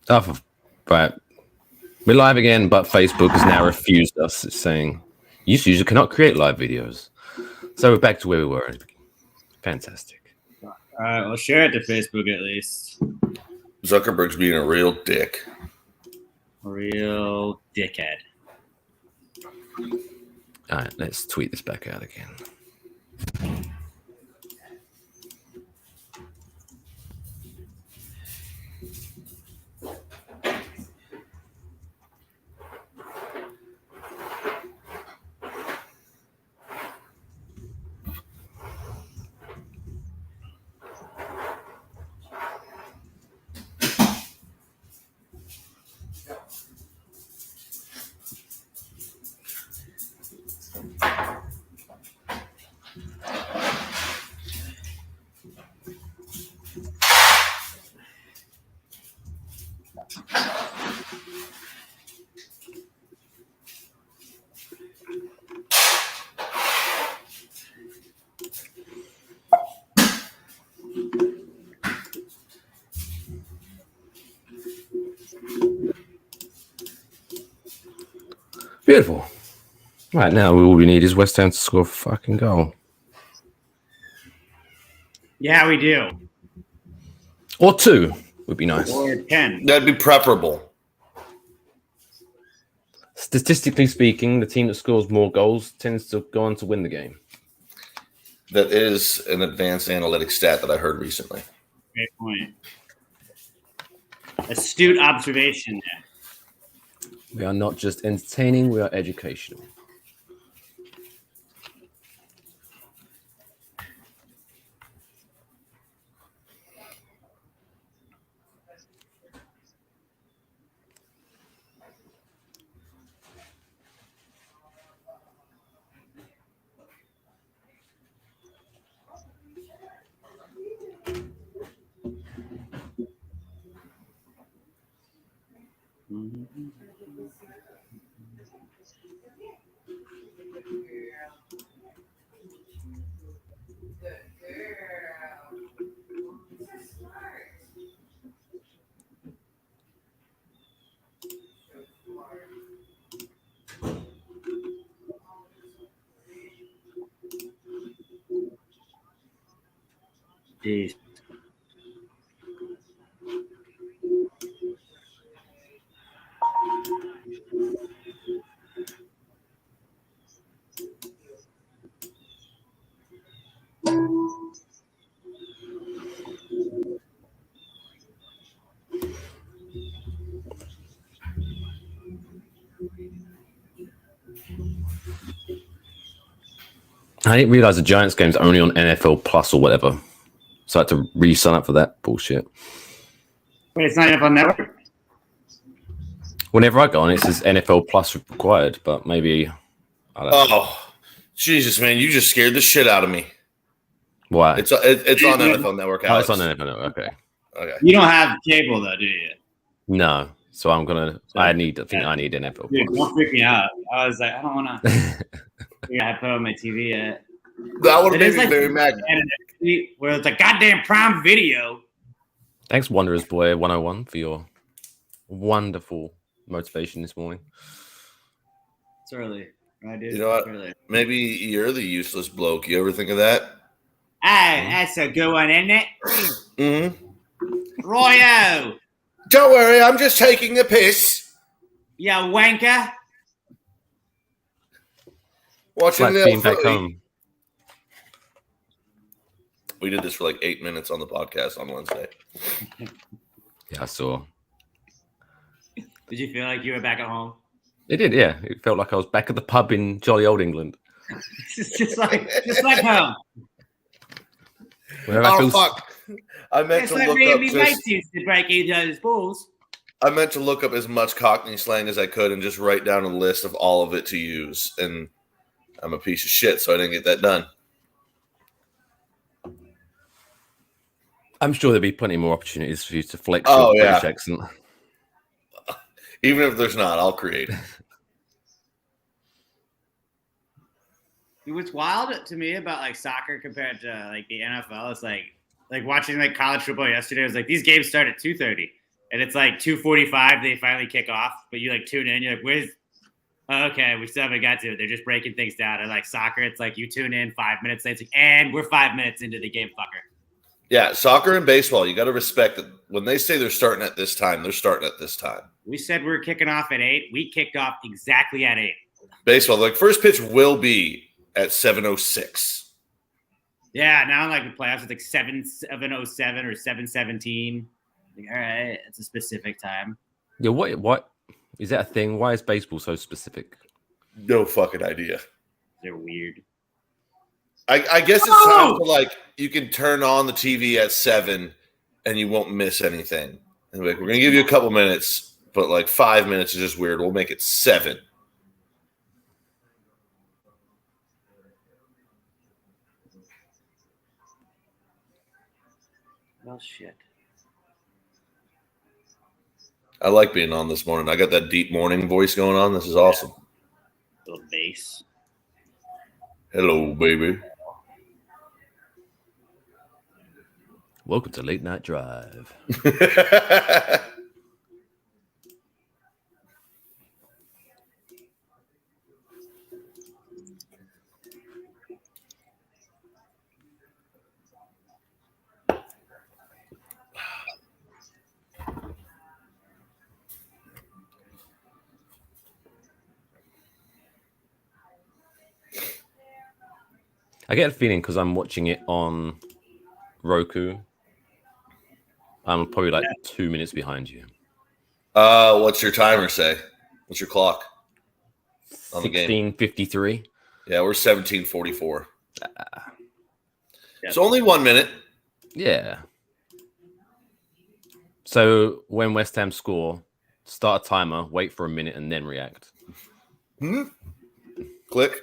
Oh, right. We're live again, but Facebook has now refused us. It's saying, "This user cannot create live videos." So we're back to where we were. Fantastic. All right, well, share it to Facebook at least. Zuckerberg's being a real dick. Real dickhead. All right, let's tweet this back out again. Beautiful. Right now, all we need is West Ham to score a fucking goal. Yeah, we do. Or 2 would be nice. Or 10. That'd be preferable. Statistically speaking, the team that scores more goals tends to go on to win the game. That is an advanced analytic stat that I heard recently. Great point. Astute observation there. We are not just entertaining, we are educational. Jeez. I didn't realize the Giants game's only on NFL Plus or whatever. So I had to re-sign up for that bullshit. Wait, it's not NFL Network? Whenever I go on, it says NFL Plus required, but maybe I don't know. Oh, Jesus, man. You just scared the shit out of me. Why? It's on NFL Network, Oh, Alex. it's on NFL Network. Okay. You don't have cable, though, do you? No. So I'm gonna. I think I need NFL Dude, Plus. don't freak me out. I was like, I don't want to. Yeah, I put on my TV yet. That would have It made is me like very mad. where it's like goddamn Prime Video. Thanks, Wanderers Boy 101, for your wonderful motivation this morning. It's early, right, dude? You know what? Early. Maybe you're the useless bloke. You ever think of that? Hey, that's a good one, isn't it? Mm-hmm. Royo, Don't worry, I'm just taking a piss. you wanker. Watching Like the being back footy. home. We did this for like 8 minutes on the podcast on Wednesday. Yeah, I saw. Did you feel like you were back at home? It did, yeah. It felt like I was back at the pub in jolly old England. It's just like home. Where I feel Fuck. I meant It's to like look me up and me just, mates used to break each other's balls. I meant to look up as much Cockney slang as I could and just write down a list of all of it to use. And I'm a piece of shit, so I didn't get that done. I'm sure there'll be plenty more opportunities for you to flex Oh, your yeah. British accent. Even if there's not, I'll create it. What's wild to me about like soccer compared to like the NFL is like watching like college football yesterday. I was like, these games start at 2:30. and it's like 2:45. They finally kick off, but you like tune in. You're like, "Where's?" Oh, okay, we still haven't got to it. They're just breaking things down. And like soccer, it's like you tune in 5 minutes later, it's like, and we're 5 minutes into the game, fucker. Yeah, soccer and baseball, you got to respect that when they say they're starting at this time, they're starting at this time. We said we were kicking off at 8. We kicked off exactly at 8. Baseball, like first pitch will be at 7:06. Yeah, now like the playoffs, it's like 7:07 or 7:17. Like, all right, it's a specific time. Yeah, what is that a thing? Why is baseball so specific? No fucking idea. They're weird. I guess it's time for like you can turn on the TV at 7 and you won't miss anything. And like, we're gonna give you a couple minutes, but like 5 minutes is just weird. We'll make it 7. Well, shit. I like being on this morning. I got that deep morning voice going on. This is awesome. Little bass. Hello, baby. Welcome to Late Night Drive. I get a feeling because I'm watching it on Roku. I'm probably like 2 minutes behind you. What's your timer say? What's your clock on the game? 16:53. Yeah, we're 17:44. Yeah. It's only 1 minute. Yeah. So when West Ham score, start a timer, wait for a minute, and then react. Click.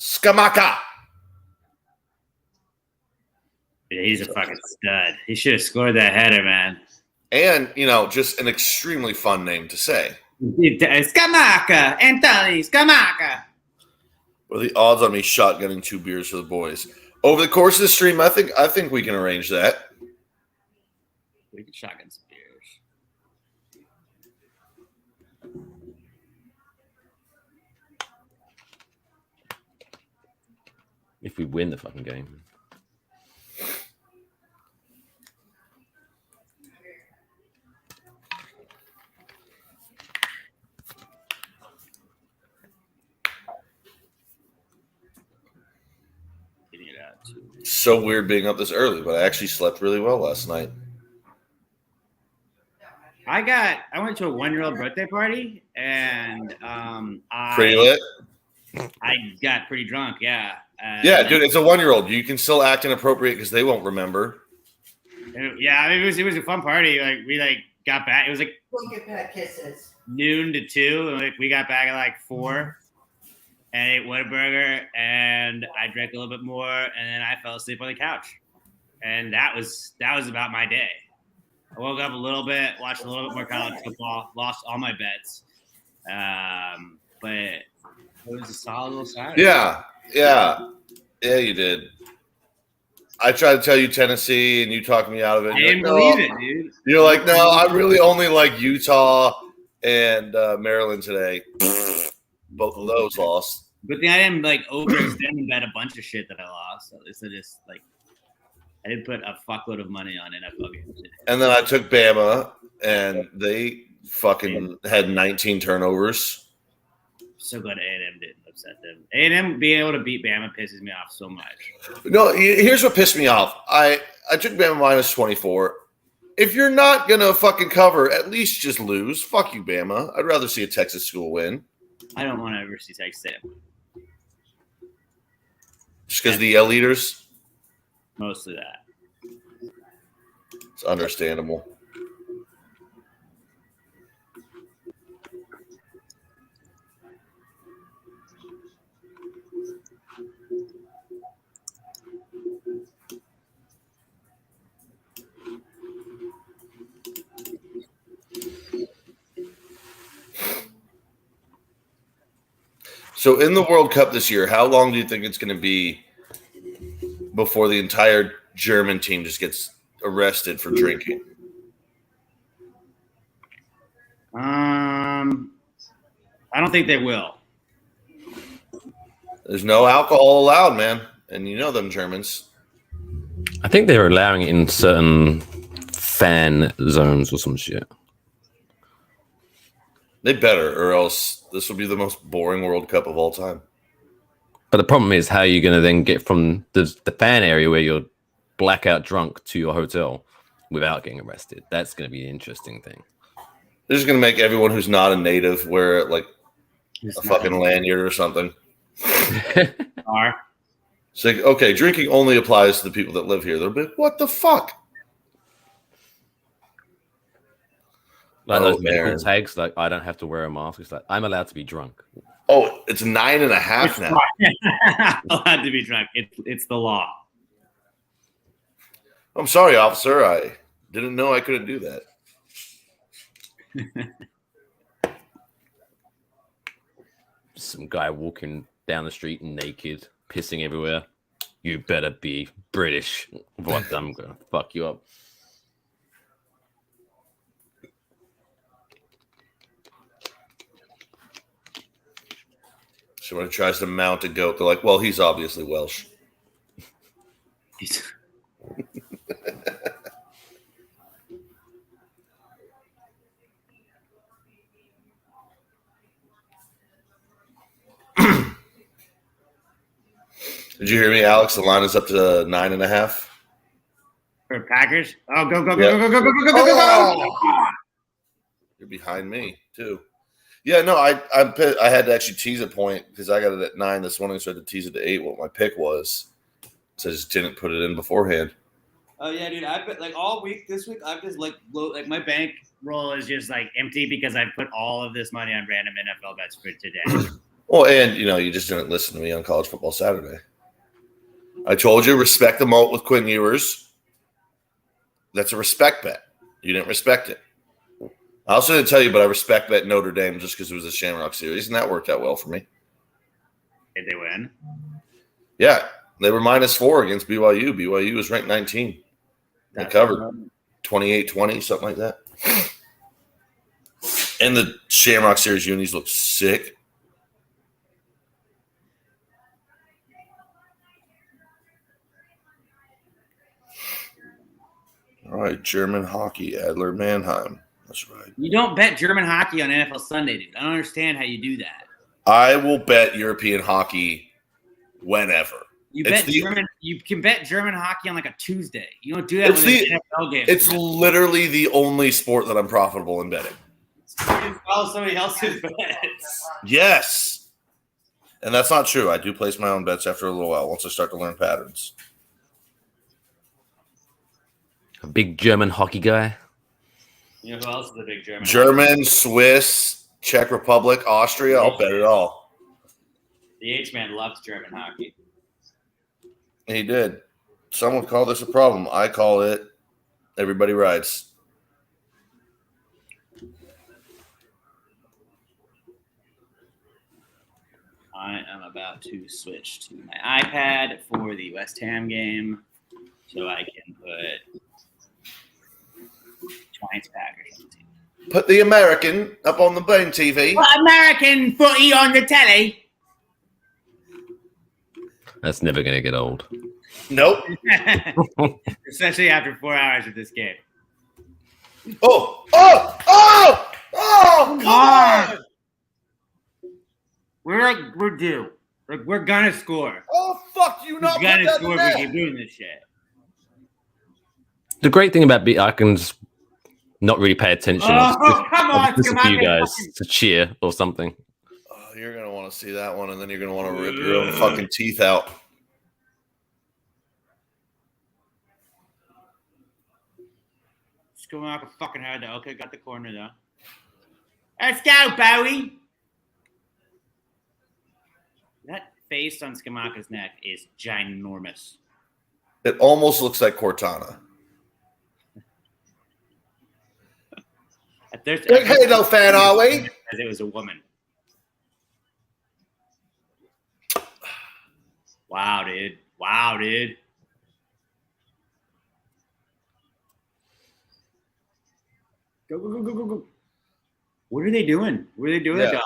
Skamaka. Yeah, he's a fucking stud. He should have scored that header, man. And, just an extremely fun name to say. Scamacca! Anthony Scamacca! What are the odds on me shotgunning 2 beers for the boys? Over the course of the stream, I think we can arrange that. We can shotgun some beers. If we win the fucking game. So weird being up this early, but I actually slept really well last night. I went to a 1-year-old birthday party and Pretty lit? I got pretty drunk, yeah. Yeah, dude, it's a 1-year-old. You can still act inappropriate because they won't remember. Yeah, I mean, it was a fun party. Like we got back. It was like We'll get back kisses. noon to 2. And we got back at like 4 and ate Whataburger and I drank a little bit more and then I fell asleep on the couch. And that was about my day. I woke up a little bit, watched a little bit more college football, lost all my bets. But it was a solid little Saturday. Yeah, you did. I tried to tell you Tennessee, and you talked me out of it. I didn't believe it, dude. You're like, no, I really only like Utah and Maryland today. Both of those lost. Good thing I didn't overextend and bet a bunch of shit that I lost. At least I didn't put a fuckload of money on NFL games. And then I took Bama, and they fucking had 19 turnovers. So glad A&M didn't upset them. A&M being able to beat Bama pisses me off so much. No, here's what pissed me off. I took Bama minus 24. If you're not going to fucking cover, at least just lose. Fuck you, Bama. I'd rather see a Texas school win. I don't want to ever see Texas A&M. Just because the Yell leaders? Mostly that. It's understandable. So in the World Cup this year, how long do you think it's going to be before the entire German team just gets arrested for drinking? I don't think they will. There's no alcohol allowed, man. And you know them Germans. I think they're allowing it in certain fan zones or some shit. They better, or else this will be the most boring World Cup of all time. But the problem is, how are you going to then get from the fan area where you're blackout drunk to your hotel without getting arrested? That's going to be an interesting thing. They're just going to make everyone who's not a native wear like a fucking lanyard or something. It's like, okay, drinking only applies to the people that live here. They'll be like, what the fuck? Like those medical tags, like I don't have to wear a mask. It's like I'm allowed to be drunk. Oh, it's 9.5 now. Allowed to be drunk. It's the law. I'm sorry, officer. I didn't know I couldn't do that. Some guy walking down the street naked, pissing everywhere. You better be British. What? I'm gonna fuck you up. Someone tries to mount a goat. They're like, well, he's obviously Welsh. Did you hear me, Alex? The line is up to 9.5. For Packers? Oh, go, go, go, go, go, go, go, go, go, go, go. You're behind me, too. Yeah, no, I had to actually tease a point because I got it at 9 this morning, so I had to tease it to 8 what my pick was. So I just didn't put it in beforehand. Oh yeah, dude! I put like all week this week. I've just like my bank roll is just like empty because I put all of this money on random NFL bets for today. Well, and you just didn't listen to me on College Football Saturday. I told you respect the malt with Quinn Ewers. That's a respect bet. You didn't respect it. I also didn't tell you, but I respect bet Notre Dame just because it was a Shamrock Series, and that worked out well for me. Did they win? Yeah, they were -4 against BYU. BYU was ranked 19. They covered 28-20, something like that. And the Shamrock Series unis look sick. All right, German hockey, Adler Mannheim. That's right. You don't bet German hockey on NFL Sunday, dude. I don't understand how you do that. I will bet European hockey whenever. You can bet German hockey on like a Tuesday. You don't do that with an NFL game. It's literally the only sport that I'm profitable in betting. Follow somebody else's bets. Yes. And that's not true. I do place my own bets after a little while once I start to learn patterns. A big German hockey guy. You know who else is a big German? German, Swiss, Czech Republic, Austria. I'll bet it all. The H-Man loves German hockey. He did. Some would call this a problem. I call it everybody rides. I am about to switch to my iPad for the West Ham game so I can put Giants Packers on the team. Put the American up on the main TV. Put American footy on the telly. That's never going to get old. Nope. Especially after 4 hours of this game. Oh, come on! We're due. Like, we're gonna score. Oh, fuck you! Not we're gonna score if we keep doing this shit. The great thing about I can just not really pay attention. Come on! Just a few guys to cheer or something. Oh, you're gonna want to see that one, and then you're gonna want to rip your own fucking teeth out. Skamaka fucking had that. Okay, got the corner though. Let's go, Bowie. That face on Skamaka's neck is ginormous. It almost looks like Cortana. Big Halo fan, are we? As it was a woman. Wow, dude. Wow, dude. Go, go, go, go, go, go. What are they doing? What are they doing, Yeah. John?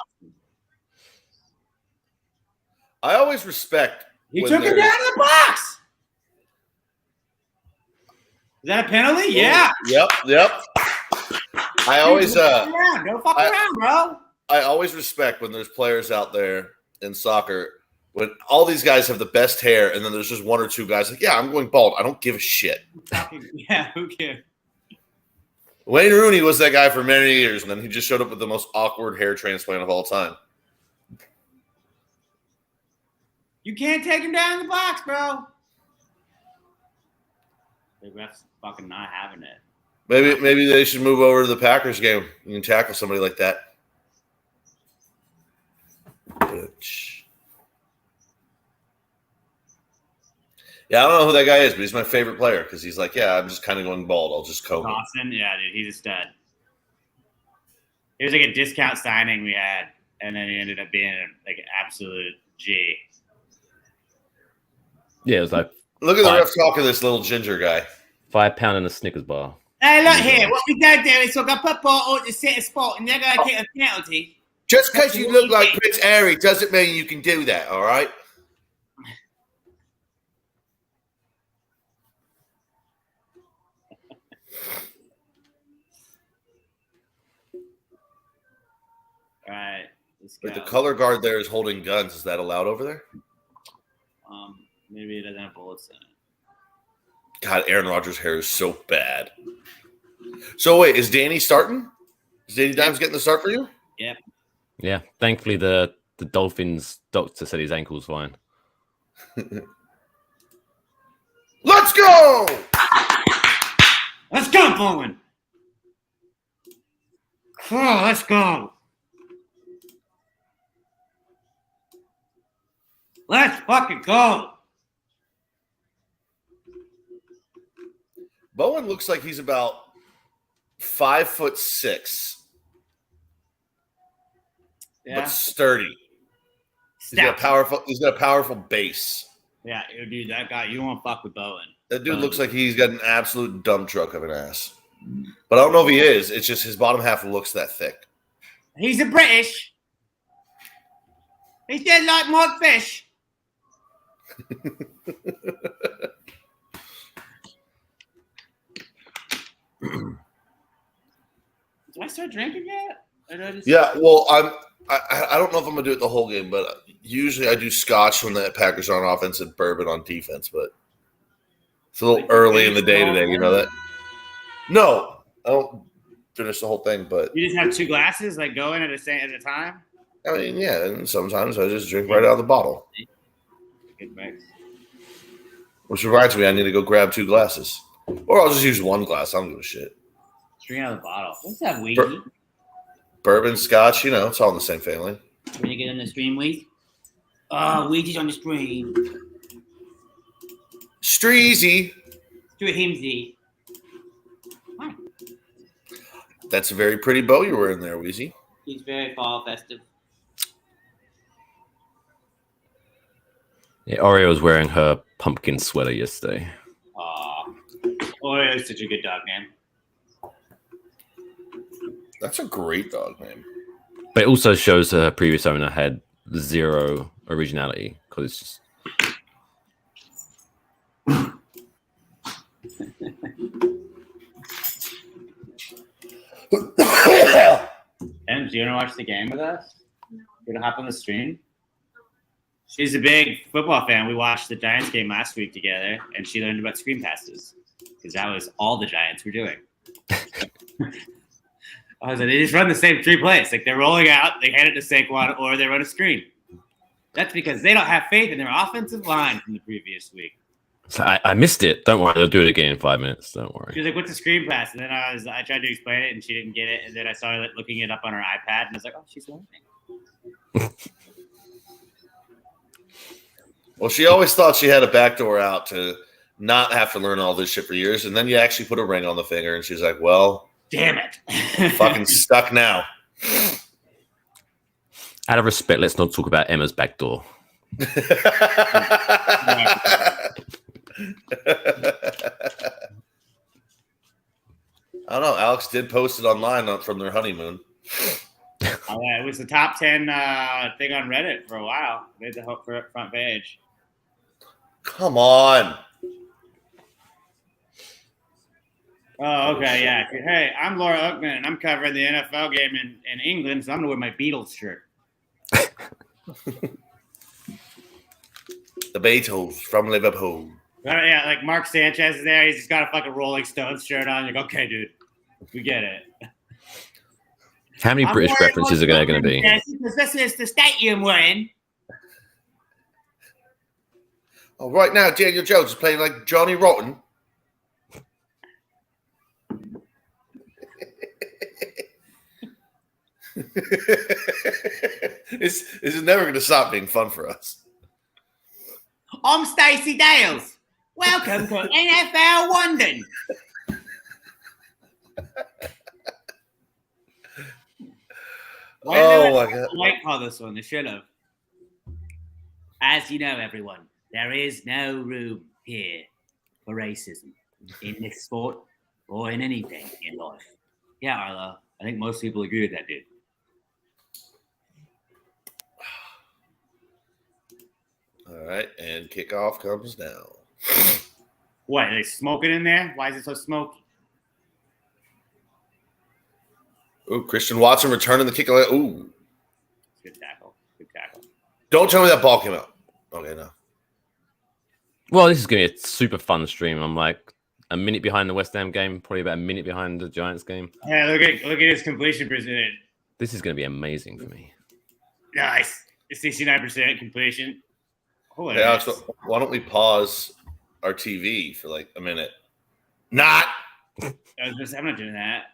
I always respect. He when took him there's- down to the box. Is that a penalty? Yeah. Yep. I always Don't fuck around, bro. I always respect when there's players out there in soccer when all these guys have the best hair, and then there's just one or two guys like, yeah, I'm going bald. I don't give a shit. Yeah, who cares? Wayne Rooney was that guy for many years, and then he just showed up with the most awkward hair transplant of all time. You can't take him down in the box, bro. The ref's fucking not having it. Maybe they should move over to the Packers game. You can tackle somebody like that. Yeah, I don't know who that guy is, but he's my favorite player because he's like, yeah, I'm just kind of going bald. I'll just comb it. Dawson, yeah, dude, he's a stud. It was like a discount signing we had, and then he ended up being like an absolute G. Yeah, it was like Look at the ref talking to this little ginger guy. £5 in a Snickers bar. Hey, look here. What we got there is we're going to put ball on the center spot, and they're going to get a penalty. Just because you look like Prince Harry doesn't mean you can do that, all right? All right, let's go. Like the color guard there is holding guns. Is that allowed over there? Maybe it doesn't have bullets in it. God, Aaron Rodgers' hair is so bad. So wait, is Danny starting? Is Danny Dimes getting the start for you? Yep. Yeah, thankfully the Dolphins doctor said his ankle's fine. Let's go! Let's go, Bowman. Oh, let's go. Let's fucking go. Bowen looks like he's about 5'6", but sturdy. He's got a powerful base. Yeah, dude, that guy, you won't fuck with Bowen. That dude looks like he's got an absolute dump truck of an ass. But I don't know if he is. It's just his bottom half looks that thick. He's a British. He's dead like Mark Fish. Do I start drinking yet? Yeah, well, I don't know if I'm gonna do it the whole game, but usually I do scotch when the Packers are on offense and bourbon on defense. But it's a little early in the day today, you know that? No, I don't finish the whole thing, but you just have two glasses, like going at a time. I mean, yeah, and sometimes I just drink right out of the bottle. Good mix. Which reminds me, I need to go grab 2 glasses, or I'll just use 1 glass. I don't give a shit. Drink out of the bottle. What's that, Weezy? Bourbon, scotch, it's all in the same family. When you get on the stream, Weezy? Oh, Weezy's on the stream. Streezy. Do a himsy. That's a very pretty bow you're wearing there, Weezy. He's very fall festive. Yeah, Oreo was wearing her pumpkin sweater yesterday. Aw. Oreo is such a good dog name. That's a great dog name. But it also shows her previous owner had 0 originality because it's just. Ems, you want to watch the game with us? You want to hop on the stream? She's a big football fan. We watched the Giants game last week together, and she learned about screen passes because that was all the Giants were doing. I was like, they just run the same 3 plays. Like, they're rolling out, they hand it to Saquon, or they run a screen. That's because they don't have faith in their offensive line from the previous week. So I missed it. Don't worry, I'll do it again in 5 minutes. Don't worry. She was like, "What's a screen pass?" And then I tried to explain it, and she didn't get it. And then I saw her looking it up on her iPad, and I was like, "Oh, she's learning." Well, she always thought she had a backdoor out to not have to learn all this shit for years, and then you actually put a ring on the finger, and she's like, "Well, damn it, I'm fucking stuck now." Out of respect, let's not talk about Emma's backdoor. I don't know. Alex did post it online from their honeymoon. Oh, yeah, it was the top 10 thing on Reddit for a while. They had the front page. Come on. Oh, okay, yeah. Hey, I'm Laura Oakman, and I'm covering the NFL game in England, so I'm going to wear my Beatles shirt. The Beatles from Liverpool. Yeah, like Mark Sanchez is there. He's just got a fucking Rolling Stones shirt on. You're like, okay, dude, we get it. How many British references are there going to be? Because this is the stadium we're in. Oh, right now, Daniel Jones is playing like Johnny Rotten. This is never going to stop being fun for us. I'm Stacey Dales. Welcome to NFL London. Oh my God! White call this one. They should have. As you know, everyone, there is no room here for racism in this sport or in anything in life. Yeah, Arlo. I think most people agree with that, dude. All right, and kickoff comes now. What, are they smoking in there? Why is it so smoky? Ooh, Christian Watson returning the kick. Ooh. Good tackle. Good tackle. Don't tell me that ball came out. Okay, no. Well, this is going to be a super fun stream. I'm like a minute behind the West Ham game, probably about a minute behind the Giants game. Yeah, look at his completion percentage. This is going to be amazing for me. Nice. 69% completion. Holy Hey, Alex, why don't we pause our TV for like a minute? Not. I'm not doing that.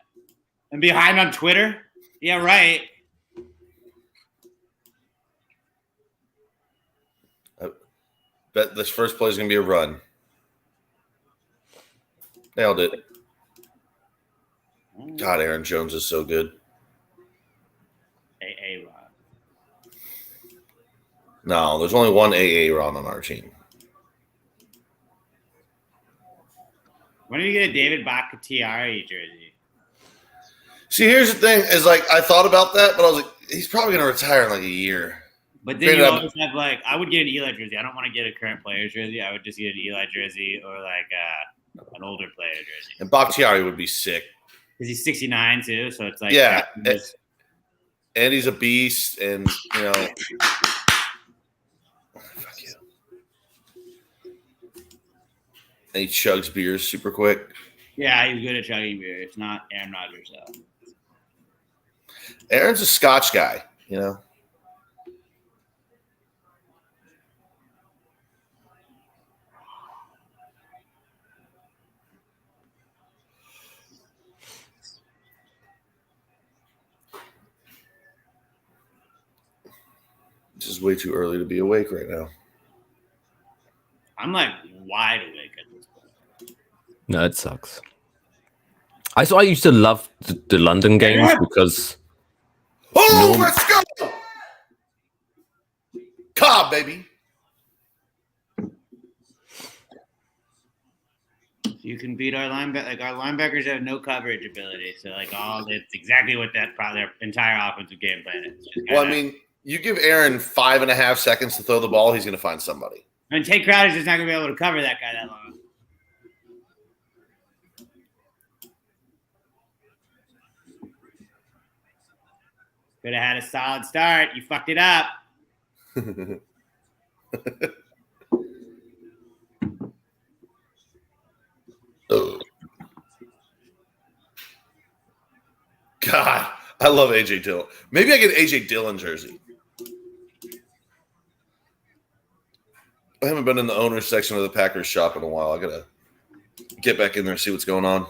I'm behind on Twitter. Yeah, right. I bet this first play is going to be a run. Nailed it. God, Aaron Jones is so good. AA Ron. No, there's only one AA Ron on our team. When do you get a David Bakhtiari jersey? See, here's the thing: is like I thought about that, but I was like, he's probably going to retire in like a year. But then you always have like, I would get an Eli jersey. I don't want to get a current player jersey. I would just get an Eli jersey or like an older player jersey. And Bakhtiari would be sick because he's 69 too, so it's like yeah, and he's a beast, and you know. Fuck you. And he chugs beers super quick. Yeah, he's good at chugging beer. It's not Aaron Rodgers though. Aaron's a Scotch guy, you know. This is way too early to be awake right now. I'm like wide awake at this point. No, it sucks. I used to love the London games because. Oh, let's go! Cobb, baby. You can beat our linebacker. Like our linebackers have no coverage ability, so like it's exactly what their entire offensive game plan is. Well, I mean, you give Aaron 5.5 seconds to throw the ball, he's going to find somebody. And Tate Crowder's just not going to be able to cover that guy that long. Could have had a solid start. You fucked it up. God, I love AJ Dillon. Maybe I get an AJ Dillon jersey. I haven't been in the owner's section of the Packers shop in a while. I gotta get back in there and see what's going on.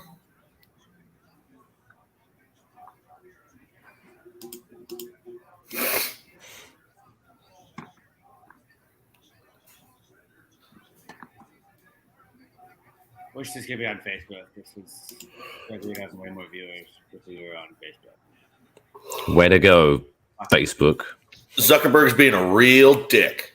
Wish this could be on Facebook. This is like we'd have way more viewers if we were on Facebook. Way to go, Facebook. Zuckerberg's being a real dick.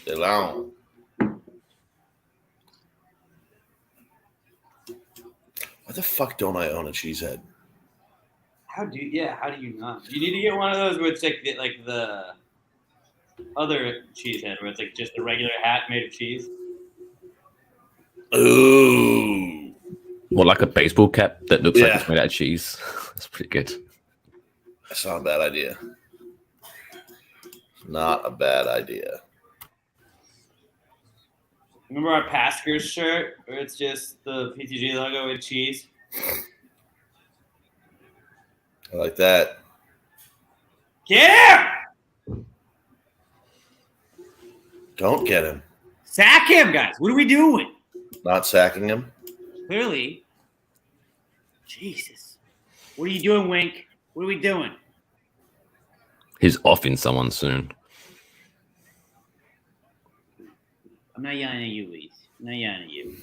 Long. Why the fuck don't I own a cheesehead? How do you not? You need to get one of those where it's like the other cheese head, where it's like just a regular hat made of cheese. Ooh. Well, like a baseball cap that looks like it's made out of cheese. That's pretty good. That's not a bad idea. Not a bad idea. Remember our Paskers shirt, where it's just the PTG logo with cheese? I like that. Get him! Don't get him. Sack him, guys. What are we doing? Not sacking him. Clearly. Jesus. What are you doing, Wink? What are we doing? He's offing someone soon. I'm not yelling at you, Lee. I'm not yelling at you.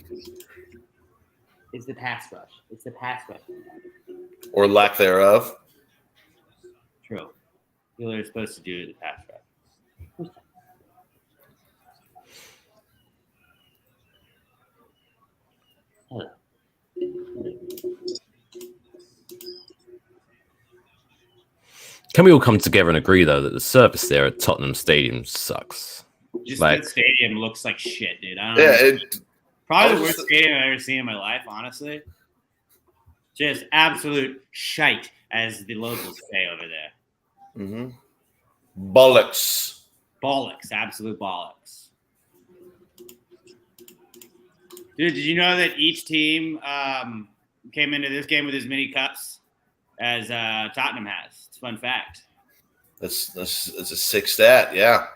It's the pass rush. It's the pass rush. Or lack thereof. True. People are supposed to do the pass rush. Hello. Can we all come together and agree, though, that the service there at Tottenham Stadium sucks? Just Like- that stadium looks like shit, dude. I don't know. Probably the worst stadium I've ever seen in my life, honestly. Just absolute shite, as the locals say over there. Mm-hmm. Bollocks. Bollocks. Absolute bollocks. Dude, did you know that each team came into this game with as many cups as Tottenham has? It's a fun fact. That's a sick stat, yeah.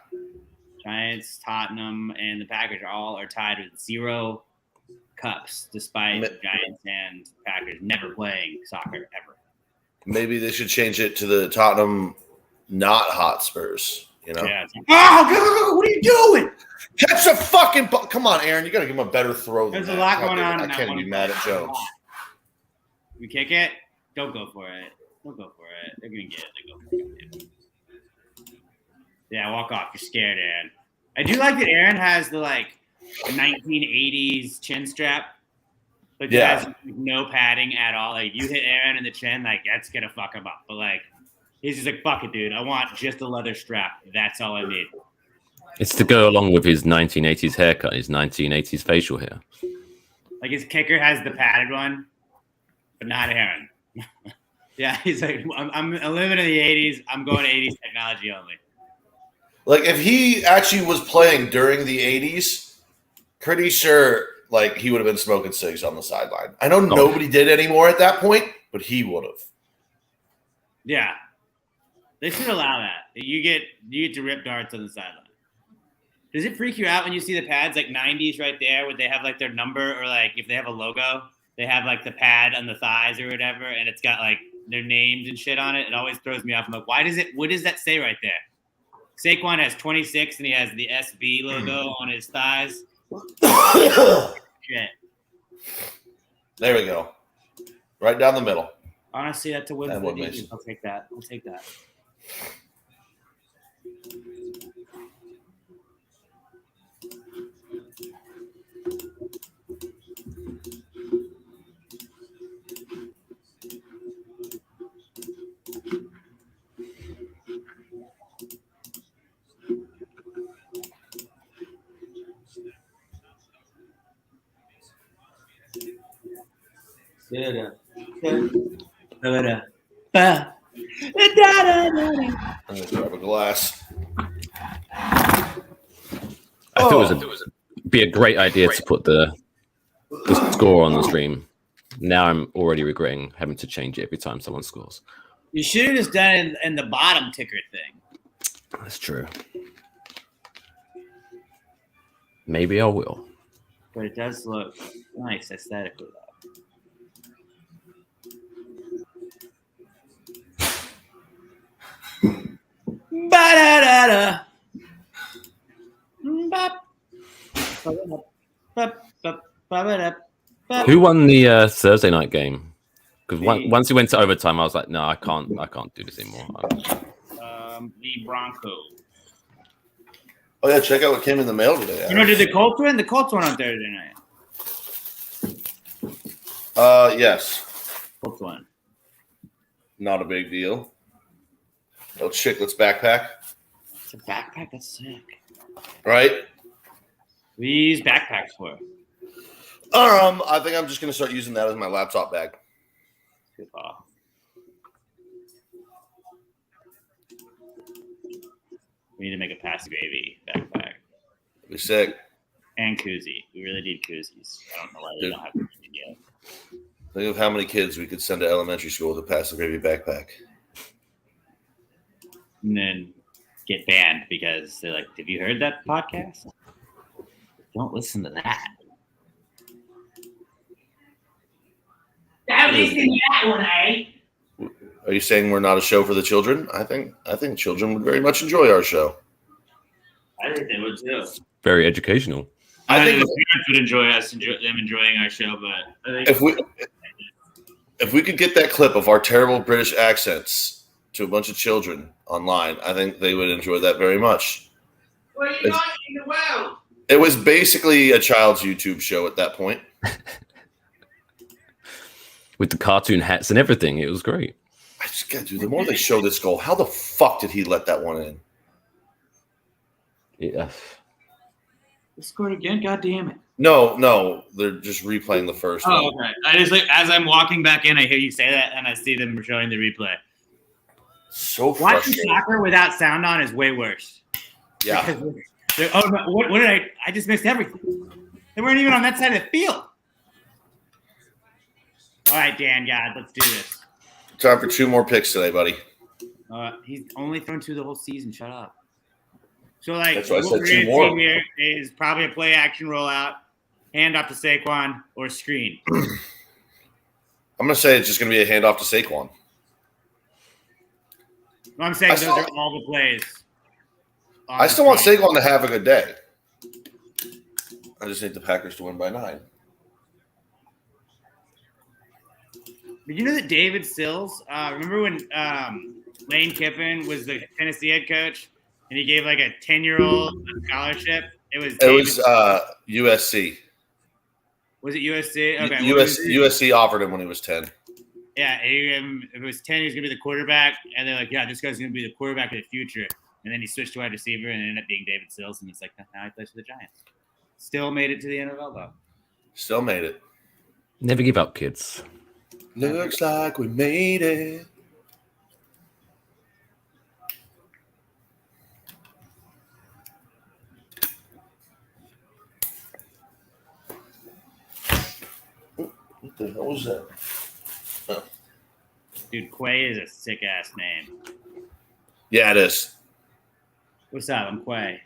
Giants, Tottenham, and the Packers are tied with 0 cups, despite the Giants and Packers never playing soccer ever. Maybe they should change it to the Tottenham not Hotspurs, you know? Yeah. Oh, what are you doing? Catch the fucking ball. Come on, Aaron. You got to give him a better throw than There's that. a lot going on. I can't be mad at Jones. We kick it? Don't go for it. Don't go for it. They're going to get it. They go for it. Yeah, walk off. You're scared, Aaron. I do like that Aaron has the, 1980s chin strap. Like, yeah. Has no padding at all. Like, you hit Aaron in the chin, that's going to fuck him up. But, he's just like, fuck it, dude. I want just a leather strap. That's all I need. It's to go along with his 1980s haircut, his 1980s facial hair. Like, his kicker has the padded one, but not Aaron. Yeah, he's like, I'm living in the 80s. I'm going to 80s technology only. Like, if he actually was playing during the 80s, pretty sure, he would have been smoking cigs on the sideline. I know nobody did anymore at that point, but he would have. Yeah. They should allow that. You get to rip darts on the sideline. Does it freak you out when you see the pads, 90s right there, where they have, their number, or, if they have a logo, they have, the pad on the thighs or whatever, and it's got, their names and shit on it? It always throws me off. I'm like, what does that say right there? Saquon has 26, and he has the SB logo on his thighs. Shit. There we go. Right down the middle. Honestly, that's a win That for would the make Eagles. I'll take that. I'll take that. I'm gonna grab a glass. I thought it would be a great idea to put the score on the stream. Now I'm already regretting having to change it every time someone scores. You should have just done it in the bottom ticker thing. That's true. Maybe I will. But it does look nice aesthetically, though. Ba-da-da-da. Who won the Thursday night game? Because once he went to overtime, I was like, no, I can't do this anymore. The Broncos. Oh yeah, check out what came in the mail today. Did the Colts win? The Colts won on Thursday night. Yes. Colts won. Not a big deal. Oh, chicklets backpack. It's a backpack. That's sick. Right? We use backpacks for. I think I'm just gonna start using that as my laptop bag. Good call. We need to make a Pass the Gravy backpack. Be sick. And koozie. We really need koozies. I don't know why we don't have koozies yet. Think of how many kids we could send to elementary school with a Pass the Gravy backpack. And then get banned because they're like, have you heard that podcast? Don't listen to that. Don't listen to that one, eh? Are you saying we're not a show for the children? I think children would very much enjoy our show. I think they would too. Very educational. I think the parents would enjoy them enjoying our show, but I think if we could get that clip of our terrible British accents to a bunch of children online, I think they would enjoy that very much. Well, you're not in the world. It was basically a child's YouTube show at that point. With the cartoon hats and everything. It was great. I just got to. The more they show this goal, how the fuck did he let that one in? Yeah. They scored again? God damn it. No. They're just replaying the first one. Oh, okay. I just as I'm walking back in, I hear you say that, and I see them showing the replay. So Watching frustrating. soccer without sound on is way worse. Yeah. Oh, no, what did I just missed everything. They weren't even on that side of the field. All right, Dan, God, let's do this. Time for 2 more picks today, buddy. He's only thrown 2 the whole season. Shut up. So, like, That's why I what said we're 2 going to more. see here is probably a play-action rollout, hand off to Saquon, or screen. I'm going to say it's just going to be a handoff to Saquon. I'm saying those are all the plays. I still want Saquon to have a good day. I just need the Packers to win by 9. Did you know that David Sills, remember when Lane Kiffin was the Tennessee head coach and he gave like a 10-year-old a scholarship? It was USC. Was it USC? Okay. USC offered him when he was 10. Yeah, if it was 10, he was going to be the quarterback. And they're like, yeah, this guy's going to be the quarterback of the future. And then he switched to wide receiver and it ended up being David Sills. And it's like, now he plays for the Giants. Still made it to the NFL, though. Still made it. Never give up, kids. Looks like we made it. What the hell was that? Oh. Dude, Quay is a sick-ass name. Yeah, it is. What's up? I'm Quay.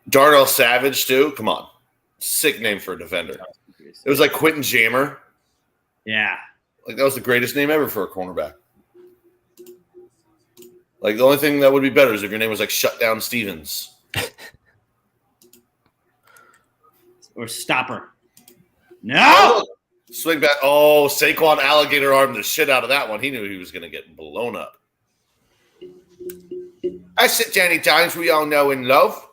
Darnell Savage, too? Come on. Sick name for a defender. It was like Quentin Jammer. Yeah. Like, that was the greatest name ever for a cornerback. Like, the only thing that would be better is if your name was like Shutdown Stevens. Or Stopper. No! Oh, swing back. Oh, Saquon alligator armed the shit out of that one. He knew he was going to get blown up. I said Danny Dimes, we all know and love.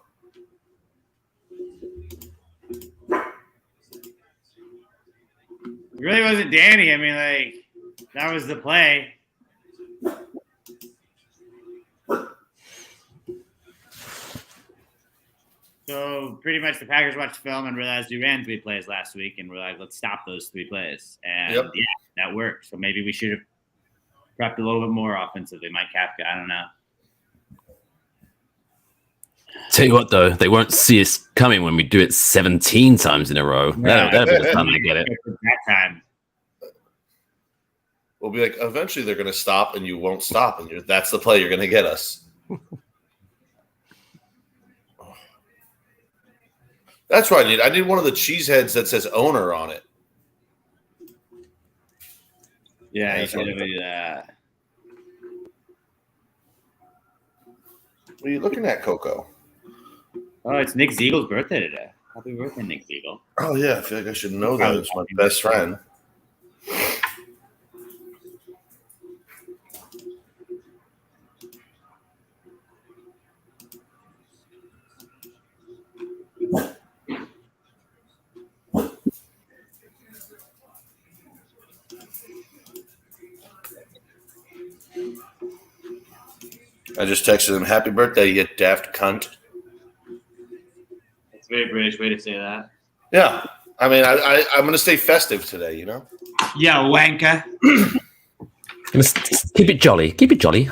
It really wasn't Danny. I mean, like, that was the play. So pretty much the Packers watched film and realized we ran 3 plays last week, and we're like, let's stop those 3 plays. And yeah, that worked. So maybe we should have prepped a little bit more offensively. Mike Kafka, I don't know. Tell you what, though, they won't see us coming when we do it 17 times in a row. That'll be the time they get it. That time. We'll be like, eventually they're going to stop, and you won't stop, and that's the play you're going to get us. That's what I need. I need one of the cheeseheads that says owner on it. Yeah, you should do that. What are you looking at, Coco? Oh, it's Nick Ziegel's birthday today. Happy birthday, Nick Ziegel. Oh, yeah. I feel like I should know that. It's my best friend. I just texted him, "Happy birthday, you daft cunt." It's a very British way to say that. Yeah, I mean, I'm gonna stay festive today. You know. Yeah, wanker. Keep it jolly. Keep it jolly.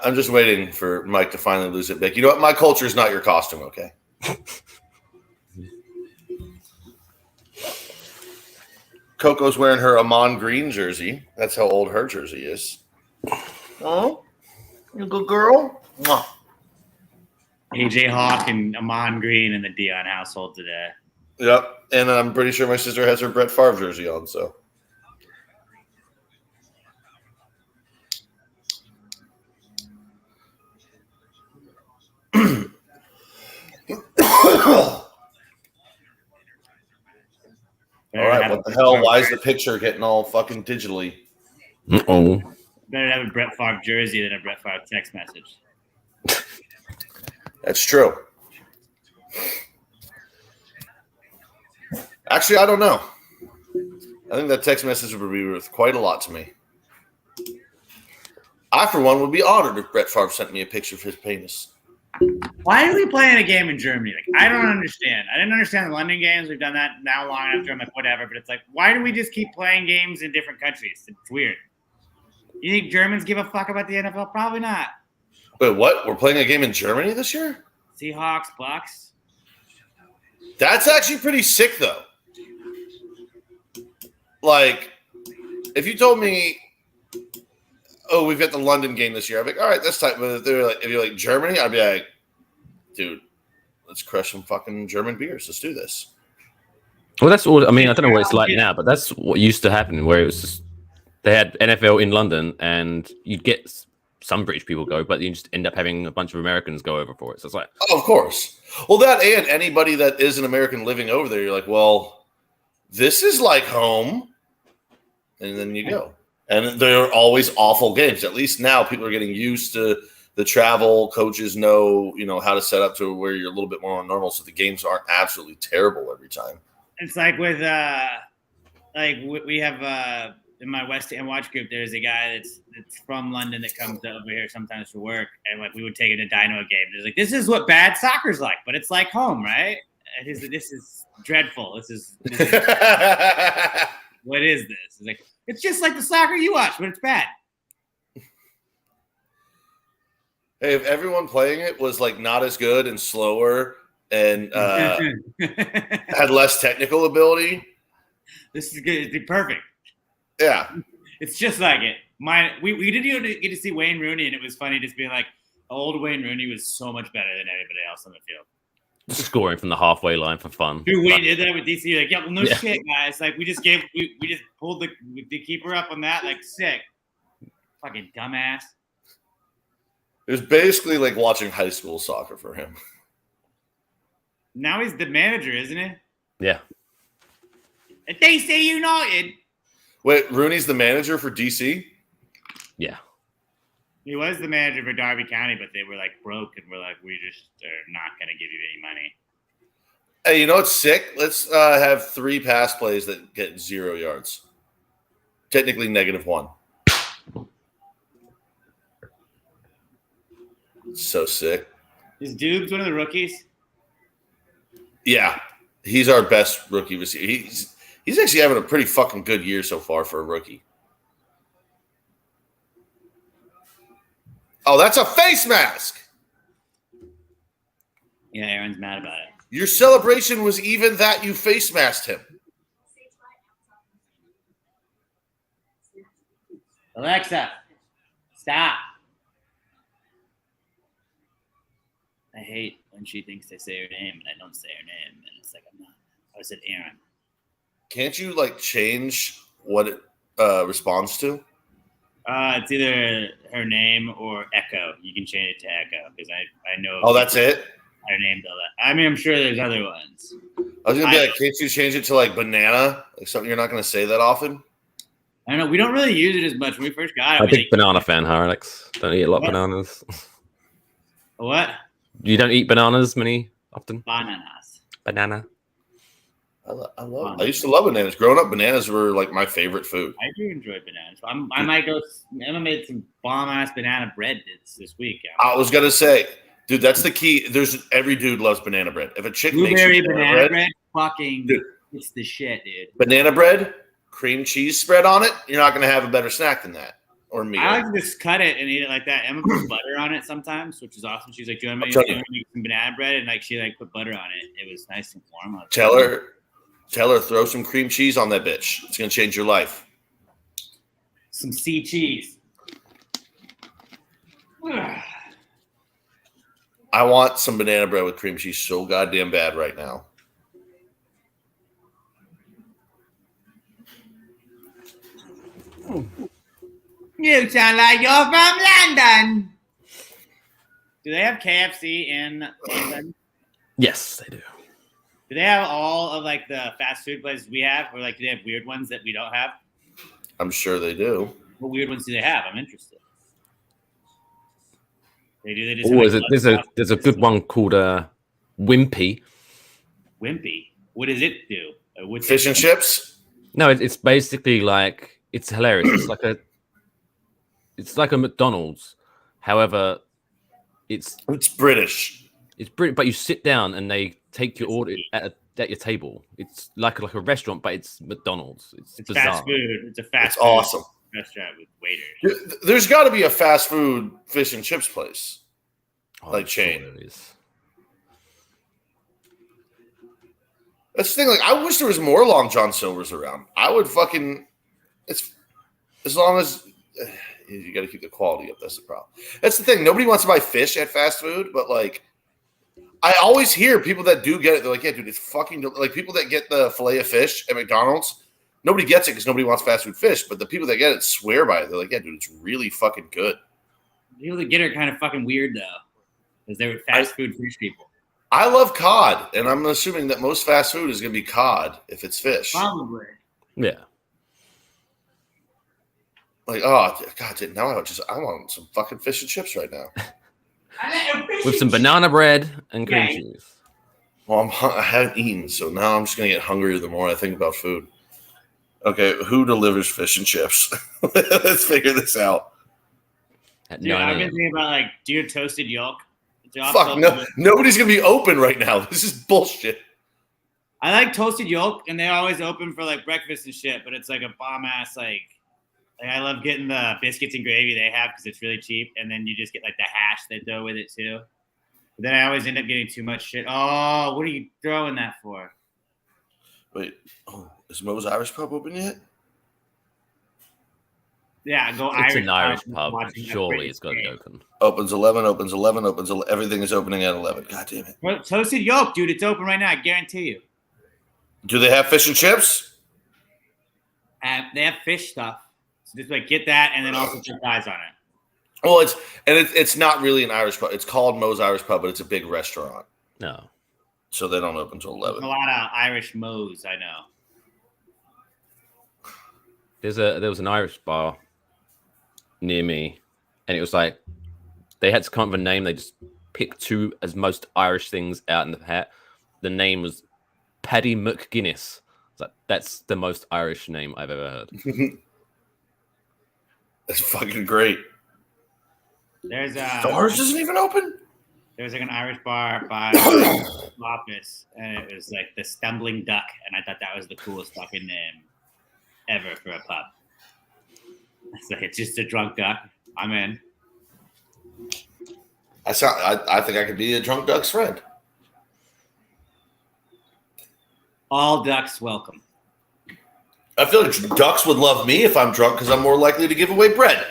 I'm just waiting for Mike to finally lose it big. You know what? My culture is not your costume, okay? Coco's wearing her Amon Green jersey. That's how old her jersey is. Oh, you good girl? Mwah. AJ Hawk and Amon Green in the Dion household today. Yep, and I'm pretty sure my sister has her Brett Favre jersey on, so. All right, what the hell? Why is the picture getting all fucking digitally? Uh-oh. Better have a Brett Favre jersey than a Brett Favre text message. That's true. Actually, I don't know. I think that text message would be worth quite a lot to me. I, for one, would be honored if Brett Favre sent me a picture of his penis. Why are we playing a game in Germany? Like, I don't understand. I didn't understand the London games. We've done that now long enough. I'm like, whatever. But it's like, why do we just keep playing games in different countries? It's weird. You think Germans give a fuck about the NFL? Probably not. Wait, what? We're playing a game in Germany this year? Seahawks, Bucks. That's actually pretty sick, though. Like, if you told me, oh, we've got the London game this year, I'd be like, all right, that's tight. But if you're like Germany, I'd be like, dude, let's crush some fucking German beers. Let's do this. Well, that's all. I mean, I don't know what it's like now, but that's what used to happen, where it was just they had NFL in London, and you'd get some British people go, but you just end up having a bunch of Americans go over for it. So it's like, oh, of course. Well, that and anybody that is an American living over there, you're like, well, this is like home, and then you go. And they're always awful games. At least now people are getting used to the travel. Coaches know, how to set up to where you're a little bit more normal, so the games aren't absolutely terrible every time. It's like with we have in my West End watch group, there's a guy that's from London that comes over here sometimes for work, and like we would take it to Dino game. It's like, this is what bad soccer's like, but it's like home, right? This is dreadful. This is what is this? It's like, it's just like the soccer you watch, but it's bad. Hey, if everyone playing it was like not as good and slower and had less technical ability, this is good. It's perfect. Yeah, it's just like it. We didn't even get to see Wayne Rooney, and it was funny just being like, old Wayne Rooney was so much better than everybody else on the field. just scoring from the halfway line for fun. Dude, we did that with DC. Like, yeah, well, no shit, guys. Like, we just pulled the keeper up on that. Like, sick. Fucking dumbass. It was basically like watching high school soccer for him. Now he's the manager, isn't he? Yeah. At DC United. Wait, Rooney's the manager for DC? Yeah. He was the manager for Derby County, but they were like broke, and we're like, we just are not going to give you any money. Hey, you know what's sick? Let's have 3 pass plays that get 0 yards. Technically -1. So sick. Is Dubes one of the rookies? Yeah, he's our best rookie receiver. He's actually having a pretty fucking good year so far for a rookie. Oh, that's a face mask. Yeah, Aaron's mad about it. Your celebration was even that you face masked him. Alexa, stop. I hate when she thinks I say her name and I don't say her name, and it's like, I'm not. I said Aaron. Can't you like change what it responds to? It's either her name or Echo. You can change it to Echo because I know. Oh, that's it? Her name's all that. I mean, I'm sure there's other ones. I was gonna be like, can't you change it to like banana? Like something you're not gonna say that often? I don't know. We don't really use it as much when we first got it. I'm a big banana fan, Alex. Don't eat a lot of bananas. What? You don't eat bananas often? Bananas. Banana. I used to love bananas. Growing up, bananas were like my favorite food. I do enjoy bananas. I might go. Emma made some bomb ass banana bread this week. I was gonna say, dude, that's the key. Every dude loves banana bread. If a chick makes you banana bread, fucking, dude, it's the shit, dude. Banana bread, cream cheese spread on it. You're not gonna have a better snack than that. Or meal. I like to just cut it and eat it like that. Emma puts butter on it sometimes, which is awesome. She's like, "Do you want to make some banana bread?" And like she like put butter on it. It was nice and warm. Tell her, throw some cream cheese on that bitch. It's gonna change your life. Some sea cheese. I want some banana bread with cream cheese so goddamn bad right now. You sound like you're from London. Do they have KFC in London? Yes, they do. Do they have all of like the fast food places we have, or like do they have weird ones that we don't have? I'm sure they do. What weird ones do they have? I'm interested. They do. They just. There's a good one called Wimpy. Wimpy. What does it do? Fish and chips? No, it's basically like it's hilarious. It's like a McDonald's. However, it's British. It's British, but you sit down and they take your order at your table. It's like a restaurant, but it's McDonald's. It's bizarre. Fast food. It's a fast. It's awesome. Restaurant with waiters. There's got to be a fast food fish and chips place, chain. Sure is. That's the thing. Like, I wish there was more Long John Silver's around. I would fucking. It's as long as you got to keep the quality up. That's the problem. That's the thing. Nobody wants to buy fish at fast food, but like, I always hear people that do get it. They're like, "Yeah, dude, it's fucking like people that get the fillet of fish at McDonald's." Nobody gets it because nobody wants fast food fish, but the people that get it swear by it. They're like, "Yeah, dude, it's really fucking good." People that get it are kind of fucking weird though, because they're fast food fish people. I love cod, and I'm assuming that most fast food is going to be cod if it's fish. Probably. Yeah. Like, oh god, dude, now I want some fucking fish and chips right now. With some banana bread and cream cheese. Well, I haven't eaten, so now I'm just going to get hungrier the more I think about food. Okay, who delivers fish and chips? Let's figure this out. Dude, I've been thinking about like, do you toasted yolk? Fuck no! Nobody's gonna be open right now. This is bullshit. I like toasted yolk, and they're always open for like breakfast and shit. But it's like a bomb ass like I love getting the biscuits and gravy they have because it's really cheap, and then you just get like the hash they throw with it too. But then I always end up getting too much shit. Oh, what are you throwing that for? Wait, is Mo's Irish Pub open yet? Yeah, go it's Irish. It's an Irish pub. Surely it's got to be open. Opens 11, opens 11, opens 11. Everything is opening at 11. God damn it. Well, toasted yolk, dude. It's open right now. I guarantee you. Do they have fish and chips? They have fish stuff. So just like get that and then also put eyes on it. Well, it's not really an Irish pub. It's called Mo's Irish Pub, but it's a big restaurant. No. So they don't open until 11. There's a lot of Irish Mo's, I know. There was an Irish bar near me, and it was like they had to come up with a name. They just picked two as most Irish things out in the hat. The name was Paddy McGuinness. It's like, that's the most Irish name I've ever heard. That's fucking great. There's Ours isn't even open. There was like an Irish bar by the office, and it was like the Stumbling Duck, and I thought that was the coolest fucking name ever for a pub. It's like it's just a drunk duck. I'm in. I think I could be a drunk duck's friend. All ducks welcome. I feel like ducks would love me if I'm drunk because I'm more likely to give away bread.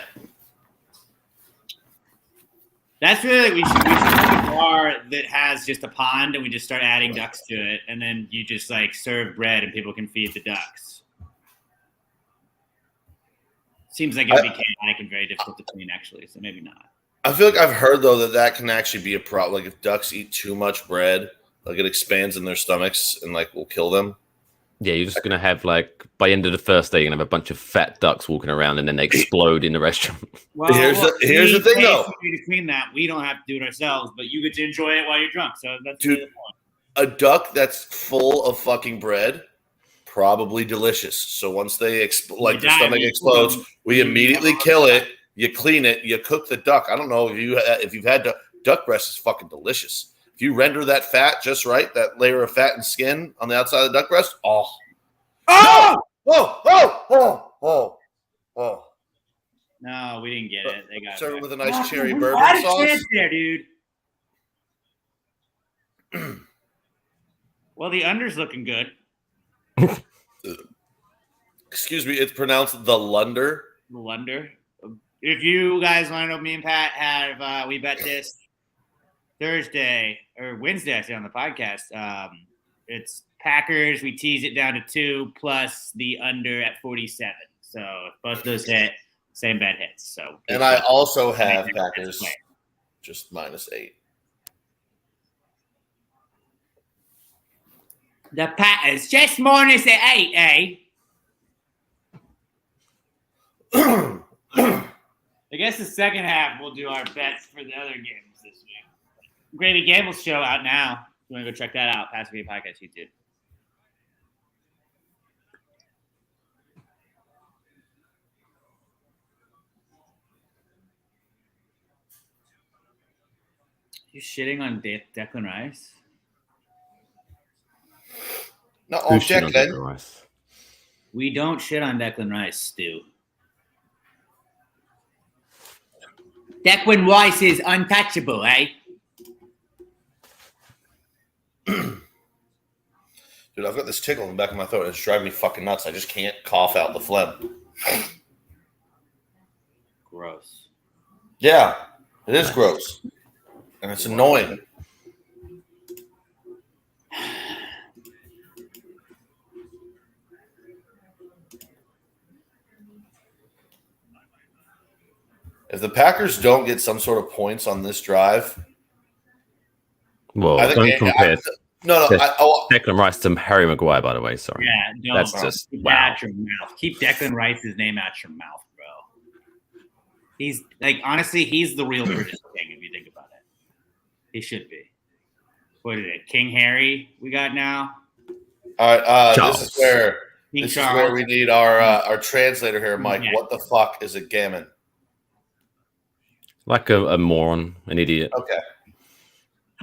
That's really we should have a bar that has just a pond and we just start adding ducks to it, and then you just like serve bread and people can feed the ducks. Seems like it would be chaotic and very difficult to clean, actually, so maybe not. I feel like I've heard, though, that can actually be a problem. Like, if ducks eat too much bread, like, it expands in their stomachs and, like, will kill them. Yeah, you're just going to have, like, by the end of the first day, you're going to have a bunch of fat ducks walking around and then they explode in the restaurant. Well, here's the thing, though. To clean that, we don't have to do it ourselves, but you get to enjoy it while you're drunk, so that's the point. A duck that's full of fucking bread, probably delicious. So once they their stomach explodes, we immediately kill it. You clean it. You cook the duck. I don't know if you've had duck breast is fucking delicious. If you render that fat just right, that layer of fat and skin on the outside of the duck breast, oh, no! Oh. No, we didn't get it. They got serve it it with a nice cherry bourbon sauce. There, dude. Well, the under's looking good. Excuse me, it's pronounced the Lunder. The Lunder. If you guys want to know, me and Pat have we bet this Thursday or Wednesday, I say on the podcast. It's Packers. We tease it down to 2 plus the under at 47. So if both those hit, same bet hits. So and I also have Packers just -8. The Packers just -8, eh? I guess the second half we'll do our bets for the other games this week. Gravy Gamble's show out now. If you want to go check that out, Pass Game Podcast YouTube. You shitting on Declan Rice? No, on Declan Rice. We don't shit on Declan Rice, Stu. Declan Rice is untouchable, eh? Dude, I've got this tickle in the back of my throat. It's driving me fucking nuts. I just can't cough out the phlegm. Gross. Yeah, it is gross. And it's annoying. If the Packers don't get some sort of points on this drive, well, don't compare. Declan Rice to Harry Maguire, by the way. Sorry. Yeah, that's bro. just Keep wow. that out your mouth. Keep Declan Rice's name out your mouth, bro. He's honestly, he's the real British king if you think about it. He should be. What is it, King Harry? We got now. All right, this is where we need our translator here, Mike. Yeah. What the fuck is a gammon? Like a moron, an idiot. Okay.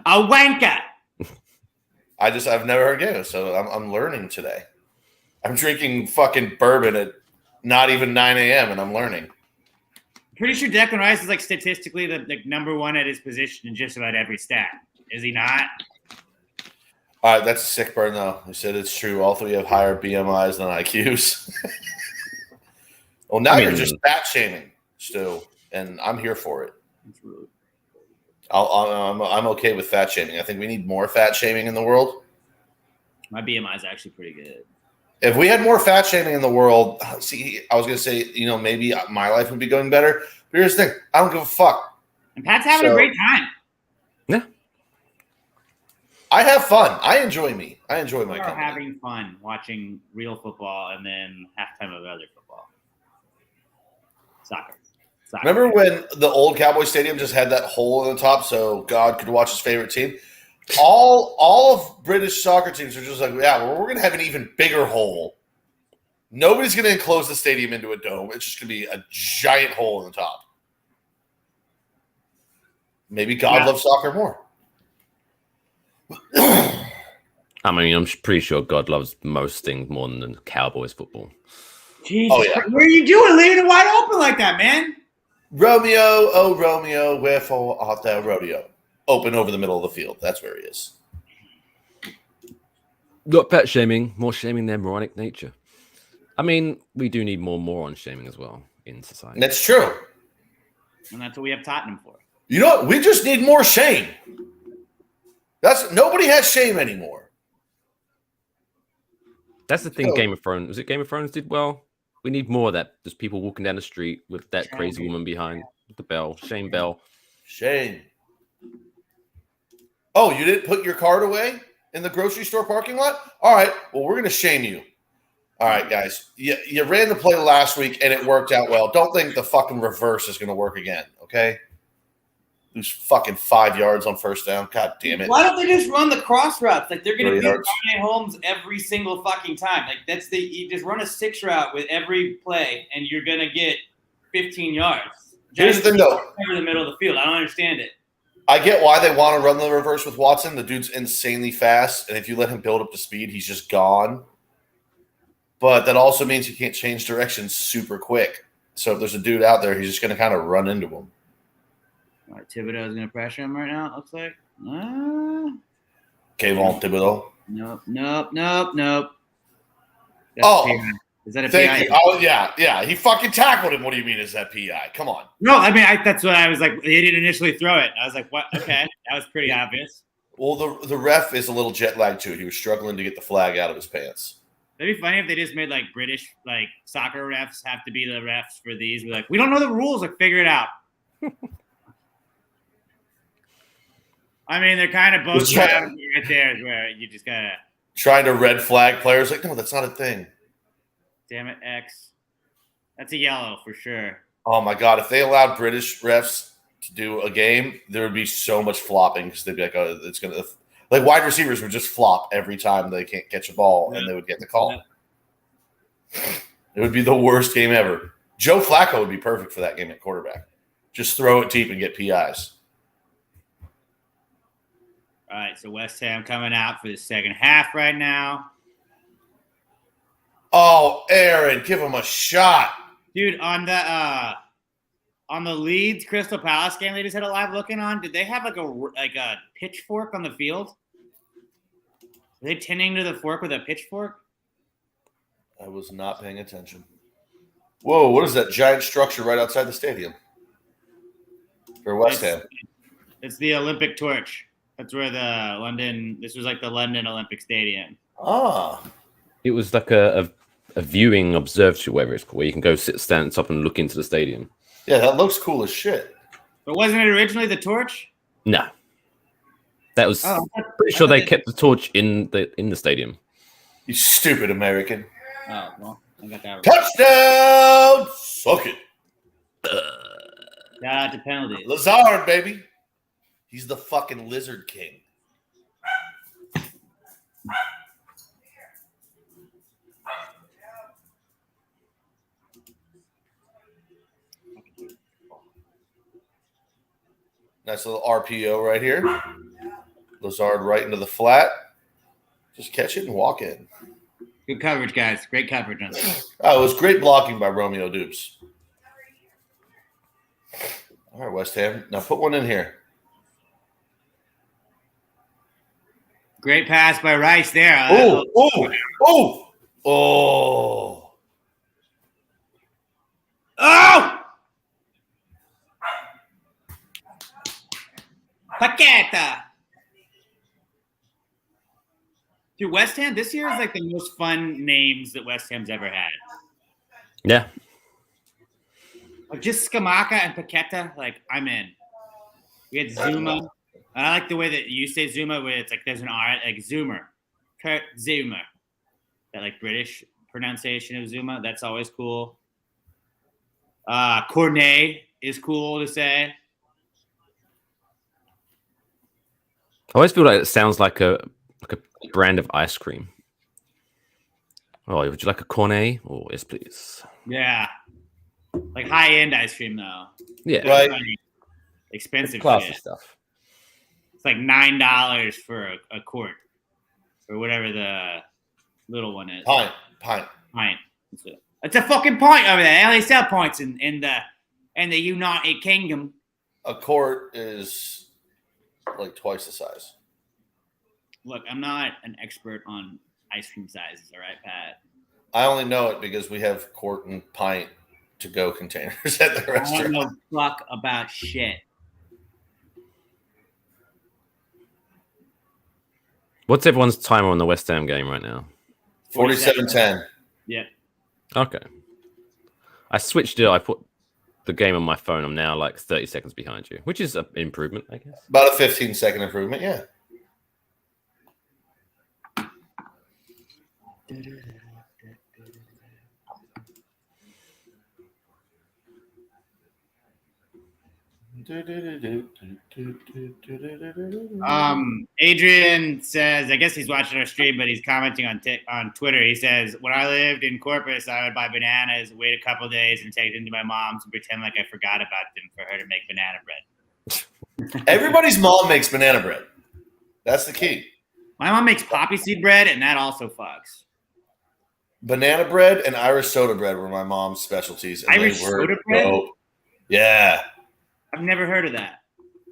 A wanker. I've never heard gammon, so I'm learning today. I'm drinking fucking bourbon at not even 9 a.m. and I'm learning. Pretty sure Declan Rice is statistically the number one at his position in just about every stat. Is he not? All right, that's a sick burn though. He said it's true. All three have higher BMIs than IQs. Well, now you're just fat shaming, Stu, and I'm here for it. I'm okay with fat shaming. I think we need more fat shaming in the world. My BMI is actually pretty good. If we had more fat shaming in the world, see, I was going to say, maybe my life would be going better. But here's the thing. I don't give a fuck. And Pat's having a great time. Yeah. I have fun. I enjoy me. I enjoy my company. Having fun watching real football and then halftime of other football. Soccer. Remember when the old Cowboy Stadium just had that hole in the top so God could watch his favorite team? All of British soccer teams are just like, yeah, well, we're going to have an even bigger hole. Nobody's going to enclose the stadium into a dome. It's just going to be a giant hole in the top. Maybe God loves soccer more. I mean, I'm pretty sure God loves most things more than the Cowboys football. Jesus, what are you doing? Leaving it wide open like that, man? Romeo, oh Romeo, wherefore art thou rodeo? Open over the middle of the field. That's where he is. Not pet shaming, more shaming their moronic nature. I mean, we do need more moron shaming as well in society. That's true. And that's what we have Tottenham for. You know what? We just need more shame. Nobody has shame anymore. That's the thing. Game of Thrones. Was it Game of Thrones did well? We need more of that. There's people walking down the street with that crazy woman behind the bell. Shame bell. Shame. Oh, you didn't put your card away in the grocery store parking lot? All right. Well, we're going to shame you. All right, guys. You ran the play last week, and it worked out well. Don't think the fucking reverse is going to work again, okay? Lose fucking 5 yards on first down. God damn it. Why don't they just run the cross routes? Like they're gonna beat 30 yards. Ryan Holmes every single fucking time. Like you just run a 6 route with every play, and you're gonna get 15 yards. Here's the thing, though. Over the middle of the field. I don't understand it. I get why they want to run the reverse with Watson. The dude's insanely fast, and if you let him build up to speed, he's just gone. But that also means he can't change direction super quick. So if there's a dude out there, he's just going to kind of run into him. All right, Thibodeau's going to pressure him right now, it looks like. Kayvon Thibodeau. Nope. Oh, is that a thank PI? you. Oh, yeah. He fucking tackled him. What do you mean is that PI? Come on. No, I mean, that's what I was like. He didn't initially throw it. I was like, what? Okay. That was pretty obvious. Well, the ref is a little jet lagged too. He was struggling to get the flag out of his pants. It'd be funny if they just made like British like soccer refs have to be the refs for these. We're like, we don't know the rules. Like, figure it out. I mean, they're kind of both right there, where you just gotta trying to red flag players. Like, no, that's not a thing. Damn it, X. That's a yellow for sure. Oh my god, if they allowed British refs to do a game, there would be so much flopping because they'd be like, oh, it's gonna. Like wide receivers would just flop every time they can't catch a ball, and they would get the call. It would be the worst game ever. Joe Flacco would be perfect for that game at quarterback. Just throw it deep and get PIs. All right, so West Ham coming out for the second half right now. Oh, Aaron, give him a shot, dude. On the Leeds Crystal Palace game they just had a live looking on. Did they have like a pitchfork on the field? Are they tending to the fork with a pitchfork? I was not paying attention. Whoa, what is that giant structure right outside the stadium? For West Ham. It's the Olympic torch. That's where this was like the London Olympic Stadium. Ah. It was like a viewing observatory, whatever it's called, where you can go stand up and look into the stadium. Yeah, that looks cool as shit. But wasn't it originally the torch? No. That was pretty sure they kept the torch in the stadium. You stupid American. Oh, well, I got that right. right. Touchdown! Suck it. Shout out to penalties. Lazard, baby. He's the fucking lizard king. Nice little RPO right here. Lazard right into the flat. Just catch it and walk in. Good coverage, guys. Great coverage on that. Oh, it was great blocking by Romeo Dupes. All right, West Ham. Now put one in here. Great pass by Rice there. Oh! Paqueta. Dude, West Ham this year is like the most fun names that West Ham's ever had. Yeah. Like just Skamaka and Paqueta, like I'm in. We had Zuma. And I like the way that you say Zuma, where it's like there's an R, like Zoomer. Kurt Zuma. That like British pronunciation of Zuma. That's always cool. Cornet is cool to say. I always feel like it sounds like a brand of ice cream. Oh, would you like a cornet? Oh, yes, please. Yeah. Like high-end ice cream, though. Yeah. Right. Expensive Classy shit. stuff. It's like $9 for a quart. Or whatever the little one is. Pint. It's a fucking pint over there. They sell pints in the United Kingdom. A quart is like twice the size. Look, I'm not an expert on ice cream sizes, all right, Pat? I only know it because we have quart and pint to-go containers at the I restaurant. don't know fuck about shit. What's everyone's timer on the West Ham game right now? 47-10. Yeah. Okay. I switched it. I put the game on my phone. I'm now like 30 seconds behind you, which is an improvement, I guess. About a 15-second improvement, yeah. Adrian says, I guess he's watching our stream, but he's commenting on Twitter. He says, when I lived in Corpus, I would buy bananas, wait a couple days, and take them to my mom's and pretend like I forgot about them for her to make banana bread. Everybody's mom makes banana bread. That's the key. My mom makes poppy seed bread, and that also fucks. Banana bread and Irish soda bread were my mom's specialties. And Irish soda bread? Dope. Yeah. I've never heard of that.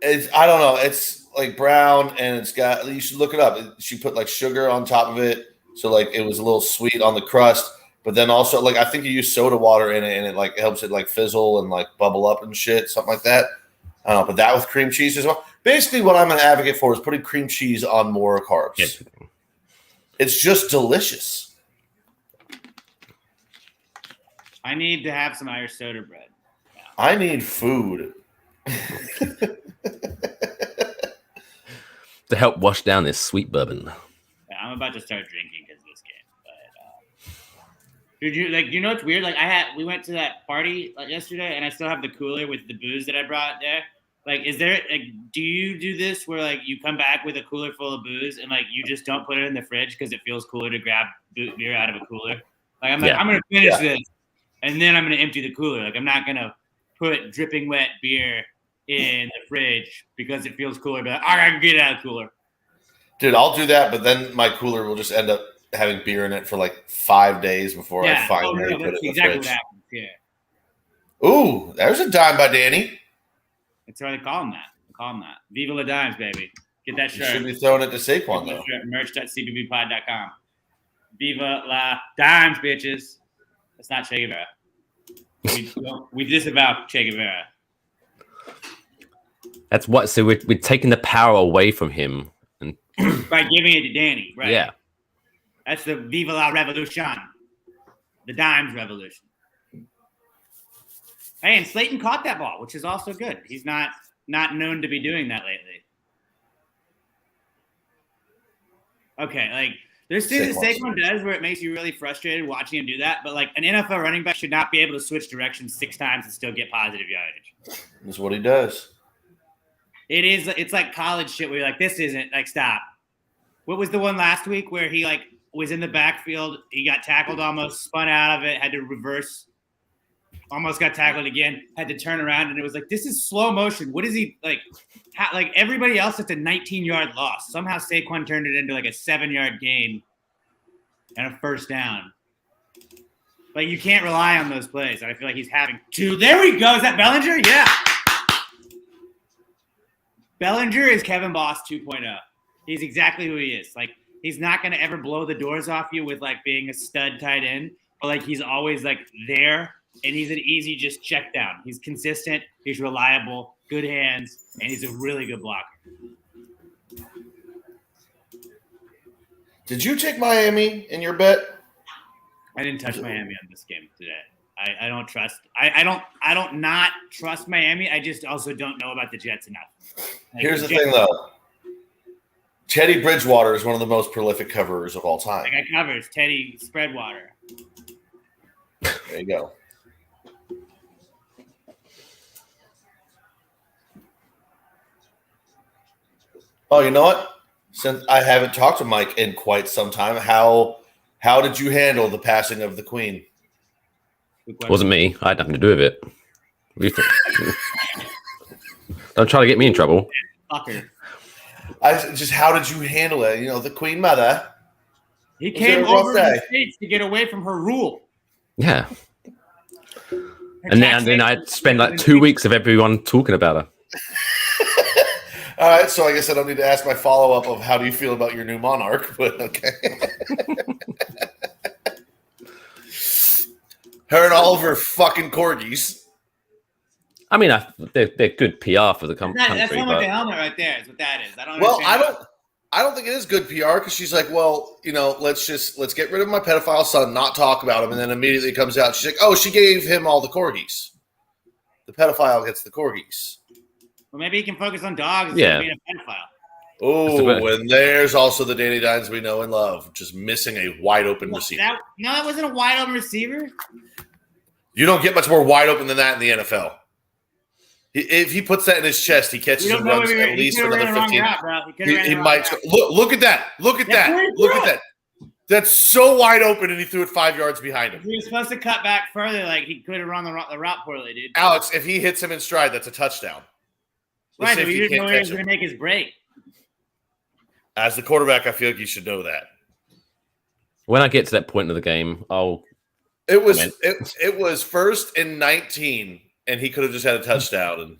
I don't know. It's like brown, and it's got. You should look it up. She put like sugar on top of it, so like it was a little sweet on the crust. But then also like I think you use soda water in it, and it like helps it like fizzle and like bubble up and shit, something like that. I don't know, but that with cream cheese as well. Basically, what I'm an advocate for is putting cream cheese on more carbs. Yes. It's just delicious. I need to have some Irish soda bread. Yeah. I need food. To help wash down this sweet bourbon. Yeah, I'm about to start drinking because of this game. But dude, you know what's weird? Like we went to that party yesterday, and I still have the cooler with the booze that I brought there. Like, do you do this where like you come back with a cooler full of booze and like you just don't put it in the fridge because it feels cooler to grab beer out of a cooler? Like I'm gonna finish this, and then I'm gonna empty the cooler. Like I'm not gonna put dripping wet beer in the fridge because it feels cooler, but I can get it out of the cooler. Dude, I'll do that, but then my cooler will just end up having beer in it for like 5 days before I finally put it in the fridge. What happens. Yeah. Ooh, there's a dime by Danny. That's why they call him that. Viva la Dimes, baby. Get that shirt. You should be throwing it to Saquon, though. Merch.cbbpod.com. Viva la Dimes, bitches. That's not Che Guevara. We disavow Che Guevara. That's what. So we're taking the power away from him and by giving it to Danny, right? Yeah. That's the Viva la Revolution, the Dimes Revolution. Hey, and Slayton caught that ball, which is also good. He's not known to be doing that lately. Okay, like there's things that Saquon does where it makes you really frustrated watching him do that, but like an NFL running back should not be able to switch directions 6 times and still get positive yardage. That's what he does. It's like college shit where you're like, this isn't like stop. What was the one last week where he like was in the backfield, he got tackled almost, spun out of it, had to reverse, almost got tackled again, had to turn around, and it was like, this is slow motion. What is he like? Like everybody else, it's a 19-yard loss. Somehow Saquon turned it into like a 7-yard gain and a first down. Like you can't rely on those plays. I feel like he's having to. There we go. Is that Bellinger? Yeah. Bellinger is Kevin Boss 2.0. He's exactly who he is. Like he's not going to ever blow the doors off you with like being a stud tight end, but like he's always like there. And he's an easy just check down. He's consistent. He's reliable, good hands, and he's a really good blocker. Did you take Miami in your bet? I didn't touch Miami on this game today. I don't trust. I don't not trust Miami. I just also don't know about the Jets enough. Like, here's the thing, though. Teddy Bridgewater is one of the most prolific coverers of all time. I got covers. Teddy Spreadwater. There you go. Oh, you know what? Since I haven't talked to Mike in quite some time, how did you handle the passing of the Queen? It wasn't me. I had nothing to do with it. What do you think? Don't try to get me in trouble. Fucker. How did you handle it? You know, the Queen Mother. He came over to the States to get away from her rule. Yeah. And then I'd spend like 2 weeks of everyone talking about her. All right, so I guess I don't need to ask my follow-up of how do you feel about your new monarch, but okay. Her and all of her fucking corgis. I mean, they're good PR for the country. That's not like the helmet right there is what that is. I don't think it is good PR because she's like, well, you know, let's get rid of my pedophile son, not talk about him, and then immediately comes out. She's like, oh, she gave him all the corgis. The pedophile gets the corgis. Well, maybe he can focus on dogs instead of being a pedophile. Oh, and there's also the Danny Dimes we know and love, just missing a wide open receiver. That wasn't a wide open receiver. You don't get much more wide open than that in the NFL. If he puts that in his chest, he catches and runs at least for another 15. He might. Look at that. Look at that. Look at that. That's so wide open, and he threw it 5 yards behind him. He was supposed to cut back further. Like, he could have run the route poorly, dude. Alex, if he hits him in stride, that's a touchdown. Right, but you didn't know he was going to make his break. As the quarterback, I feel like you should know that. When I get to that point of the game, It was 1st and 19, and he could have just had a touchdown. And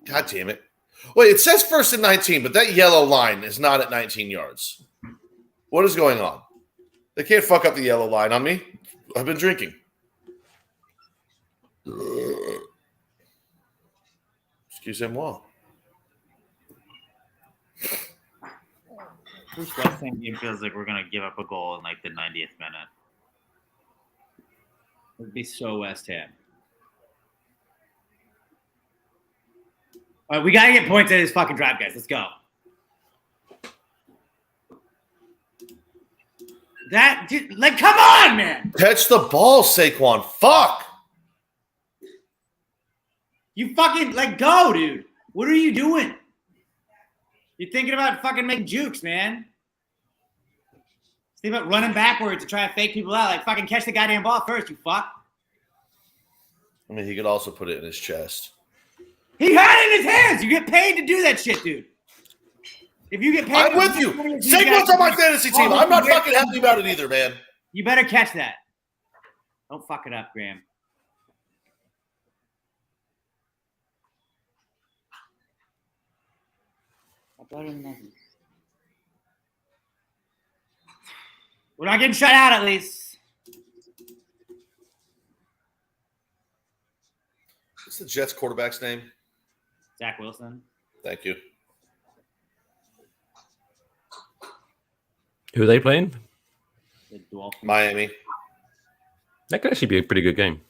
God damn it! Wait, it says 1st and 19, but that yellow line is not at 19 yards. What is going on? They can't fuck up the yellow line on me. I've been drinking. Excusez-moi. This West Ham game feels like we're gonna give up a goal in like the 90th minute. It would be so West Ham. All right, we gotta get points at this fucking drive, guys. Let's go. That dude, like, come on, man. Catch the ball, Saquon. Fuck. You fucking go, dude. What are you doing? You're thinking about fucking making jukes, man. Think about running backwards to try to fake people out. Like, fucking catch the goddamn ball first, you fuck. I mean, he could also put it in his chest. He had it in his hands. You get paid to do that shit, dude. If you get paid, I'm with you. Saquon's on my fantasy team. I'm not fucking happy about it either, man. You better catch that. Don't fuck it up, Graham. We're not getting shut out, at least. What's the Jets quarterback's name? Zach Wilson. Thank you. who are they playing? Miami. That could actually be a pretty good game.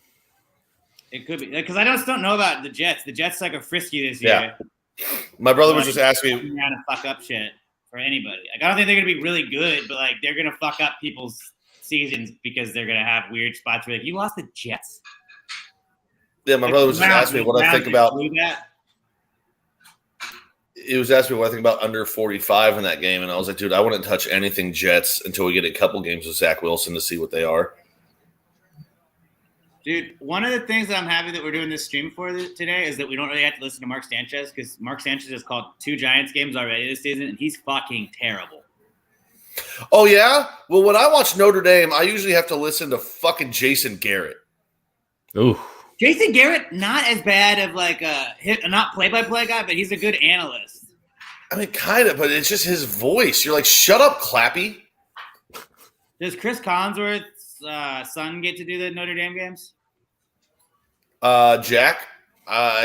It could be, because I just don't know about the Jets. The Jets are frisky this year. Yeah. My brother was just asking me. Around to fuck up shit for anybody. Like, I don't think they're gonna be really good, but like they're gonna fuck up people's seasons because they're gonna have weird spots where like you lost the Jets. Yeah, my brother was just asking me what I think about. He was asking me what I think about under 45 in that game, and I was like, dude, I wouldn't touch anything Jets until we get a couple games with Zach Wilson to see what they are. Dude, one of the things that I'm happy that we're doing this stream for today is that we don't really have to listen to Mark Sanchez, because Mark Sanchez has called 2 Giants games already this season, and he's fucking terrible. Oh, yeah? Well, when I watch Notre Dame, I usually have to listen to fucking Jason Garrett. Ooh. Jason Garrett, not as bad of like a not play-by-play guy, but he's a good analyst. I mean, kind of, but it's just his voice. You're like, shut up, Clappy. Does Chris Collinsworth's son get to do the Notre Dame games? Jack,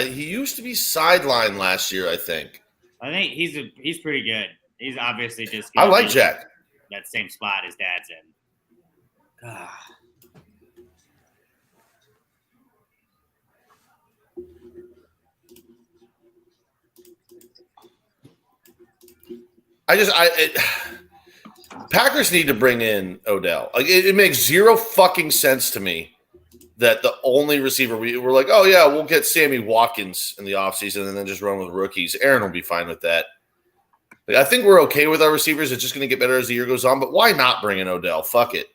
he used to be sidelined last year, I think. I think he's pretty good. He's obviously just. I like Jack. That same spot his dad's in. Packers need to bring in Odell. Like it makes zero fucking sense to me that the only receiver we're like, oh yeah, we'll get Sammy Watkins in the offseason and then just run with rookies. Aaron will be fine with that. Like, I think we're okay with our receivers. It's just going to get better as the year goes on. But why not bring in Odell? Fuck it.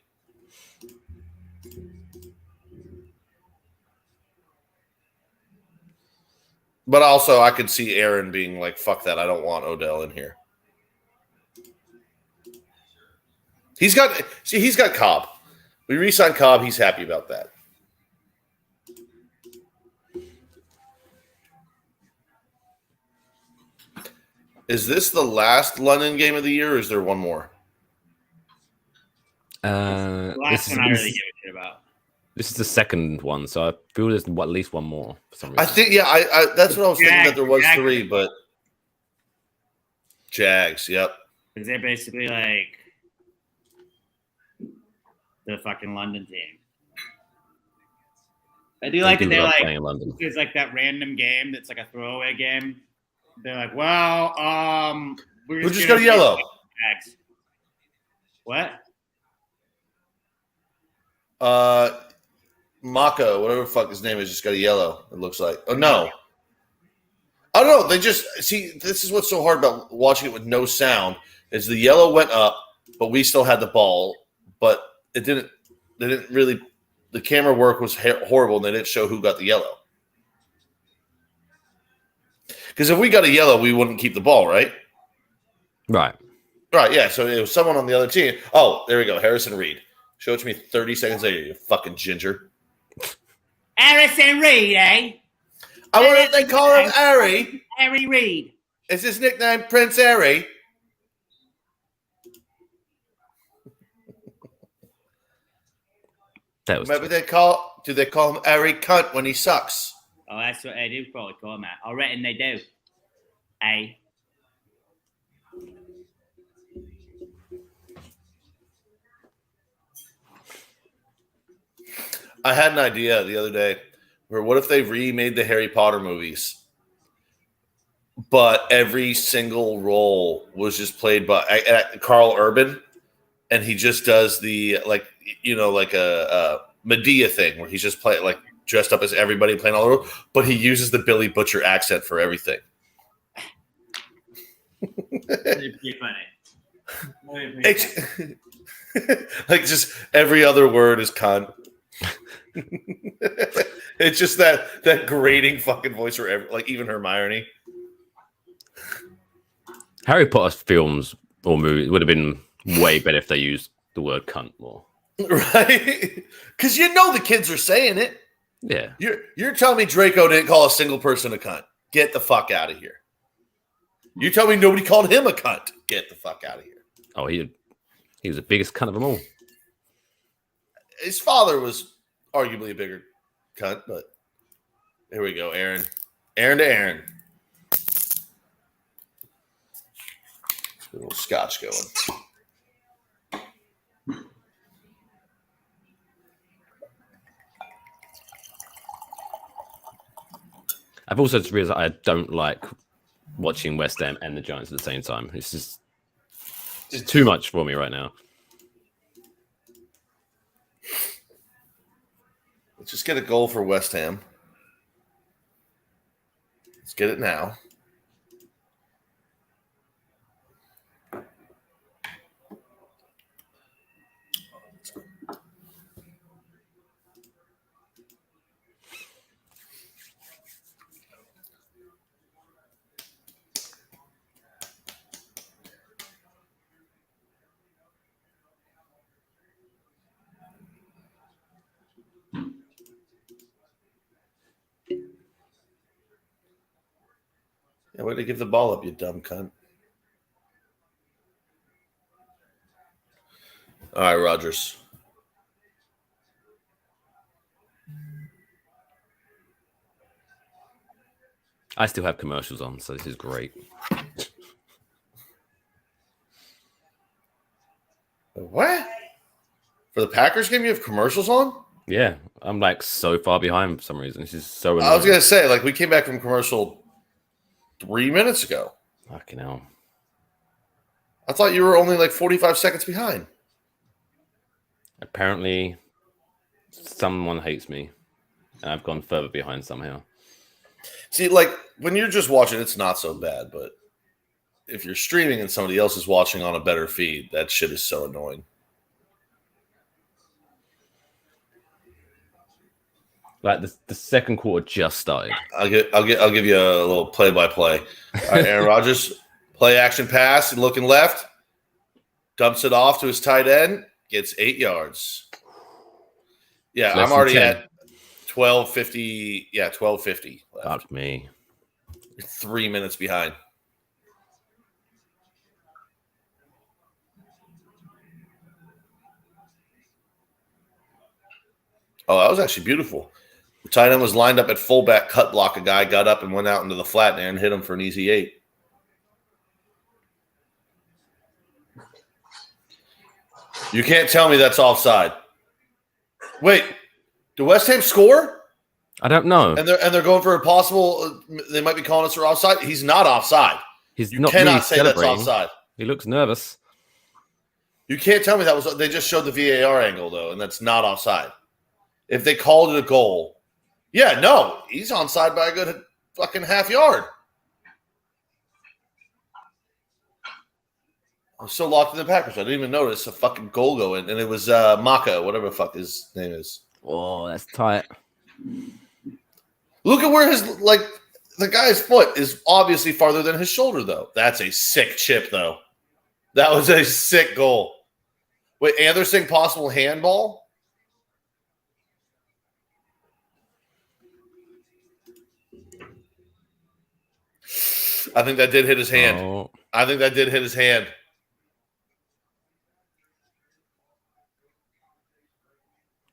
But also, I could see Aaron being like, fuck that. I don't want Odell in here. He's got Cobb. We re-signed Cobb. He's happy about that. Is this the last London game of the year, or is there one more? Last one I really give a shit about. This is the second one, so I feel there's at least one more for some reason. I think, yeah, I that's what I was thinking, that there was 3, but Jags, yep. Because they're basically like the fucking London team. I do like that they're like playing in London. It's like that random game that's like a throwaway game. They're like, well, we're just going to yellow. Jags. What? Mako, whatever the fuck his name is, just got a yellow. It looks like. Oh no. I don't know. They just see. This is what's so hard about watching it with no sound. Is the yellow went up, but we still had the ball, but it didn't. They didn't really. The camera work was horrible, and they didn't show who got the yellow. Because if we got a yellow, we wouldn't keep the ball, right? Right. Right. Yeah. So it was someone on the other team. Oh, there we go. Harrison Reed. Show it to me 30 seconds later. You fucking ginger. Harrison Reed, eh? I wonder if they call him Harry. Harry Reid. Is his nickname Prince Harry? That was Maybe do they call him Harry Cunt when he sucks? Oh, that's what they do probably call him that. I reckon they do. Eh? I had an idea the other day where what if they remade the Harry Potter movies, but every single role was just played by Carl Urban, and he just does the like a Medea thing where he's just dressed up as everybody playing all the roles, but he uses the Billy Butcher accent for everything. It'd be funny. Like just every other word is cunt. It's just that grating fucking voice for even Hermione. Harry Potter films or movies would have been way better if they used the word cunt more. Right? Because the kids are saying it. Yeah. You're telling me Draco didn't call a single person a cunt. Get the fuck out of here. You tell me nobody called him a cunt. Get the fuck out of here. Oh, he was the biggest cunt of them all. His father was arguably a bigger cunt, but here we go, Aaron. Aaron to Aaron. A little scotch going. I've also just realized I don't like watching West Ham and the Giants at the same time. It's just too much for me right now. Let's just get a goal for West Ham. Let's get it now. Yeah, way to give the ball up, you dumb cunt. All right, Rogers. I still have commercials on, so this is great. What? For the Packers game, you have commercials on? Yeah, I'm so far behind for some reason. This is so annoying. I was going to say, we came back from commercial 3 minutes ago. Fucking hell. I thought you were only 45 seconds behind. Apparently, someone hates me, and I've gone further behind somehow. See, when you're just watching, it's not so bad, but if you're streaming and somebody else is watching on a better feed, that shit is so annoying. The second quarter just started. I'll give you a little play-by-play. All right, Aaron Rodgers, play action pass, looking left, dumps it off to his tight end, gets 8 yards. Yeah, I'm already at 12:50. Yeah, 12:50 left. Fuck me. 3 minutes behind. Oh, that was actually beautiful. The tight end was lined up at fullback, cut block. A guy got up and went out into the flat there and hit him for an easy 8. You can't tell me that's offside. Wait, did West Ham score? I don't know. And they're going for a possible. They might be calling us for offside. He's not offside. You not cannot really say that's offside. He looks nervous. You can't tell me that was. They just showed the VAR angle though, and that's not offside. if they called it a goal. Yeah, no, he's onside by a good fucking half yard. I'm so locked in the Packers. I didn't even notice a fucking goal going, and it was Maka, whatever the fuck his name is. Oh, that's tight. Look at where the guy's foot is obviously farther than his shoulder, though. That's a sick chip, though. That was a sick goal. Wait, and they're saying possible handball? I think that did hit his hand. Oh. I think that did hit his hand.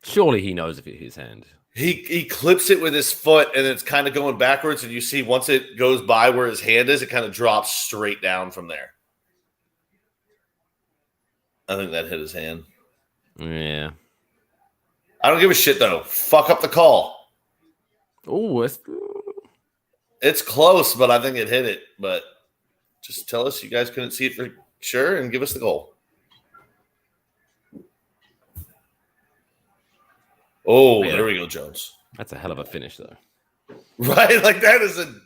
Surely he knows if it hit his hand. He clips it with his foot, and it's kind of going backwards, and you see once it goes by where his hand is, it kind of drops straight down from there. I think that hit his hand. Yeah. I don't give a shit, though. Fuck up the call. Oh, It's close, but I think it hit it. But just tell us you guys couldn't see it for sure and give us the goal. Oh, there we go, Jones. that's a hell of a finish, though. Right? Like, that is an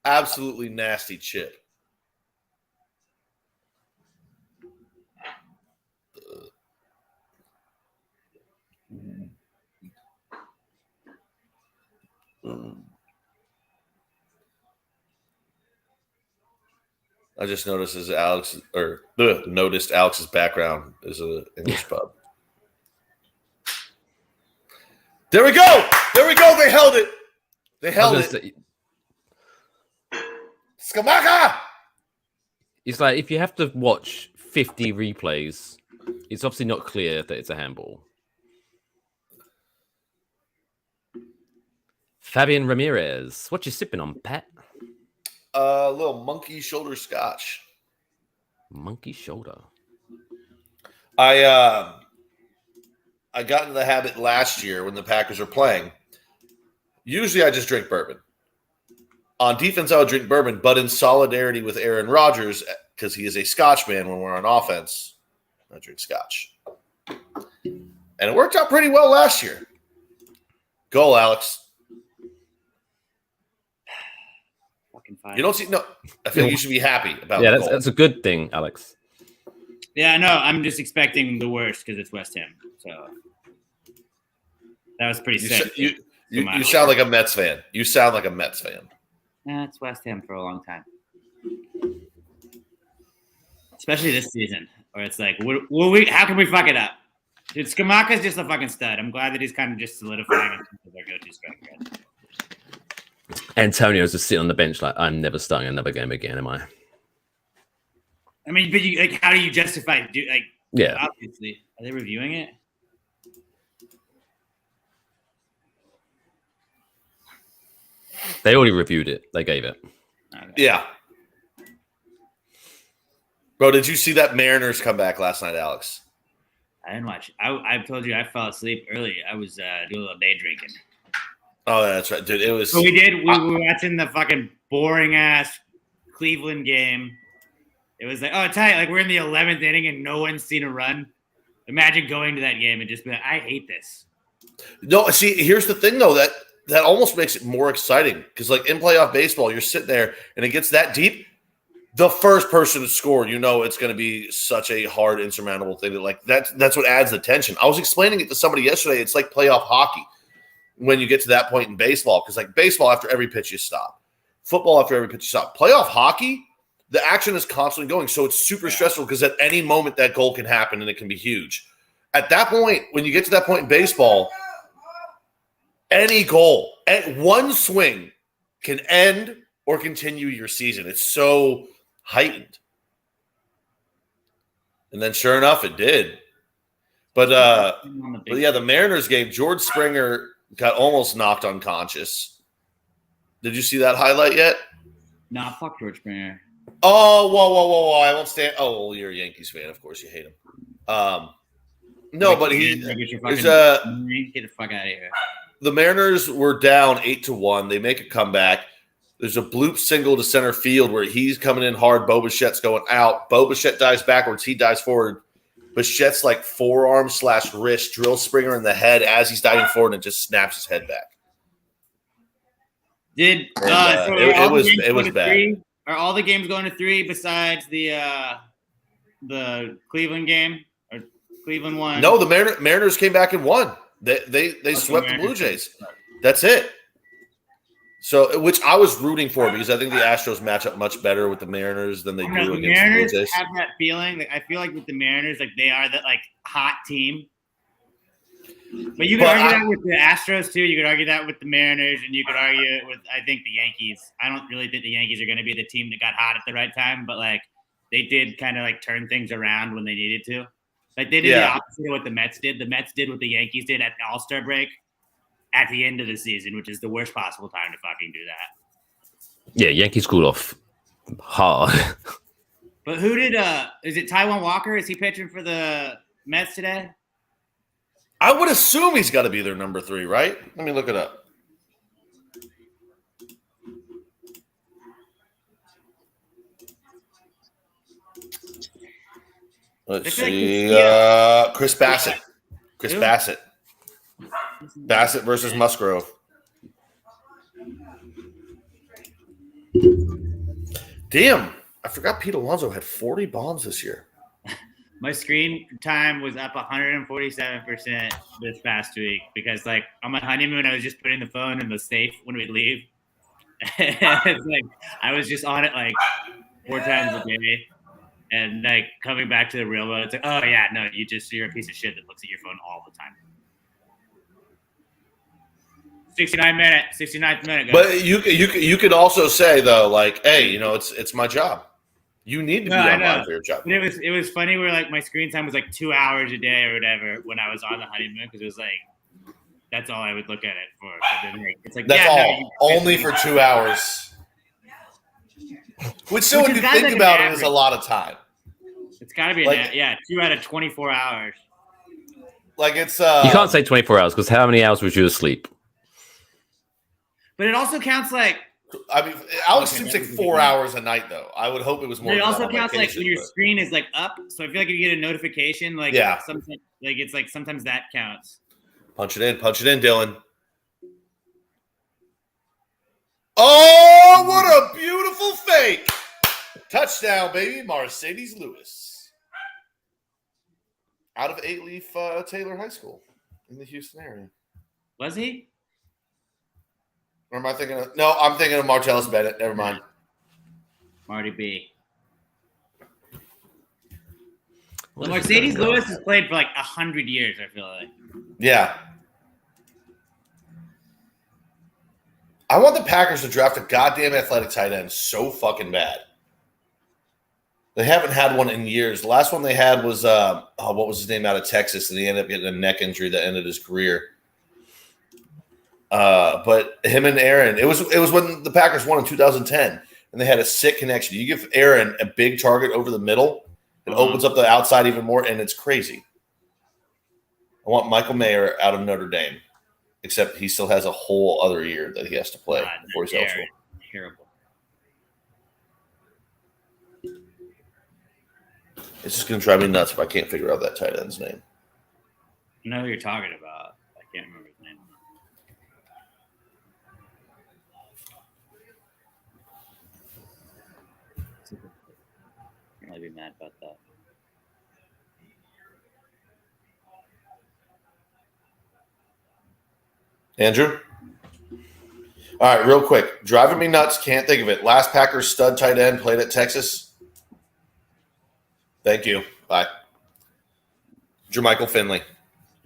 absolutely nasty chip. I just noticed noticed Alex's background is an English pub. There we go. There we go. They held it. They held it. Skamaka! It's like if you have to watch 50 replays, it's obviously not clear that it's a handball. Fabian Ramirez. What you sipping on, Pat? A little monkey shoulder scotch. Monkey shoulder. I got into the habit last year when the Packers were playing. Usually I just drink bourbon. On defense, I would drink bourbon, but in solidarity with Aaron Rodgers, because he is a Scotchman when we're on offense, I drink scotch. And it worked out pretty well last year. Goal, Alex. You don't see I feel like you should be happy about Yeah, the that's a good thing, Alex. Yeah, no, I'm just expecting the worst because it's West Ham. So that was pretty sick. You sound like a Mets fan. You sound like a Mets fan. Yeah, it's West Ham for a long time. Especially this season, where it's like, how can we fuck it up? Dude, Skamaka's just a fucking stud. I'm glad that he's kind of just solidifying as their go-to striker. Antonio's just sitting on the bench like, I'm never starting another game again, am I? I mean, but how do you justify it? Yeah. Obviously. Are they reviewing it? They already reviewed it. They gave it. Okay. Yeah. Bro, did you see that Mariners come back last night, Alex? I didn't watch. I told you I fell asleep early. I was doing a little day drinking. Oh, that's right, dude. It was. But we did. We were watching the fucking boring ass Cleveland game. It was like, oh, tight. Like we're in the 11th inning and no one's seen a run. Imagine going to that game and just being like, I hate this. No, see, here's the thing though that almost makes it more exciting because like in playoff baseball, you're sitting there and it gets that deep. The first person to score, it's going to be such a hard, insurmountable thing that that's what adds the tension. I was explaining it to somebody yesterday. It's like playoff hockey when you get to that point in baseball because like baseball after every pitch you stop, football after every pitch you stop. Playoff hockey, the action is constantly going, so it's super stressful because at any moment that goal can happen and it can be huge. At that point, when you get to that point in baseball, any goal at one swing can end or continue your season. It's so heightened. And then sure enough, it did. But yeah, the Mariners game, George Springer got almost knocked unconscious. Did you see that highlight yet? Nah, fuck George Springer. Oh, whoa. I won't stand. Oh, well, you're a Yankees fan. Of course you hate him. No, but get the fuck out of here. The Mariners were down 8-1. They make a comeback. There's a bloop single to center field where he's coming in hard. Bo Bichette's going out. Bo Bichette dives backwards. He dives forward. Bichette's like forearm/wrist drill Springer in the head as he's diving forward and just snaps his head back. Did And, it was bad. 3? Are all the games going to 3 besides the Cleveland game or Cleveland won? No, the Mariners came back and won. They swept the Blue Jays. That's it. So, which I was rooting for because I think the Astros match up much better with the Mariners than they do against the Blue Jays. Have that feeling. Like, I feel like with the Mariners, like they are that like hot team. But you could argue that with the Astros too. You could argue that with the Mariners, and you could argue it with I think the Yankees. I don't really think the Yankees are going to be the team that got hot at the right time, but like they did kind of like turn things around when they needed to. Like they did the opposite of what the Mets did. The Mets did what the Yankees did at the All-Star break at the end of the season, which is the worst possible time to fucking do that. Yeah, Yankees cooled off hard. But who did is it Taijuan Walker? Is he pitching for the Mets today? I would assume he's got to be their number 3, right? Let me look it up. Let's see. Chris Bassett. Chris Bassett. Bassett versus Musgrove. Damn. I forgot Pete Alonso had 40 bombs this year. My screen time was up 147% this past week because, like, on my honeymoon, I was just putting the phone in the safe when we'd leave. It's like I was just on it like 4 times a day, and like coming back to the real world, it's like, oh yeah, no, you're a piece of shit that looks at your phone all the time. 69th minute. Guys. But you could also say though, like, hey, it's my job. You need to be online for your job. But it was funny where like my screen time was like 2 hours a day or whatever when I was on the honeymoon because it was like that's all I would look at it for. But then, like, it's like that's only for 2 hours. Which when you think about it is a lot of time. It's got to be 2 out of 24 hours. Like it's you can't say 24 hours because how many hours was you asleep? But it also counts like. I mean, Alex sleeps like 4 hours a night, though. I would hope it was more. But it also counts like when your screen is like up. So I feel like if you get a notification, like sometimes, like it's like sometimes that counts. Punch it in, Dylan. Oh, what a beautiful fake! Touchdown, baby, Mercedes Lewis. Out of 8-leaf Taylor High School in the Houston area. Was he? Or am I thinking of? No, I'm thinking of Martellus Bennett. Never mind. Marty B. Well, Mercedes Lewis has played for like 100 years, I feel like. Yeah. I want the Packers to draft a goddamn athletic tight end so fucking bad. They haven't had one in years. The last one they had was, what was his name out of Texas, and he ended up getting a neck injury that ended his career. But him and Aaron, it was when the Packers won in 2010, and they had a sick connection. You give Aaron a big target over the middle, it opens up the outside even more, and it's crazy. I want Michael Mayer out of Notre Dame, except he still has a whole other year that he has to play before he's eligible. Terrible. It's just going to drive me nuts if I can't figure out that tight end's name. I know who you're talking about. I can't remember his name. I'd be mad about that. Andrew? All right, real quick. Driving me nuts. Can't think of it. Last Packers stud tight end played at Texas. Thank you. Bye. Jermichael Finley.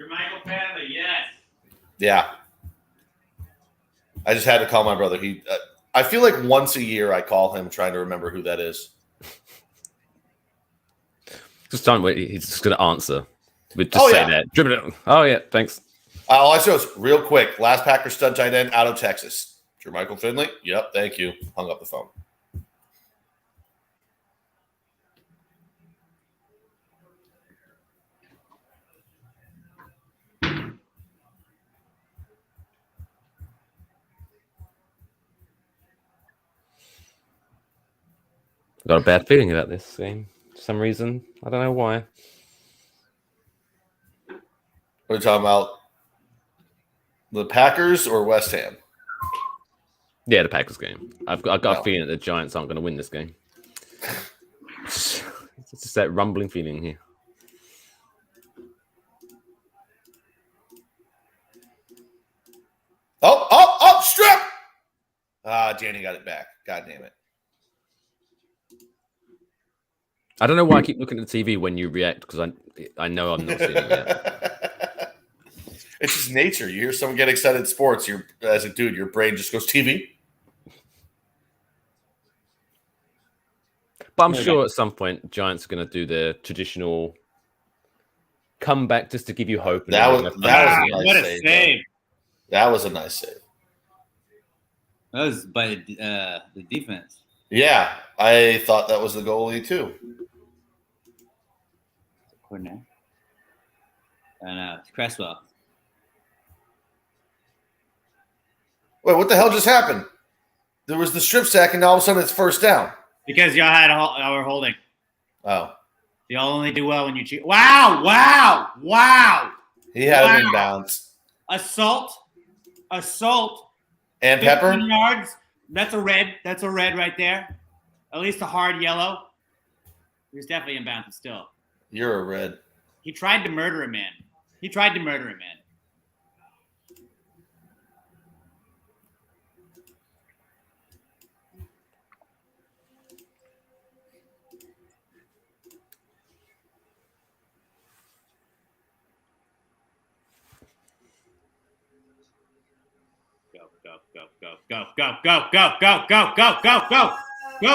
Jermichael Finley, yes. Yeah. I just had to call my brother. I feel like once a year I call him trying to remember who that is. Just don't wait. He's just going to answer. But just say that. Dribble it. Oh, yeah. Thanks. All I show is real quick. Last Packers stud tight end out of Texas. Jermichael Finley. Yep. Thank you. Hung up the phone. Got a bad feeling about this game for some reason. I don't know why. What are you talking about? The Packers or West Ham? Yeah, the Packers game. I've got a feeling that the Giants aren't going to win this game. It's just that rumbling feeling here. Oh, strip! Danny got it back. God damn it. I don't know why I keep looking at the TV when you react, because I know I'm not seeing it yet. It's just nature. You hear someone get excited at sports, as a dude, your brain just goes TV. But I'm sure at some point Giants are going to do their traditional comeback just to give you hope. That was a nice what a save. That was a nice save. That was by the defense. Yeah, I thought that was the goalie too. Corner. And it's Cresswell. Wait, what the hell just happened? There was the strip sack, and all of a sudden it's first down. Because y'all had our holding. Oh. Y'all only do well when you cheat. Wow. He had him in bounds. Assault. And Pepper? 15 yards. That's a red. That's a red right there. At least a hard yellow. He was definitely in bounds still. You're a red. He tried to murder a man. Go.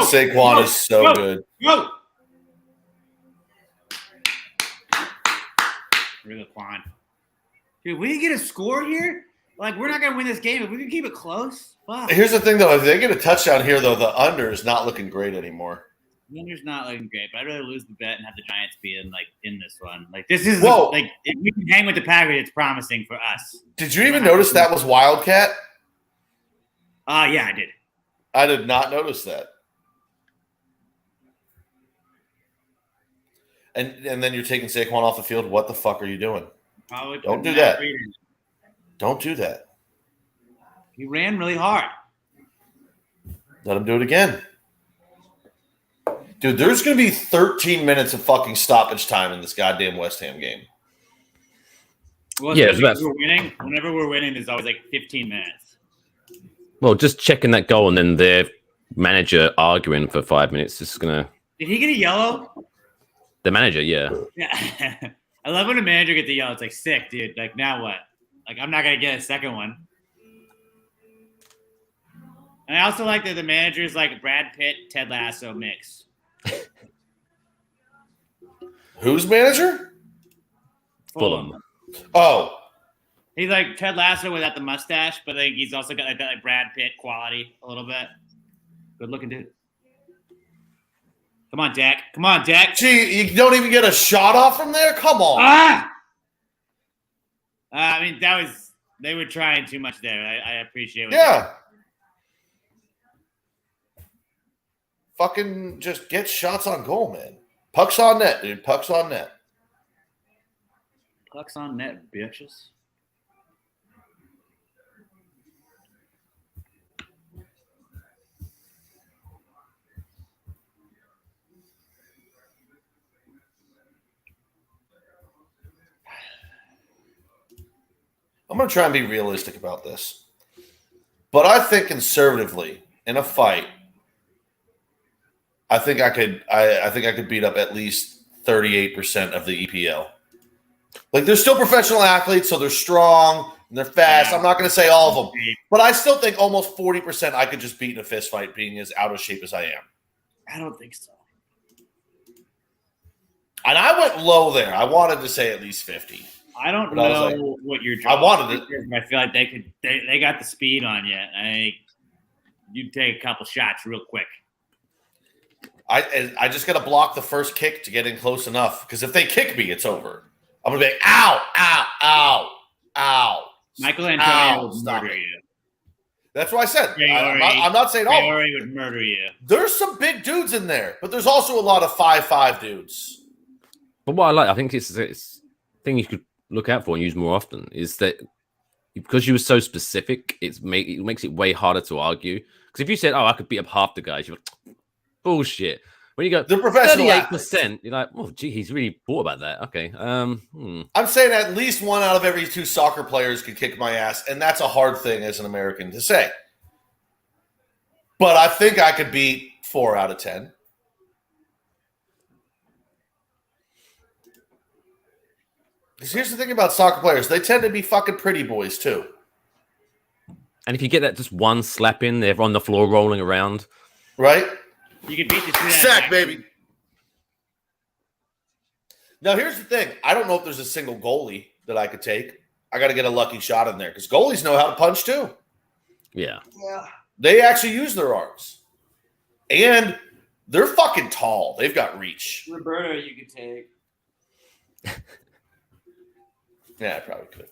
Saquon is so good. Go. Really Quan. Dude, we didn't get a score here? Like, we're not going to win this game. If we can keep it close, fuck. Here's the thing, though. If they get a touchdown here, though, the under is not looking great anymore. The under's not looking great, but I'd rather lose the bet and have the Giants be in this one. Like, this is like, if we can hang with the Packers, it's promising for us. Did you even notice that was Wildcat? Yeah, I did. I did not notice that. And then you're taking Saquon off the field. What the fuck are you doing? Probably Don't do that. Don't do that. He ran really hard. Let him do it again. Dude, there's going to be 13 minutes of fucking stoppage time in this goddamn West Ham game. Well, yeah, whenever we're winning, there's always like 15 minutes. Well, just checking that goal and then their manager arguing for 5 minutes is going to... Did he get a yellow? The manager, yeah. Yeah. I love when a manager gets a yellow. It's like, sick, dude. Like, now what? Like, I'm not going to get a second one. And I also like that the manager is like Brad Pitt, Ted Lasso mix. Who's manager? Fulham. Oh. He's like Ted Lasso without the mustache, but I think he's also got like that like Brad Pitt quality a little bit. Good looking dude. Come on, Dak. Gee, you don't even get a shot off from there? Come on. I mean, they were trying too much there. I appreciate it. Yeah. Fucking just get shots on goal, man. Pucks on net, dude. Pucks on net. Pucks on net, bitches. I'm going to try and be realistic about this. But I think conservatively, in a fight, I think I could beat up at least 38% of the EPL. Like, they're still professional athletes, so they're strong and they're fast. Yeah. I'm not going to say all of them, but I still think almost 40% I could just beat in a fist fight, being as out of shape as I am. I don't think so. And I went low there. I wanted to say at least 50. I don't know what you're drawing. I wanted it. I feel like they got the speed on you. You'd take a couple shots real quick. I just got to block the first kick to get in close enough. Because if they kick me, it's over. I'm going to be like, ow, ow, ow, ow. Michael Antonio would murder you. That's what I said. I'm not saying all. Traore would murder you. There's some big dudes in there, but there's also a lot of 5'5" dudes. But what I think it's thing you could look out for and use more often is that because you were so specific, it makes it way harder to argue. Because if you said, "Oh, I could beat up half the guys," you're like, "Bullshit." When you go, They're professional 38%, you're like, "Oh, gee, he's really thought about that." Okay. I'm saying at least 1 out of every 2 soccer players could kick my ass, and that's a hard thing as an American to say. But I think I could beat 4 out of 10. Because here's the thing about soccer players. They tend to be fucking pretty boys, too. And if you get that just one slap in, they're on the floor rolling around. Right? You can beat the shit out Sack, of baby. Now, here's the thing. I don't know if there's a single goalie that I could take. I got to get a lucky shot in there because goalies know how to punch, too. Yeah. They actually use their arms. And they're fucking tall. They've got reach. Roberto, you could take. Yeah, I probably could.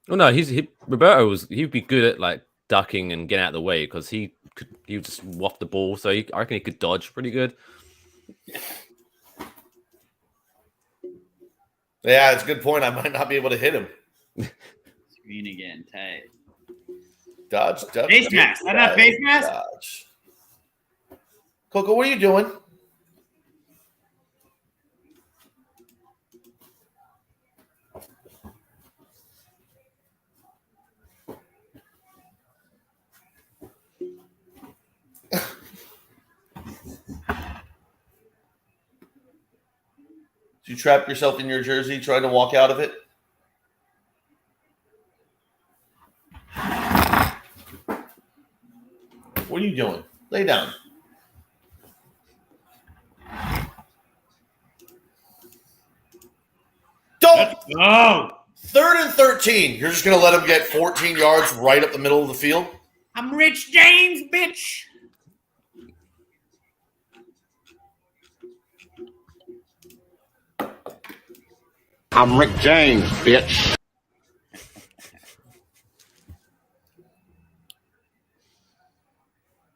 Well, no, Roberto he'd be good at like ducking and getting out of the way because he would just waft the ball. So I reckon he could dodge pretty good. Yeah, it's a good point. I might not be able to hit him. Screen again, tight. Dodge. Face mask. Not enough face mask? Dodge. Coco, what are you doing? Did you trap yourself in your jersey trying to walk out of it? What are you doing? Lay down. Don't! Oh! 3rd and 13. You're just going to let him get 14 yards right up the middle of the field? I'm Rich James, bitch! I'm Rick James, bitch.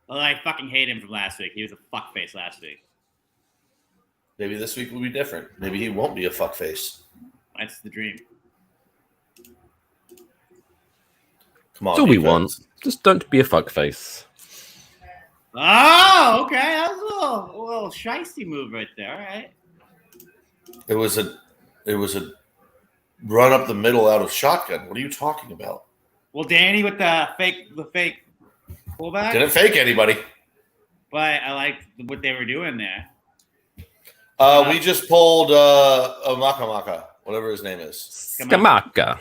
Well, I fucking hate him from last week. He was a fuckface last week. Maybe this week will be different. Maybe he won't be a fuckface. That's the dream. Come on. That's all we want. Just don't be a fuckface. Oh, okay. That was a little shiesty move right there. All right. It was a run up the middle out of shotgun. What are you talking about? Well, Danny with the fake fullback. Didn't fake anybody. But I liked what they were doing there. We just pulled Makamaka, whatever his name is. Skamaka.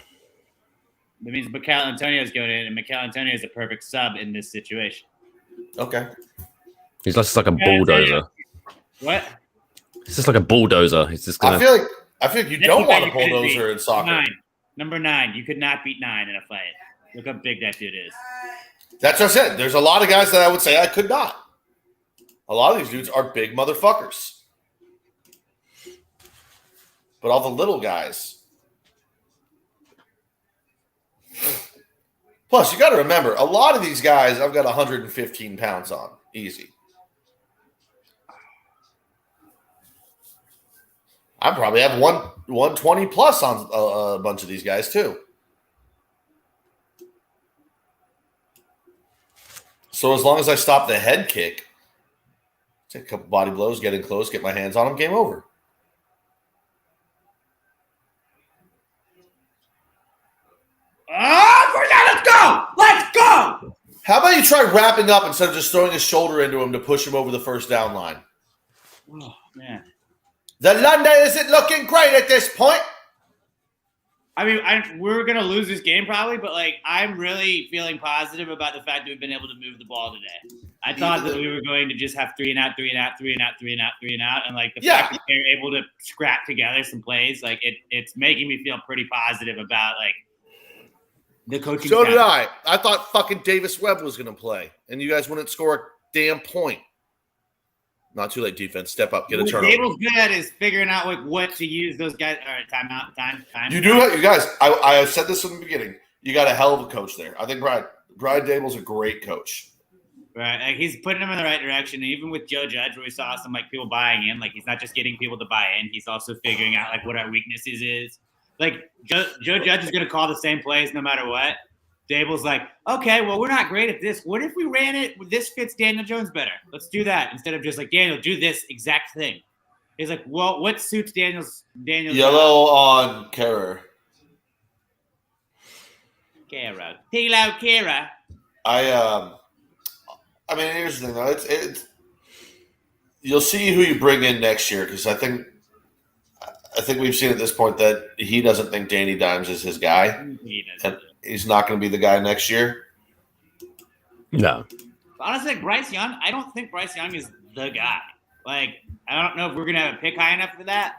That means Mikel Antonio's going in, and Mikel Antonio is a perfect sub in this situation. Okay. He's just like a bulldozer. What? He's just like a bulldozer. He's just gonna. I feel like you don't want a bulldozer in soccer. Number 9. You could not beat 9 in a fight. Look how big that dude is. That's what I said. There's a lot of guys that I would say I could not. A lot of these dudes are big motherfuckers. But all the little guys. Plus, you got to remember, a lot of these guys I've got 115 pounds on. Easy. I probably have 120 plus on a bunch of these guys, too. So as long as I stop the head kick, take a couple body blows, get in close, get my hands on them, game over. Oh, let's go! Let's go! How about you try wrapping up instead of just throwing a shoulder into him to push him over the first down line? Oh, man. The London isn't looking great at this point. I mean, we're going to lose this game probably, but, like, I'm really feeling positive about the fact that we've been able to move the ball today. I thought that we were going to just have 3 and out, 3 and out, 3 and out, 3 and out, 3 and out. And, like, the fact that they're able to scrap together some plays, like, it's making me feel pretty positive about, like, the coaching. So did I. I thought fucking Davis Webb was going to play, and you guys wouldn't score a damn point. Not too late, defense. Step up. Get a turnover. What Dable's good at is figuring out like what to use those guys. All right, time. You do, you guys. I said this in the beginning. You got a hell of a coach there. I think Brian Dable's a great coach. Right, like he's putting him in the right direction. And even with Joe Judge, where we saw some like people buying in, like he's not just getting people to buy in; he's also figuring out like what our weaknesses is. Like Joe Judge is going to call the same plays no matter what. Dable's like, okay, well we're not great at this. What if we ran it? This fits Daniel Jones better. Let's do that instead of just like Daniel, do this exact thing. He's like, well, what suits Daniel's Yellow on Kara. Kara. Tilo Kara. I mean, here's the thing, though. It's you'll see who you bring in next year because I think we've seen at this point that he doesn't think Danny Dimes is his guy, and he's not going to be the guy next year. No, honestly, Bryce Young. I don't think Bryce Young is the guy. Like, I don't know if we're going to have a pick high enough for that.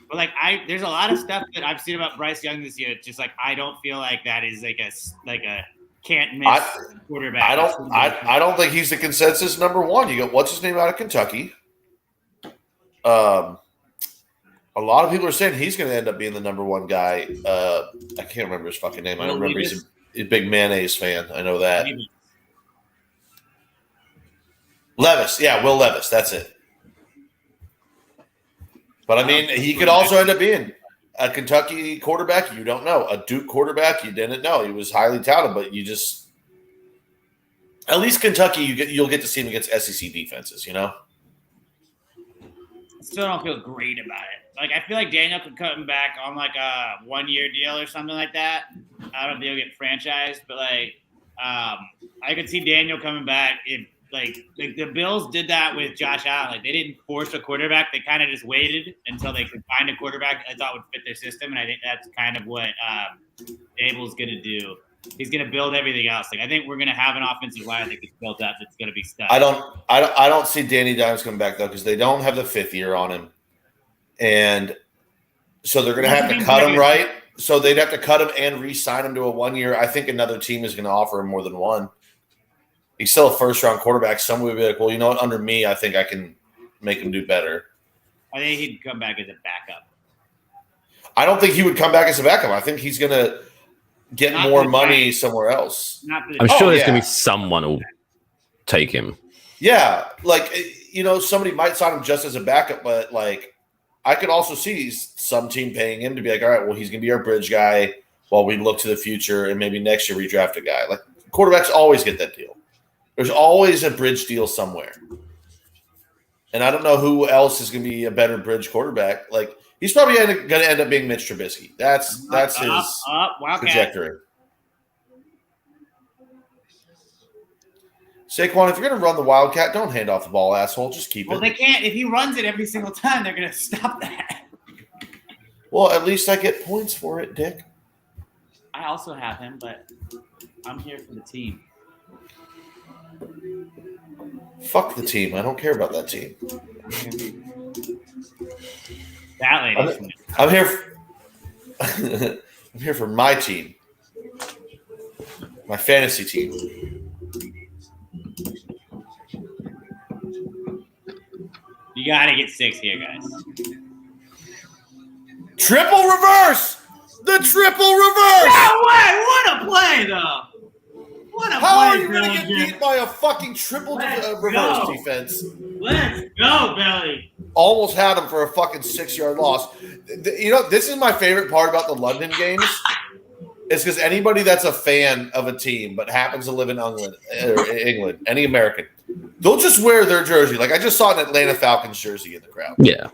But like, there's a lot of stuff that I've seen about Bryce Young this year. It's just like I don't feel like that is like a can't miss quarterback. I don't think he's the consensus number one. You got what's his name out of Kentucky. A lot of people are saying he's going to end up being the number one guy. I can't remember his fucking name. I don't remember he's a big mayonnaise fan. I know that. Levis, yeah, Will Levis. That's it. But I mean, he could also end up being a Kentucky quarterback. You don't know. A Duke quarterback. You didn't know. He was highly touted, but you just at least Kentucky, you'll get to see him against SEC defenses. You know. I still don't feel great about it. Like, I feel like Daniel could come back on like a 1-year deal or something like that. I don't think he'll get franchised, but like, I could see Daniel coming back if like the Bills did that with Josh Allen. Like, they didn't force a quarterback; they kind of just waited until they could find a quarterback they thought would fit their system. And I think that's kind of what Abel's going to do. He's going to build everything else. Like, I think we're going to have an offensive line that gets built up that's going to be stuck. I don't see Danny Dimes coming back though because they don't have the 5th year on him, and so they're going to have to cut him, right? So they'd have to cut him and re-sign him to a 1-year. I think another team is going to offer him more than one. He's still a first-round quarterback. Someone would be like, well, you know what? Under me, I think I can make him do better. I think he'd come back as a backup. I don't think he would come back as a backup. I think he's going to get more money somewhere else. I'm sure there's going to be someone who'll take him. Yeah. Like, you know, somebody might sign him just as a backup, but, like, I could also see some team paying him to be like, all right, well, he's going to be our bridge guy while we look to the future and maybe next year we draft a guy. Like, quarterbacks always get that deal. There's always a bridge deal somewhere. And I don't know who else is going to be a better bridge quarterback. Like, he's probably going to end up being Mitch Trubisky. That's his trajectory. Saquon, if you're going to run the Wildcat, don't hand off the ball, asshole. Just keep it. Well, they can't. If he runs it every single time, they're going to stop that. Well, at least I get points for it, Dick. I also have him, but I'm here for the team. Fuck the team. I don't care about that team. That lady. I'm here. I'm here for my team, my fantasy team. You gotta get 6 here, guys. Triple reverse. The triple reverse. No way! What a play, though. How are you going to get beat by a fucking triple reverse defense? Let's go, Billy. Almost had him for a fucking 6-yard loss. You know, this is my favorite part about the London games. It's because anybody that's a fan of a team but happens to live in England, any American, they'll just wear their jersey. Like, I just saw an Atlanta Falcons jersey in the crowd. Yeah.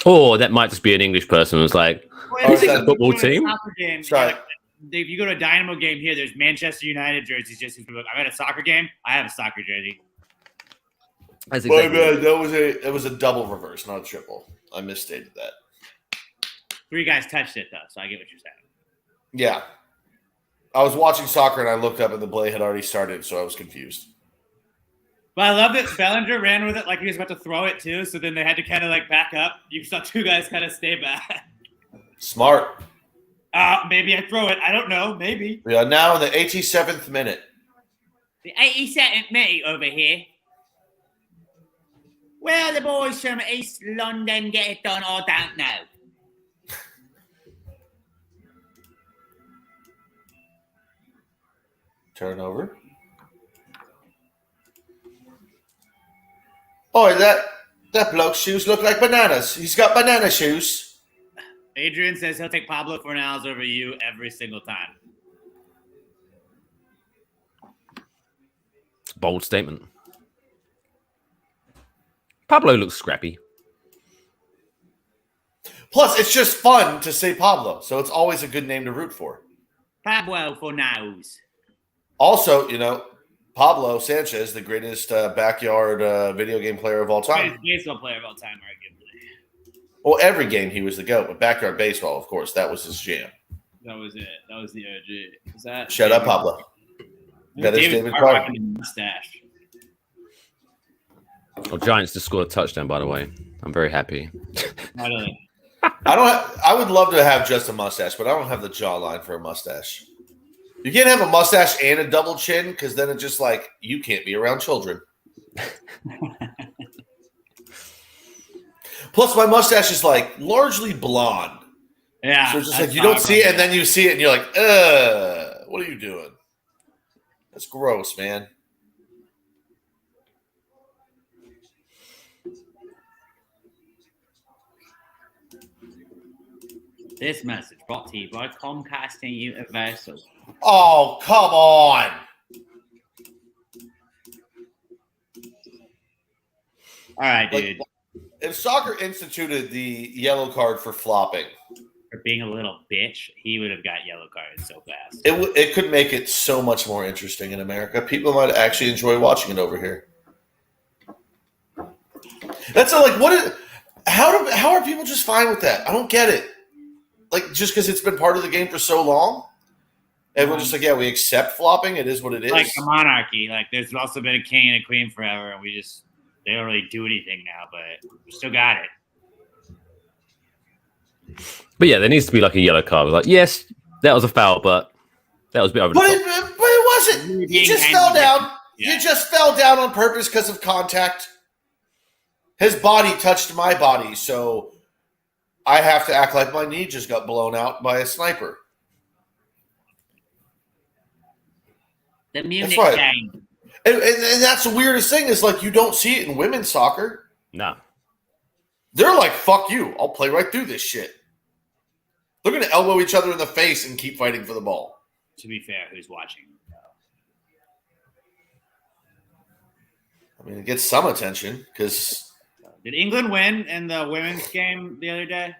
Or that might just be an English person who's like, is it a football team? Right. If you go to a Dynamo game here, there's Manchester United jerseys. Just I'm at a soccer game. I have a soccer jersey. That's exactly that was a double reverse, not a triple. I misstated that. 3 guys touched it though, so I get what you're saying. Yeah, I was watching soccer and I looked up and the play had already started, so I was confused. But I love that Bellinger ran with it like he was about to throw it too. So then they had to kind of like back up. You saw 2 guys kind of stay back. Smart. Maybe I throw it. I don't know. Maybe. We are now in the 87th minute. The 87th minute over here. Well, the boys from East London get it done, I don't know. Turnover. Oh, that bloke's shoes look like bananas. He's got banana shoes. Adrian says he'll take Pablo Fornals over you every single time. It's a bold statement. Pablo looks scrappy. Plus, it's just fun to say Pablo, so it's always a good name to root for. Pablo Fornals. Also, Pablo Sanchez, the greatest backyard video game player of all time. Greatest baseball player of all time, arguably. Well, every game he was the GOAT, but backyard baseball, of course, that was his jam. That was it. That was the OG. Is that Shut up, Pablo. That is David Carter. Mustache. Oh, Giants just scored a touchdown, by the way. I'm very happy. Really. I would love to have just a mustache, but I don't have the jawline for a mustache. You can't have a mustache and a double chin because then it's just like you can't be around children. Plus, my mustache is like largely blonde. Yeah. So it's just like you don't see it, and then you see it, and you're like, what are you doing? That's gross, man. This message brought to you by Comcast and Universal. Oh, come on. All right, dude. If soccer instituted the yellow card for flopping, For being a little bitch, he would have got yellow carded so fast. it could make it so much more interesting in America. People might actually enjoy watching it over here. That's how are people just fine with that? I don't get it. Like, just because it's been part of the game for so long, everyone's just like, yeah, we accept flopping. It is what it is. Like the monarchy. Like, there's also been a king and a queen forever, and they don't really do anything now, but we still got it. But yeah, there needs to be like a yellow card. Like, yes, that was a foul, but that was a bit over the But top. it wasn't. You just fell down. Yeah. You just fell down on purpose because of contact. His body touched my body, so I have to act like my knee just got blown out by a sniper. The Munich right. game. And that's the weirdest thing is like you don't see it in women's soccer. No. They're like, fuck you. I'll play right through this shit. They're going to elbow each other in the face and keep fighting for the ball. To be fair, who's watching? I mean, it gets some attention because... Did England win in the women's game the other day?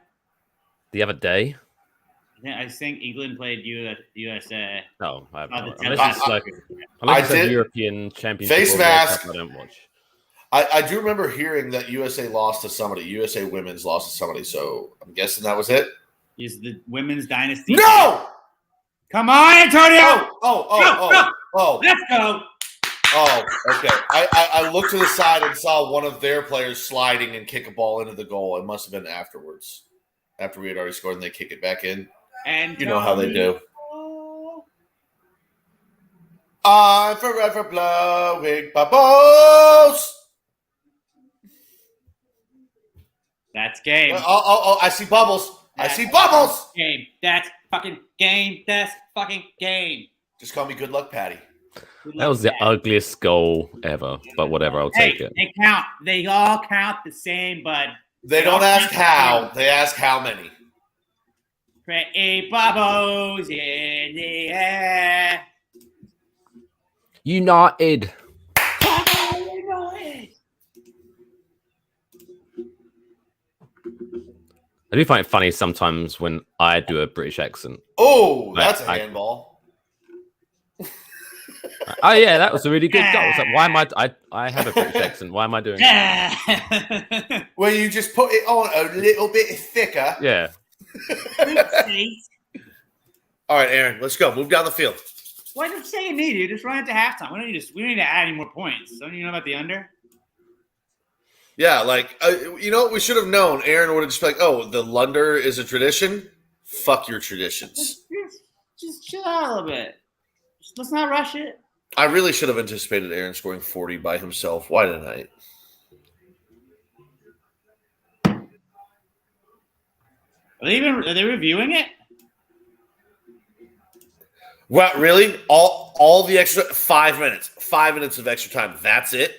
The other day? I think England played USA. No, I have Oh, no. the Unless it's like European Championship Face or World mask. Cup, I don't watch. I do remember hearing that USA lost to somebody. USA women's lost to somebody, so I'm guessing that was it. Is the women's dynasty? No! Come on, Antonio! Oh. Let's go! Oh, okay. I looked to the side and saw one of their players sliding and kick a ball into the goal. It must have been afterwards. After we had already scored and they kick it back in. And You know how they do. I'm forever blowing bubbles. That's game. Oh, I see bubbles. I see bubbles. Game. That's fucking game. That's fucking game. Just call me Good Luck Patty. That was the ugliest goal ever, but whatever, I'll take it. They count. They all count the same, bud. They don't ask how. They ask how many. Pretty bubbles in the air. United. I do find it funny sometimes when I do a British accent. Oh, that's a handball. Oh yeah, that was a really good goal. It's like, why am I have a British accent? Why am I doing that? Well, you just put it on a little bit thicker. Yeah. All right, Aaron, let's go. Move down the field. Why did you say me, dude? Just run it to halftime. We don't need to add any more points. Don't you know about the under? Yeah, like, you know what we should have known? Aaron would have just been like, oh, the Lunder is a tradition? Fuck your traditions. Just chill out a little bit. Let's not rush it. I really should have anticipated Aaron scoring 40 by himself. Why didn't I? Are they reviewing it? What, really? All the extra 5 minutes. 5 minutes of extra time. That's it?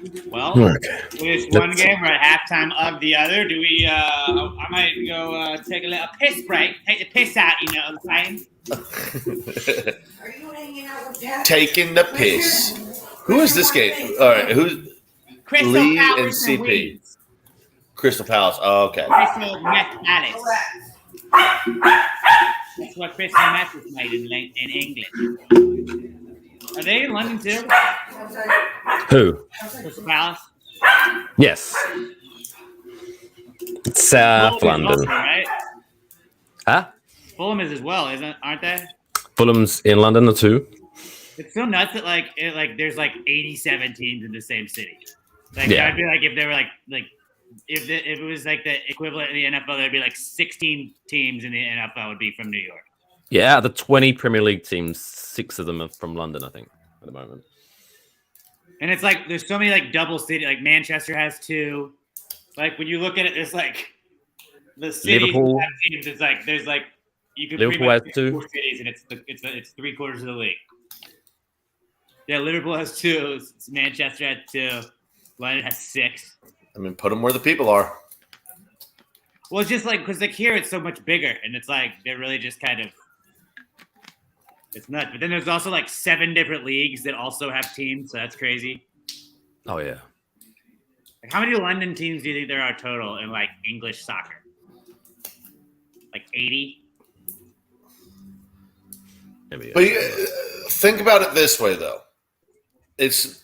Well, Okay. it's one game. We're at halftime of the other. Do we? I might go take a little piss break. Take the piss out. You know what I'm saying? Are you hanging out with Dad? Taking the piss. Who is this game? All right, who's Crystal Lee Palace and CP? Weeds. Crystal Palace. Oh, okay. Crystal Meth Palace. That's what Crystal Meth is made in England. Are they in London too? Who? Crystal Palace. Yes. It's South Fulham is London. also, right? Huh? Fulham is as well, aren't they? Fulham's in London too. It's so nuts that there's 87 teams in the same city. Like Yeah. I'd be like if they were like if it was like the equivalent in the NFL, there'd be like 16 teams in the NFL would be from New York. Yeah, out of the 20 Premier League teams, 6 of them are from London, I think, at the moment. And it's like there's so many like double city. Like Manchester has 2. Like when you look at it, there's like the cities Liverpool. have teams. It's like there's like you could Liverpool pretty much has pick 2. 4 cities, and it's 3/4 of the league. Yeah, Liverpool has 2. Manchester has 2. London has 6. I mean, put them where the people are. Well, it's just like because like here it's so much bigger, and it's like they're really just kind of it's nuts. But then there's also like 7 different leagues that also have teams, so that's crazy. Oh, yeah. Like, how many London teams do you think there are total in like English soccer? Like 80? Maybe, But think about it this way, though. It's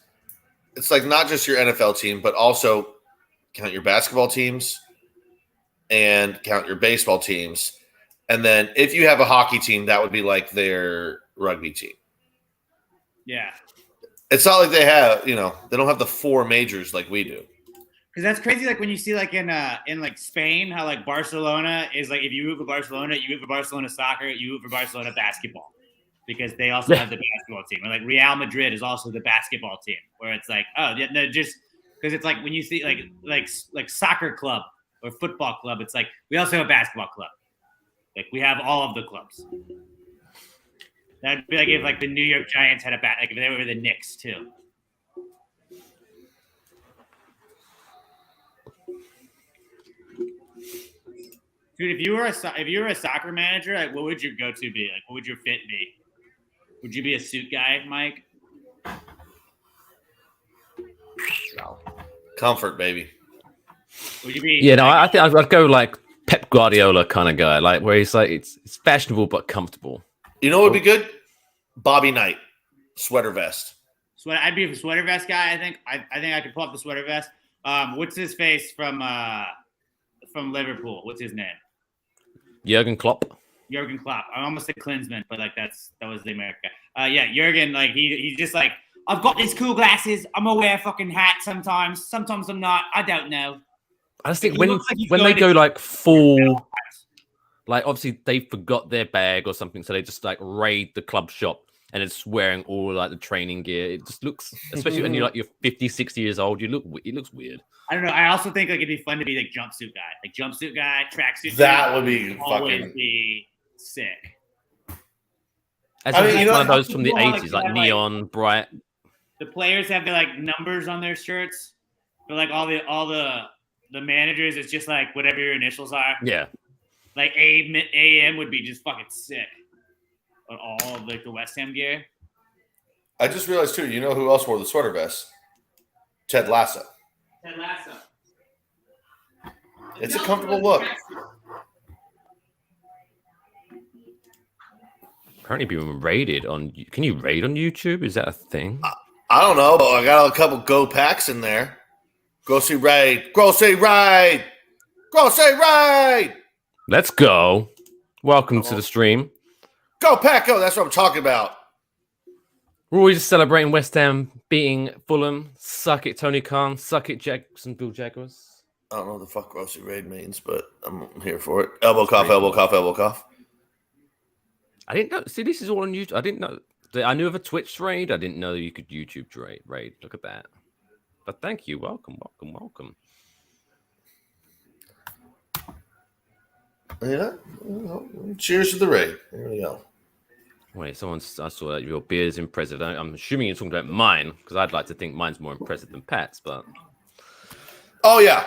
like not just your NFL team, but also count your basketball teams and count your baseball teams. And then if you have a hockey team, that would be like their rugby team. Yeah. It's not like they have, they don't have the 4 majors like we do. Because that's crazy. Like when you see like in like Spain, how like Barcelona is like if you root for Barcelona, you root for Barcelona soccer, you root for Barcelona basketball, because they also have the basketball team. Or like Real Madrid is also the basketball team, where it's like just because it's like when you see like soccer club or football club, it's like we also have a basketball club. Like we have all of the clubs. That'd be like if like the New York Giants had like if they were the Knicks too. Dude, if you were a soccer manager, like what would your go-to be? Like what would your fit be? Would you be a suit guy, Mike? Comfort, baby. Would you be? Yeah, no, I think I'd go like Pep Guardiola kind of guy, like where he's like it's fashionable but comfortable. You know what would be good? Bobby Knight, sweater vest. I'd be a sweater vest guy. I think I could pull up the sweater vest. What's his face from Liverpool? What's his name? Jurgen Klopp. Jurgen Klopp. I almost said Klinsmann, but like that was the American guy. Yeah, Jurgen. Like he's just like I've got these cool glasses. I'm gonna wear a fucking hat sometimes. Sometimes I'm not. I don't know. I just think He when looks like he's they going go to- like full, like obviously they forgot their bag or something, so they just like raid the club shop and it's wearing all like the training gear. It just looks, especially when you're 50, 60 years old, it looks weird. I don't know. I also think like it'd be fun to be like jumpsuit guy, tracksuit. That guy. would be always fucking be sick. As I mean, one you know, of those from the people, 80s, like have, neon, bright. The players have their like numbers on their shirts, but like all the managers, it's just like whatever your initials are. Yeah. Like AM would be just fucking sick. On all of like the West Ham gear. I just realized too, you know who else wore the sweater vest? Ted Lasso. Ted Lasso. It's a comfortable look. Apparently being raided on. Can you raid on YouTube? Is that a thing? I don't know, but I got a couple Go Packs in there. Grocery raid. Grocery raid. Grocery raid. Let's go. Welcome to the stream. Go Pack Go. That's what I'm talking about. We're always celebrating West Ham beating Fulham. Suck it, Tony Khan. Suck it, Jacksonville Jaguars. I don't know what the fuck grocery raid means, but I'm here for it. Elbow cough, elbow cough, elbow cough. I didn't know. See, this is all on YouTube. I didn't know. I knew of a Twitch raid. I didn't know you could YouTube raid. Look at that. But thank you. Welcome. Yeah. Cheers to the raid. Here we go. Wait, I saw that your beard's impressive. I'm assuming you're talking about mine because I'd like to think mine's more impressive than Pat's, but. Oh yeah.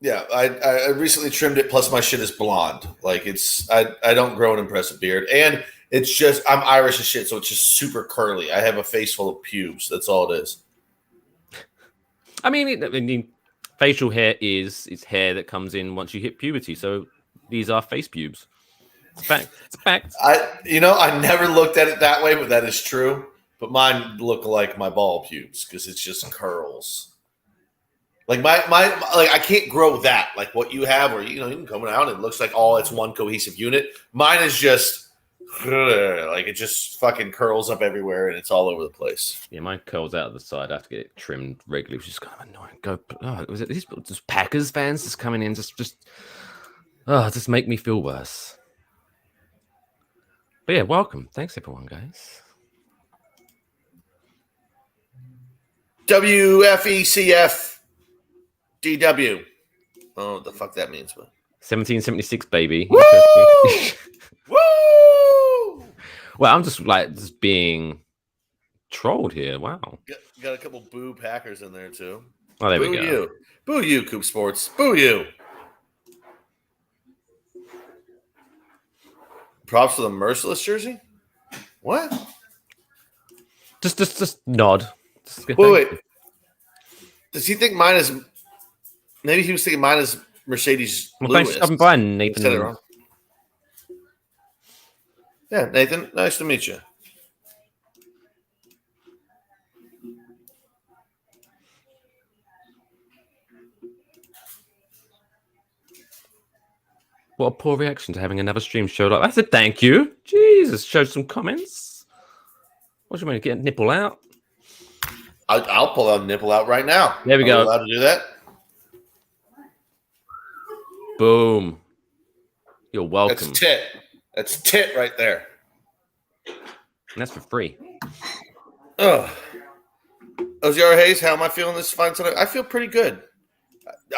Yeah, I recently trimmed it. Plus, my shit is blonde. Like I don't grow an impressive beard, and it's just I'm Irish as shit, so it's just super curly. I have a face full of pubes. That's all it is. I mean, facial hair it's hair that comes in once you hit puberty. So these are face pubes. It's a fact. It's a fact. I never looked at it that way, but that is true. But mine look like my ball pubes because it's just curls. Like my I can't grow that like what you have, where you can come out and it looks like all it's one cohesive unit. Mine is just like it just fucking curls up everywhere and it's all over the place. Yeah, mine curls out of the side. I have to get it trimmed regularly, which is kind of annoying. Was it these just Packers fans just coming in just make me feel worse. But yeah, welcome. Thanks everyone, guys. WFECF DW. Oh, what the fuck that means, but 1776, baby. Woo! Woo! Well, I'm just being trolled here. Wow. Got a couple boo Packers in there too. Oh, there boo we go. You. Boo you, Coop Sports. Boo you. Props for the merciless jersey. What? Just nod. Wait. Does he think mine is? Maybe he was thinking mine is Mercedes. Well, thanks for stopping by, Nathan. Said it wrong. Yeah, Nathan. Nice to meet you. What a poor reaction to having another stream showed up. I said thank you. Jesus, showed some comments. What do you mean? Get a nipple out? I'll pull a nipple out right now. There we go. Allowed to do that? Boom. You're welcome. That's tit right there. And that's for free. Oh, Ozziar Hayes, how am I feeling this fine tonight? I feel pretty good.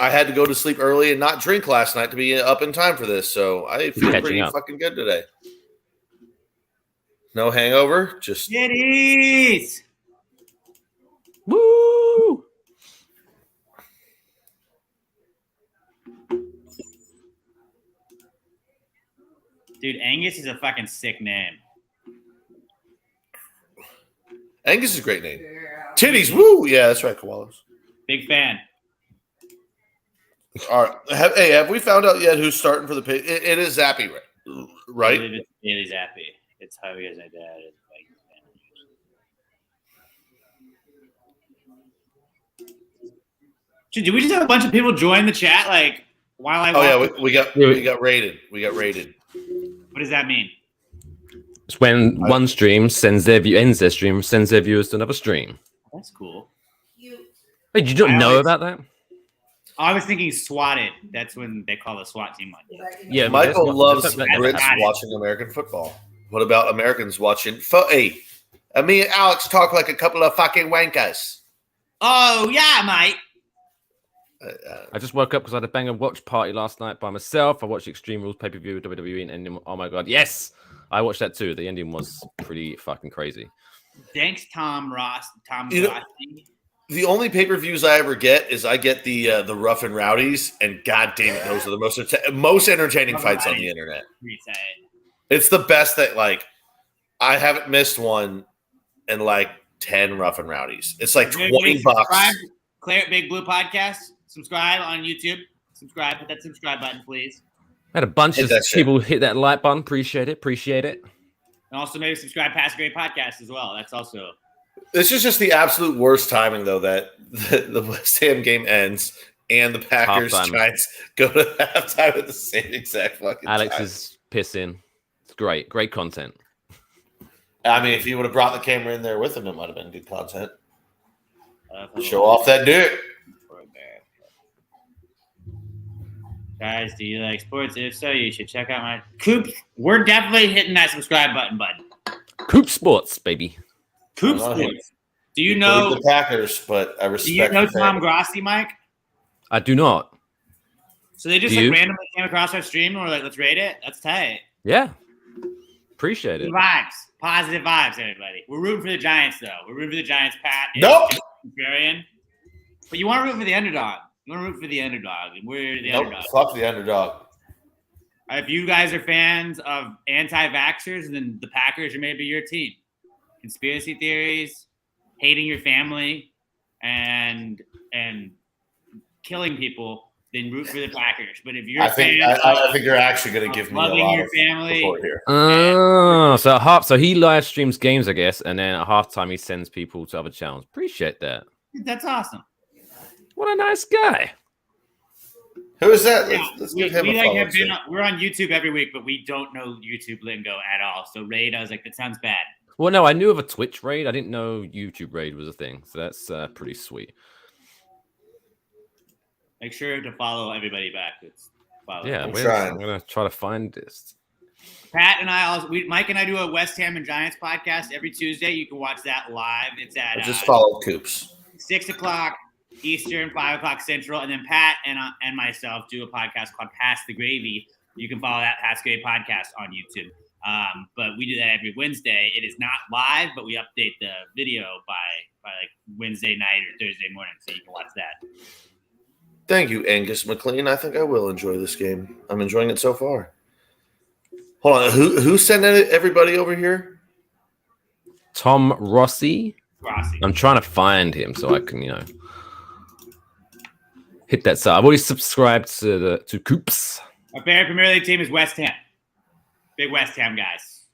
I had to go to sleep early and not drink last night to be up in time for this, so I feel pretty fucking good today. No hangover, just Kitties! Woo! Dude, Angus is a fucking sick name. Angus is a great name. Titties, woo! Yeah, that's right, koalas. Big fan. All right. Have we found out yet who's starting for the pig? It is Zappy, right? It's Daily Zappy. It's how he is my dad. Dude, did we just have a bunch of people join the chat? Like, while I we got raided. We got raided. What does that mean? It's when one stream ends their stream, sends their viewers to another stream. That's cool. Hey, did you not know about that? I was thinking swatted. That's when they call the SWAT team on you. Yeah, Michael loves that Brits watching American football. What about Americans watching footy? Me and Alex talk like a couple of fucking wankers. Oh, yeah, mate. I just woke up because I had a banger watch party last night by myself. I watched Extreme Rules pay-per-view WWE and oh my god, yes! I watched that too. The ending was pretty fucking crazy. Thanks, Tom Ross. The only pay-per-views I ever get is I get the Rough and Rowdies, and god damn it, those are the most entertaining fights on the internet. It's the best that I haven't missed one in 10 Rough and Rowdies. It's like $20. Claret Big Blue Podcast. Subscribe on YouTube. Subscribe. Hit that subscribe button, please. I had a bunch of people hit that like button. Appreciate it. And also maybe subscribe past Great Podcast as well. That's also. This is just the absolute worst timing, though, that the West Ham game ends and the Packers Giants go to halftime at the same exact fucking Alex time. is pissing. It's great. Great content. I mean, if you would have brought the camera in there with him, it might have been good content. Show off that dick. Guys, do you like sports? If so, you should check out my Coop. We're definitely hitting that subscribe button, bud. Coop Sports, baby. Coop Sports. Do you know the Packers? But I respect. Do you know Tom Grossi, Mike? I do not. So they just randomly came across our stream and were like, "Let's rate it." That's tight. Yeah. Appreciate it. Vibes. Positive vibes, everybody. We're rooting for the Giants, though. We're rooting for the Giants, Pat. Nope. Contrarian. But you want to root for the underdog. You want to root for the underdog, and we're the underdog. Fuck the underdog. If you guys are fans of anti-vaxxers, then the Packers are maybe your team. Conspiracy theories, hating your family, and killing people, then root for the Packers. But if you're I think you're actually going to give me a lot your of family support here. Oh, so he live streams games, I guess, and then at halftime he sends people to other channels. Appreciate that. That's awesome. What a nice guy. Who is that? Yeah, Let's give him a follow. we're on YouTube every week, but we don't know YouTube lingo at all. So Raid, I was like, that sounds bad. Well, no, I knew of a Twitch raid. I didn't know YouTube raid was a thing. So that's pretty sweet. Make sure to follow everybody back. I'm trying. going to try to find this. Pat and I Mike and I do a West Ham and Giants podcast every Tuesday. You can watch that live. It's at Just follow Coops. 6:00 Eastern, 5:00 Central, and then Pat and myself do a podcast called Pass the Gravy. You can follow that Pass the Gravy podcast on YouTube. But we do that every Wednesday. It is not live, but we update the video by like Wednesday night or Thursday morning, so you can watch that. Thank you, Angus McLean. I think I will enjoy this game. I'm enjoying it so far. Hold on. Who sent everybody over here? Tom Rossi. I'm trying to find him so I can, hit that side. I've already subscribed to Coops. Our favorite Premier League team is West Ham. Big West Ham guys.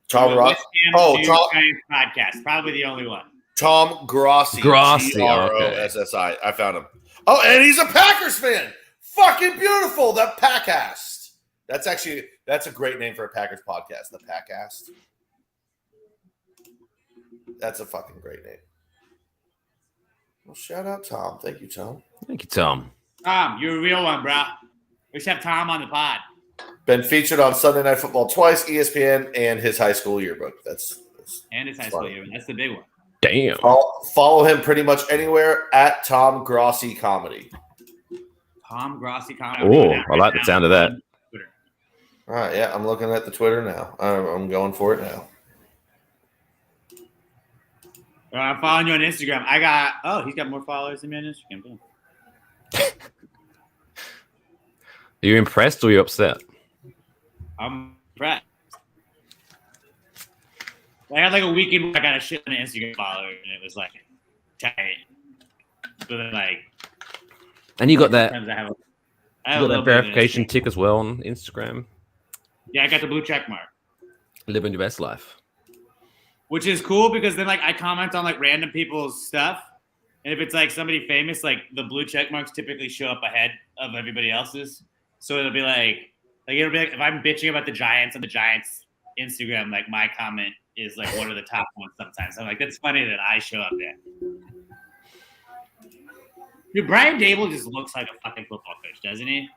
Tom Rossi. Podcast. Probably the only one. Tom Grossi. Grossi. I found him. Oh, and he's a Packers fan. Fucking beautiful. The Packcast. That's a great name for a Packers podcast. The Packcast. That's a fucking great name. Well, shout out Tom. Thank you, Tom. Thank you, Tom. Tom, you're a real one, bro. We should have Tom on the pod. Been featured on Sunday Night Football twice, ESPN, and his high school yearbook. That's his high school yearbook. That's the big one. Damn. Follow him pretty much anywhere at Tom Grossi Comedy. Tom Grossi Comedy. Oh, I like the sound of that. All right, yeah, I'm looking at the Twitter now. I'm going for it now. I'm following you on Instagram. He's got more followers than me on Instagram. Are you impressed or are you upset? I'm impressed. I had like a weekend where I got a shit on Instagram followers, and it was like tight. But then, and you got that. I got that verification tick as well on Instagram. Yeah, I got the blue check mark. Living your best life. Which is cool because then I comment on random people's stuff. And if it's somebody famous, the blue check marks typically show up ahead of everybody else's. So it'll be if I'm bitching about the Giants on the Giants Instagram, my comment is one of the top ones sometimes. I'm that's funny that I show up there. Dude, Brian Dable just looks like a fucking football coach, doesn't he?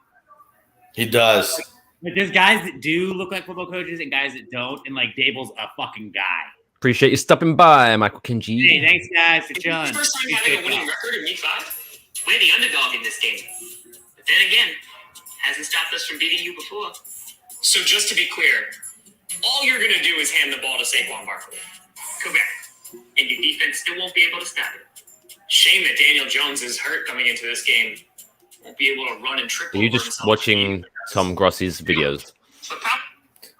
He does. There's guys that do look like football coaches and guys that don't, and Dable's a fucking guy. Appreciate you stopping by, Michael Kinji. Hey, thanks guys for chilling. First time having a winning record in week 5. We're the underdog in this game. But then again, hasn't stopped us from beating you before. So just to be clear, all you're going to do is hand the ball to Saquon Barkley. Correct. And your defense still won't be able to stop it. Shame that Daniel Jones is hurt coming into this game. Won't be able to run and triple. Are you just watching Tom Grossi's videos?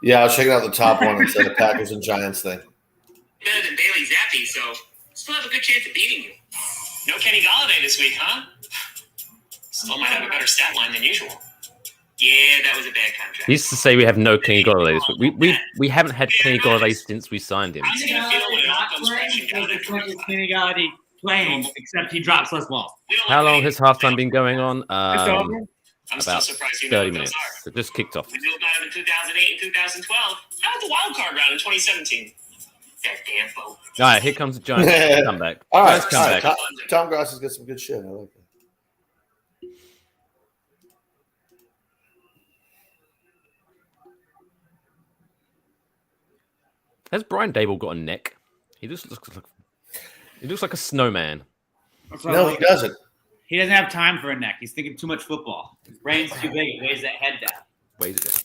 Yeah, I was checking out the top one instead of Packers and Giants thing. Better than Bailey Zappi, so still have a good chance of beating you. No Kenny Golladay this week, huh? Still might have a better stat line than usual. Yeah, that was a bad contract. He used to say we have no Kenny Golladay this week. We haven't had Kenny Golladay since we signed him. How's he gonna feel when it all comes crashing down? Kenny Golladay playing, except he drops less balls. How long has halftime been going on? I'm still surprised you know 30 what minutes. those are. It just kicked off. We knew about him in 2008 and 2012. How about the wild card round in 2017? That damn boat. All right, here comes the Giants comeback. All right, Giants comeback. Tom Grossi's got some good shit. I like that. Has Brian Dable got a neck? He just looks like a snowman. No, he doesn't. He doesn't have time for a neck. He's thinking too much football. His brain's too big. It weighs that head down. Weighs it.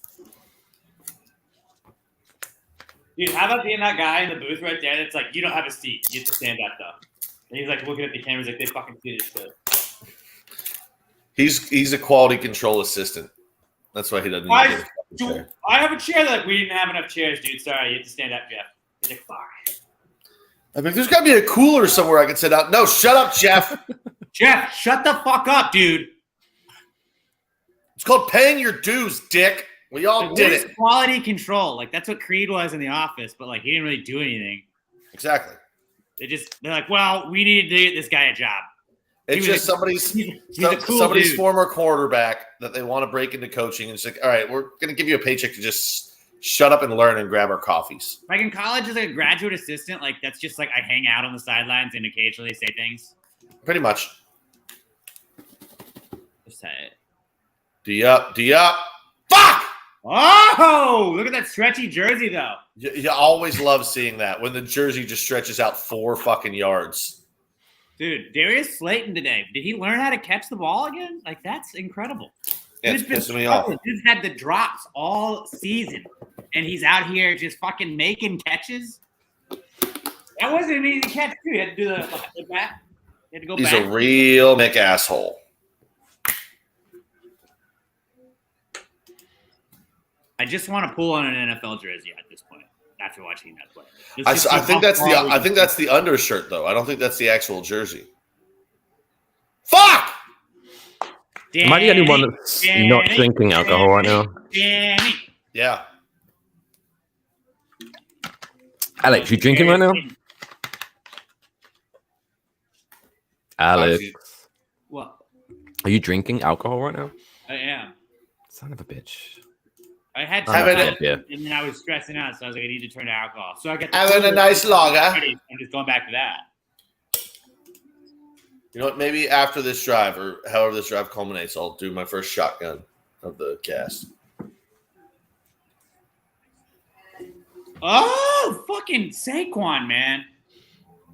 Dude, how about being that guy in the booth right there that's like, you don't have a seat. You have to stand up, though. And he's like looking at the cameras like, they fucking see this shit. He's a quality control assistant. That's why he doesn't need to get a fucking chair. I have a chair. Like, we didn't have enough chairs, dude. Sorry, you have to stand up, Jeff. He's like, fuck. I mean, there's got to be a cooler somewhere I can sit out. No, shut up, Jeff. Jeff, shut the fuck up, dude. It's called paying your dues, dick. We all did it. Quality control. Like, that's what Creed was in the office, but, like, he didn't really do anything. Exactly. They're like, well, we need to get this guy a job. It's just somebody's former quarterback that they want to break into coaching. And it's like, all right, we're going to give you a paycheck to just shut up and learn and grab our coffees. Like in college as a graduate assistant, like that's just like I hang out on the sidelines and occasionally say things. Pretty much. Just say it. D up. Fuck! Oh, look at that stretchy jersey, though. You always love seeing that when the jersey just stretches out 4 fucking yards. Dude, Darius Slayton today. Did he learn how to catch the ball again? Like, that's incredible. Yeah, it's pissing me off. He's had the drops all season, and he's out here just fucking making catches. That wasn't an easy catch, too. He had to do the back. He had to go He's back. a real McAsshole. I just want to pull on an NFL jersey at this point after watching that play. I think that's the undershirt though. I don't think that's the actual jersey. Fuck! Am I the only one that's not drinking alcohol right now? Yeah. Alex, you drinking right now? Alex, What? are you drinking alcohol right now? I am. Son of a bitch. I had Yeah. and then I was stressing out, so I was like, I need to turn to alcohol. So I got Having a nice lager. I'm just going back to that. You know what? Maybe after this drive, or however this drive culminates, I'll do my first shotgun of the cast. Oh, fucking Saquon, man!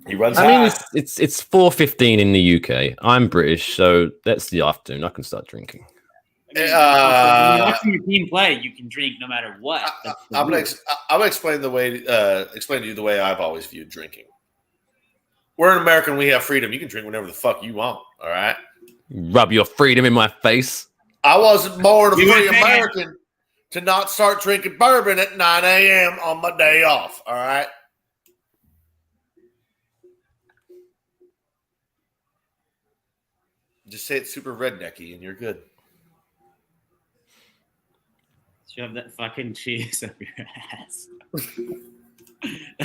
He runs. I mean, it's 4:15 in the UK. I'm British, so that's the afternoon. I can start drinking. When you're watching your team play, you can drink no matter what. I'm gonna explain to you the way I've always viewed drinking. We're in America and we have freedom. You can drink whenever the fuck you want. All right. Rub your freedom in my face. I wasn't born a free American to not start drinking bourbon at 9 a.m. on my day off. All right. Just say it's super rednecky and you're good. Shove that fucking cheese up your ass.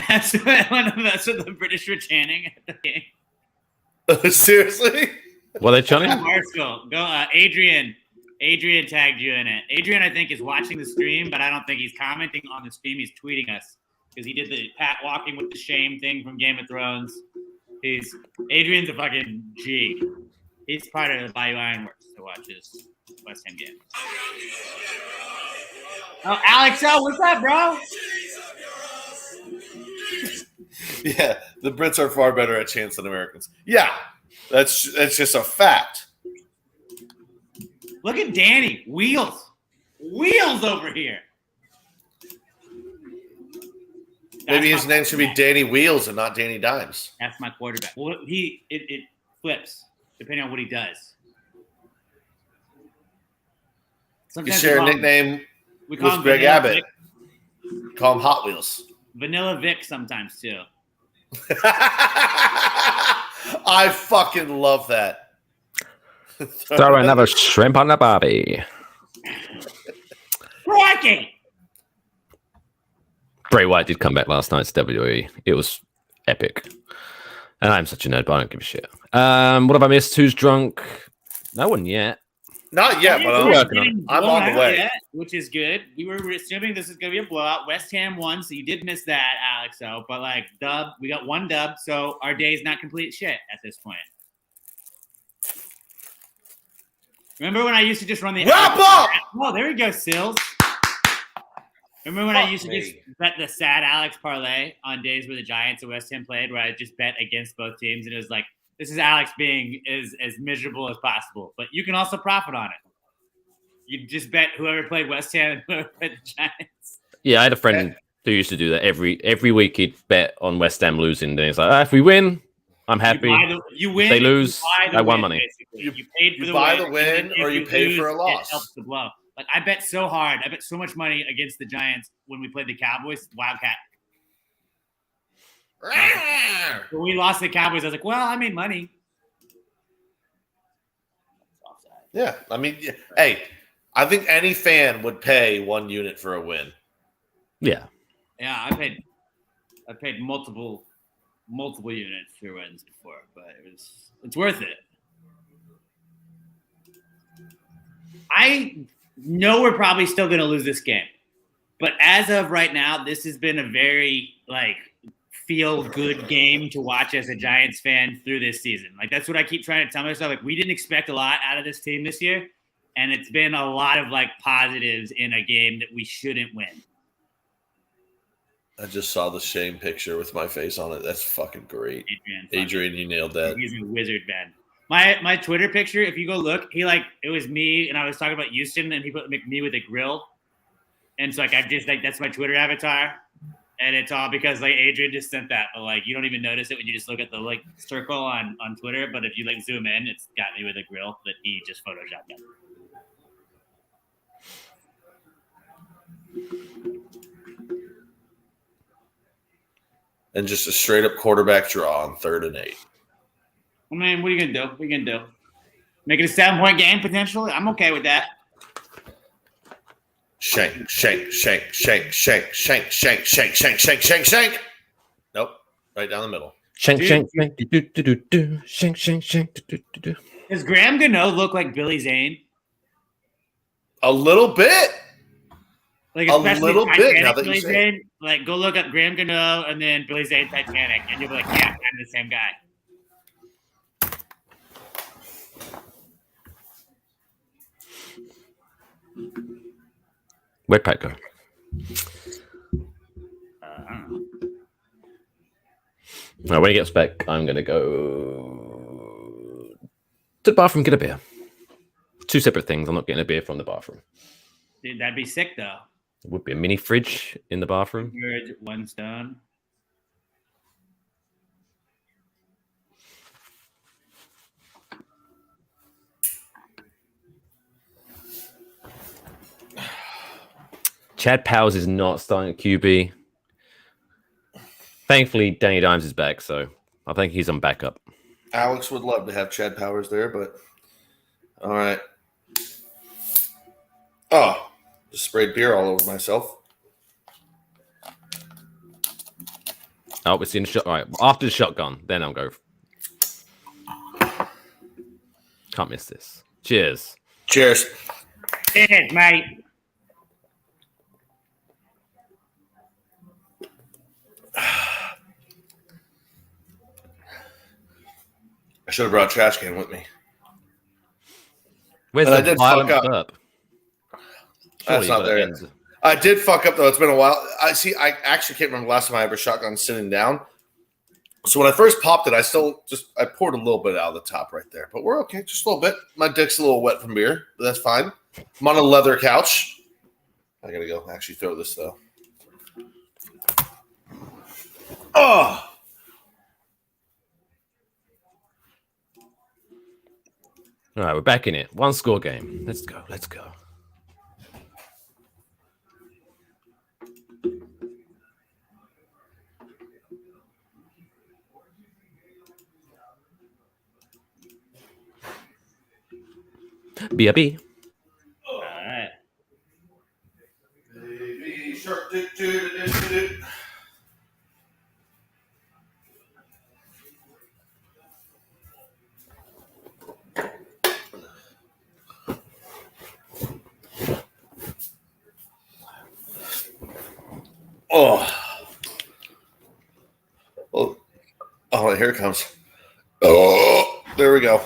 That's what the British were chanting at the game. Seriously? What are they chanting? Marshall, go, Adrian. Adrian tagged you in it. Adrian, I think, is watching the stream, but I don't think he's commenting on the stream. He's tweeting us because he did the Pat walking with the shame thing from Game of Thrones. Adrian's a fucking G. He's part of the Bayou Ironworks to watch his West Ham game. Oh, Alex, what's up, bro? Yeah, the Brits are far better at chants than Americans. Yeah, that's just a fact. Look at Danny. Wheels over here. Maybe his name should be Danny Wheels and not Danny Dimes. That's my quarterback. Well, it flips depending on what he does. You can share a nickname with Greg Abbott. Call him Hot Wheels. Vanilla Vic sometimes too. I fucking love that. Throw another shrimp on the barbie. Crikey! Bray Wyatt did come back last night to WWE. It was epic. And I'm such a nerd, but I don't give a shit. What have I missed? Who's drunk? No one yet. Not yet, but I'm on the way. Yet, which is good. We were assuming this is going to be a blowout. West Ham won, so you did miss that, Alex. So, but like dub, we got one dub, so our day's not complete shit at this point. Remember when I used to just run the wrap up? Oh, there we go, Sills. Remember when I used to just bet the sad Alex parlay on days where the Giants and West Ham played, where I just bet against both teams, and it was like, this is Alex being as miserable as possible, but you can also profit on it. You just bet whoever played West Ham and whoever played the Giants. Yeah, I had a friend He used to do that every week. He'd bet on West Ham losing. Then he's like, if we win, I'm happy. You win. If they lose, I won money. You paid for You the buy win, the win and then or if you pay for a lose, loss. It helps the blow. Like I bet so hard. I bet so much money against the Giants when we played the Cowboys. Wildcat. When we lost the Cowboys, I was like, well, I made money. Yeah, I mean, hey, I think any fan would pay 1 unit for a win. Yeah. Yeah, I paid multiple units for wins before, but it's worth it. I know we're probably still going to lose this game, but as of right now, this has been a very feel good game to watch as a Giants fan through this season. Like that's what I keep trying to tell myself. Like we didn't expect a lot out of this team this year, and it's been a lot of positives in a game that we shouldn't win. I just saw the shame picture with my face on it. That's fucking great. Adrian, you nailed that. He's a wizard, man. My Twitter picture, if you go look, it was me and I was talking about Houston and he put me with a grill. And so I just that's my Twitter avatar. And it's all because Adrian just sent that, but you don't even notice it when you just look at the circle on Twitter. But if you zoom in, it's got me with a grill that he just photoshopped in. And just a straight up quarterback draw on 3rd and 8. Well, man, what are you gonna do? What are you gonna do? Make it a 7-point game potentially? I'm okay with that. Shank. Nope. Right down the middle. Shank. Does Graham Gano look like Billy Zane? A little bit. Especially a little bit now that Billy you say Zane. Go look up Graham Gano and then Billy Zane Titanic, and you'll be like, yeah, I'm the same guy. Where'd Pat go? I don't know. Now, when he gets back, I'm going to go to the bathroom, get a beer. 2 separate things. I'm not getting a beer from the bathroom. Dude, that'd be sick, though. It would be a mini fridge in the bathroom. Birds, 1 stone. Chad Powers is not starting at QB. Thankfully, Danny Dimes is back, so I think he's on backup. Alex would love to have Chad Powers there, but all right. Oh, just sprayed beer all over myself. Oh, it's in shot. All right, after the shotgun, then I'll go. Can't miss this. Cheers. Cheers. Cheers, mate. I should have brought a trash can with me. Where's And the I did violent fuck up. burp? That's Surely not that there yet. ends- I did fuck up, though. It's been a while. I actually can't remember the last time I ever shotgun sitting down. So when I first popped it, I poured a little bit out of the top right there. But we're okay. Just a little bit. My dick's a little wet from beer, but that's fine. I'm on a leather couch. I got to go actually throw this, though. Oh! All right, we're back in it. 1 score game. Let's go. B.I.B. All right. Baby shark, do, do, do, do, do. Oh, here it comes. Oh, there we go.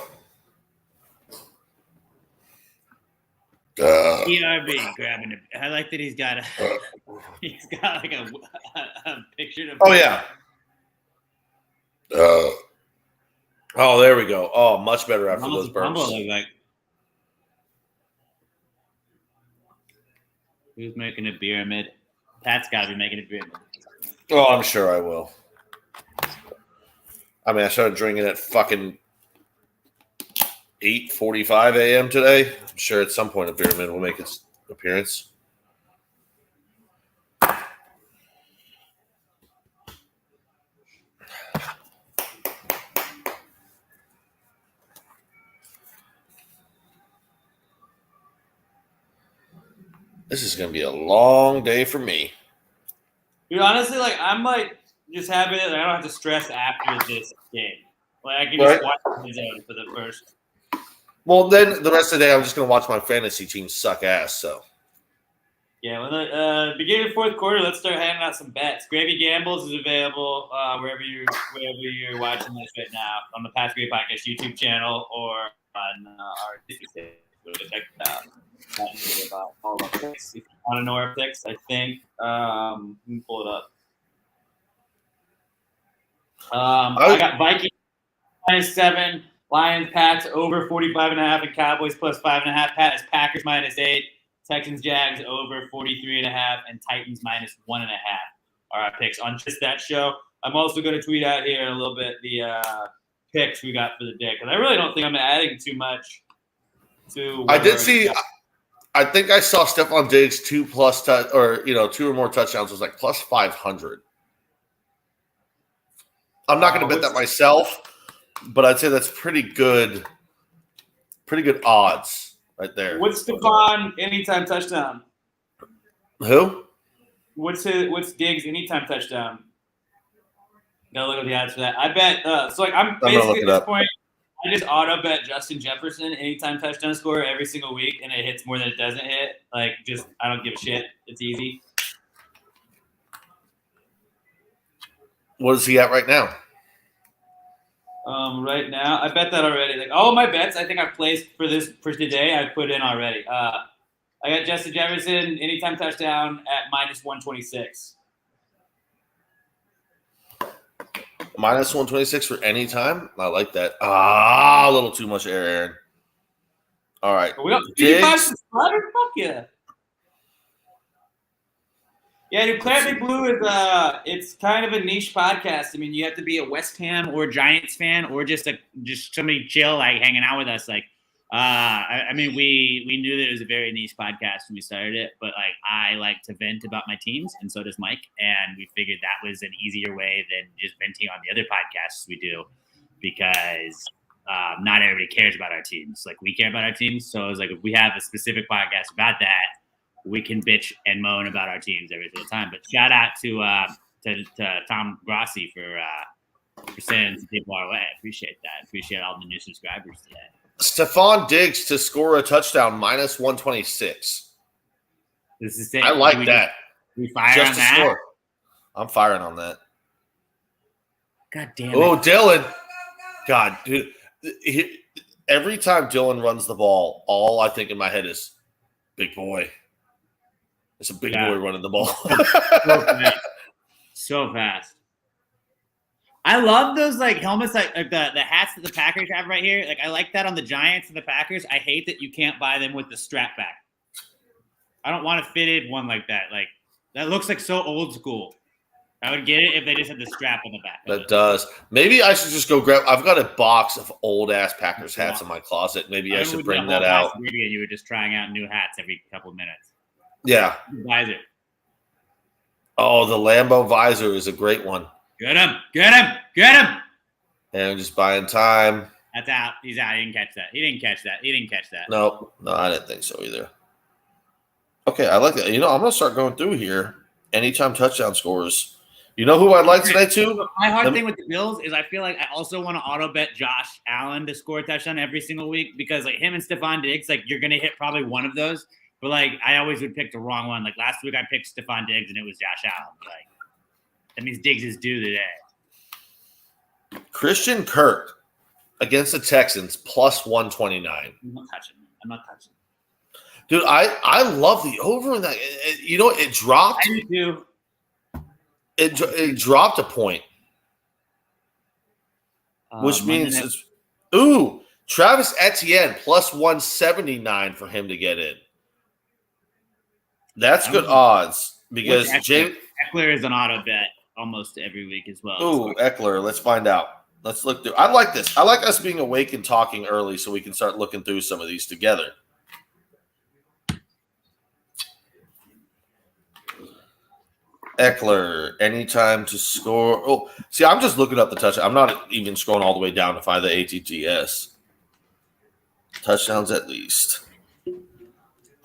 ERB grabbing it. I like that he's got a picture of. Oh yeah. Oh, there we go. Oh, much better after those burps. Who's making a pyramid? Pat's got to be making a dream. Oh, I'm sure I will. I mean, I started drinking at fucking 8:45 a.m. today. I'm sure at some point a beer min will make its appearance. This is going to be a long day for me. Dude, honestly, like I'm like just happy that I don't have to stress after this game. Like I can just watch the zone for the first. Well, then the rest of the day, I'm just going to watch my fantasy team suck ass. So. Yeah, when the beginning of fourth quarter, let's start handing out some bets. Gravy Gambles is available wherever you're watching this right now on the Past Great Podcast YouTube channel or on our Disney stage. Go check it out. About all of our picks. If you want to know our picks, I think let me pull it up. I got Vikings -7, Lions, Pats over 45.5, and Cowboys +5.5. Pat is Packers -8, Texans, Jags over 43.5, and Titans -1.5 are our picks on just that show. I'm also going to tweet out here in a little bit the picks we got for the day because I really don't think I'm adding too much to. I did see. I think I saw Stephon Diggs 2 or more touchdowns was like +500. I'm not going to bet that myself, but I'd say that's pretty good. Pretty good odds right there. What's Stephon anytime touchdown? Who? What's Diggs anytime touchdown? Gotta look at the odds for that. I bet. I'm basically at this point. I just auto bet Justin Jefferson anytime touchdown score every single week, and it hits more than it doesn't hit. Like, just I don't give a shit. It's easy. What is he at right now? Right now, I bet that already. Like all of my bets, I think I placed for today. I put in already. I got Justin Jefferson anytime touchdown at -126. -126 for any time. I like that. A little too much air, Aaron. All right. We got 55 subscribers. Fuck yeah. Yeah, dude, Claret Blue is it's kind of a niche podcast. I mean, you have to be a West Ham or Giants fan or just somebody chill, like hanging out with us. Like, I mean, we knew that it was a very niche podcast when we started it, but like I like to vent about my teams, and so does Mike. And we figured that was an easier way than just venting on the other podcasts we do, because not everybody cares about our teams. Like we care about our teams, so it was like if we have a specific podcast about that, we can bitch and moan about our teams every single time. But shout out to Tom Grossi for sending some people our way. I appreciate that. Appreciate all the new subscribers today. Stephon Diggs to score a touchdown -126. This is it. I like that. We fire Just on to that. score. I'm firing on that. God damn it. Oh, Dylan. God, dude. Every time Dylan runs the ball, all I think in my head is big boy. It's a big boy running the ball. So fast. I love those like helmets, like the hats that the Packers have right here. Like I like that on the Giants and the Packers. I hate that you can't buy them with the strap back. I don't want a fitted one like that. Like that looks like so old school. I would get it if they just had the strap on the back. That does. Maybe I should just go grab. I've got a box of old ass Packers hats in my closet. Maybe I should bring that out. You were just trying out new hats every couple of minutes. Yeah. Visor. Oh, the Lambo visor is a great one. Get him. Get him. Get him. And I'm just buying time. That's out. He's out. He didn't catch that. He didn't catch that. No, I didn't think so either. Okay, I like that. I'm going to start going through here. Anytime touchdown scores. You know who I'd like today, too? My hard thing with the Bills is I feel like I also want to auto bet Josh Allen to score a touchdown every single week because like him and Stephon Diggs, like you're going to hit probably one of those. But, like, I always would pick the wrong one. Like, last week I picked Stephon Diggs, and it was Josh Allen. Like, that means Diggs is due today. Christian Kirk against the Texans +129. I'm not touching. Dude, I love the over in that. It dropped. I do too. It dropped a point, which means it's Travis Etienne +179 for him to get in. That's good odds. because James Eckler is an auto bet almost every week as well. Ooh, Eckler. Let's find out. Let's look through. I like this. I like us being awake and talking early so we can start looking through some of these together. Eckler, anytime to score. Oh, see, I'm just looking up the touchdown. I'm not even scrolling all the way down to find the ATTS. Touchdowns at least.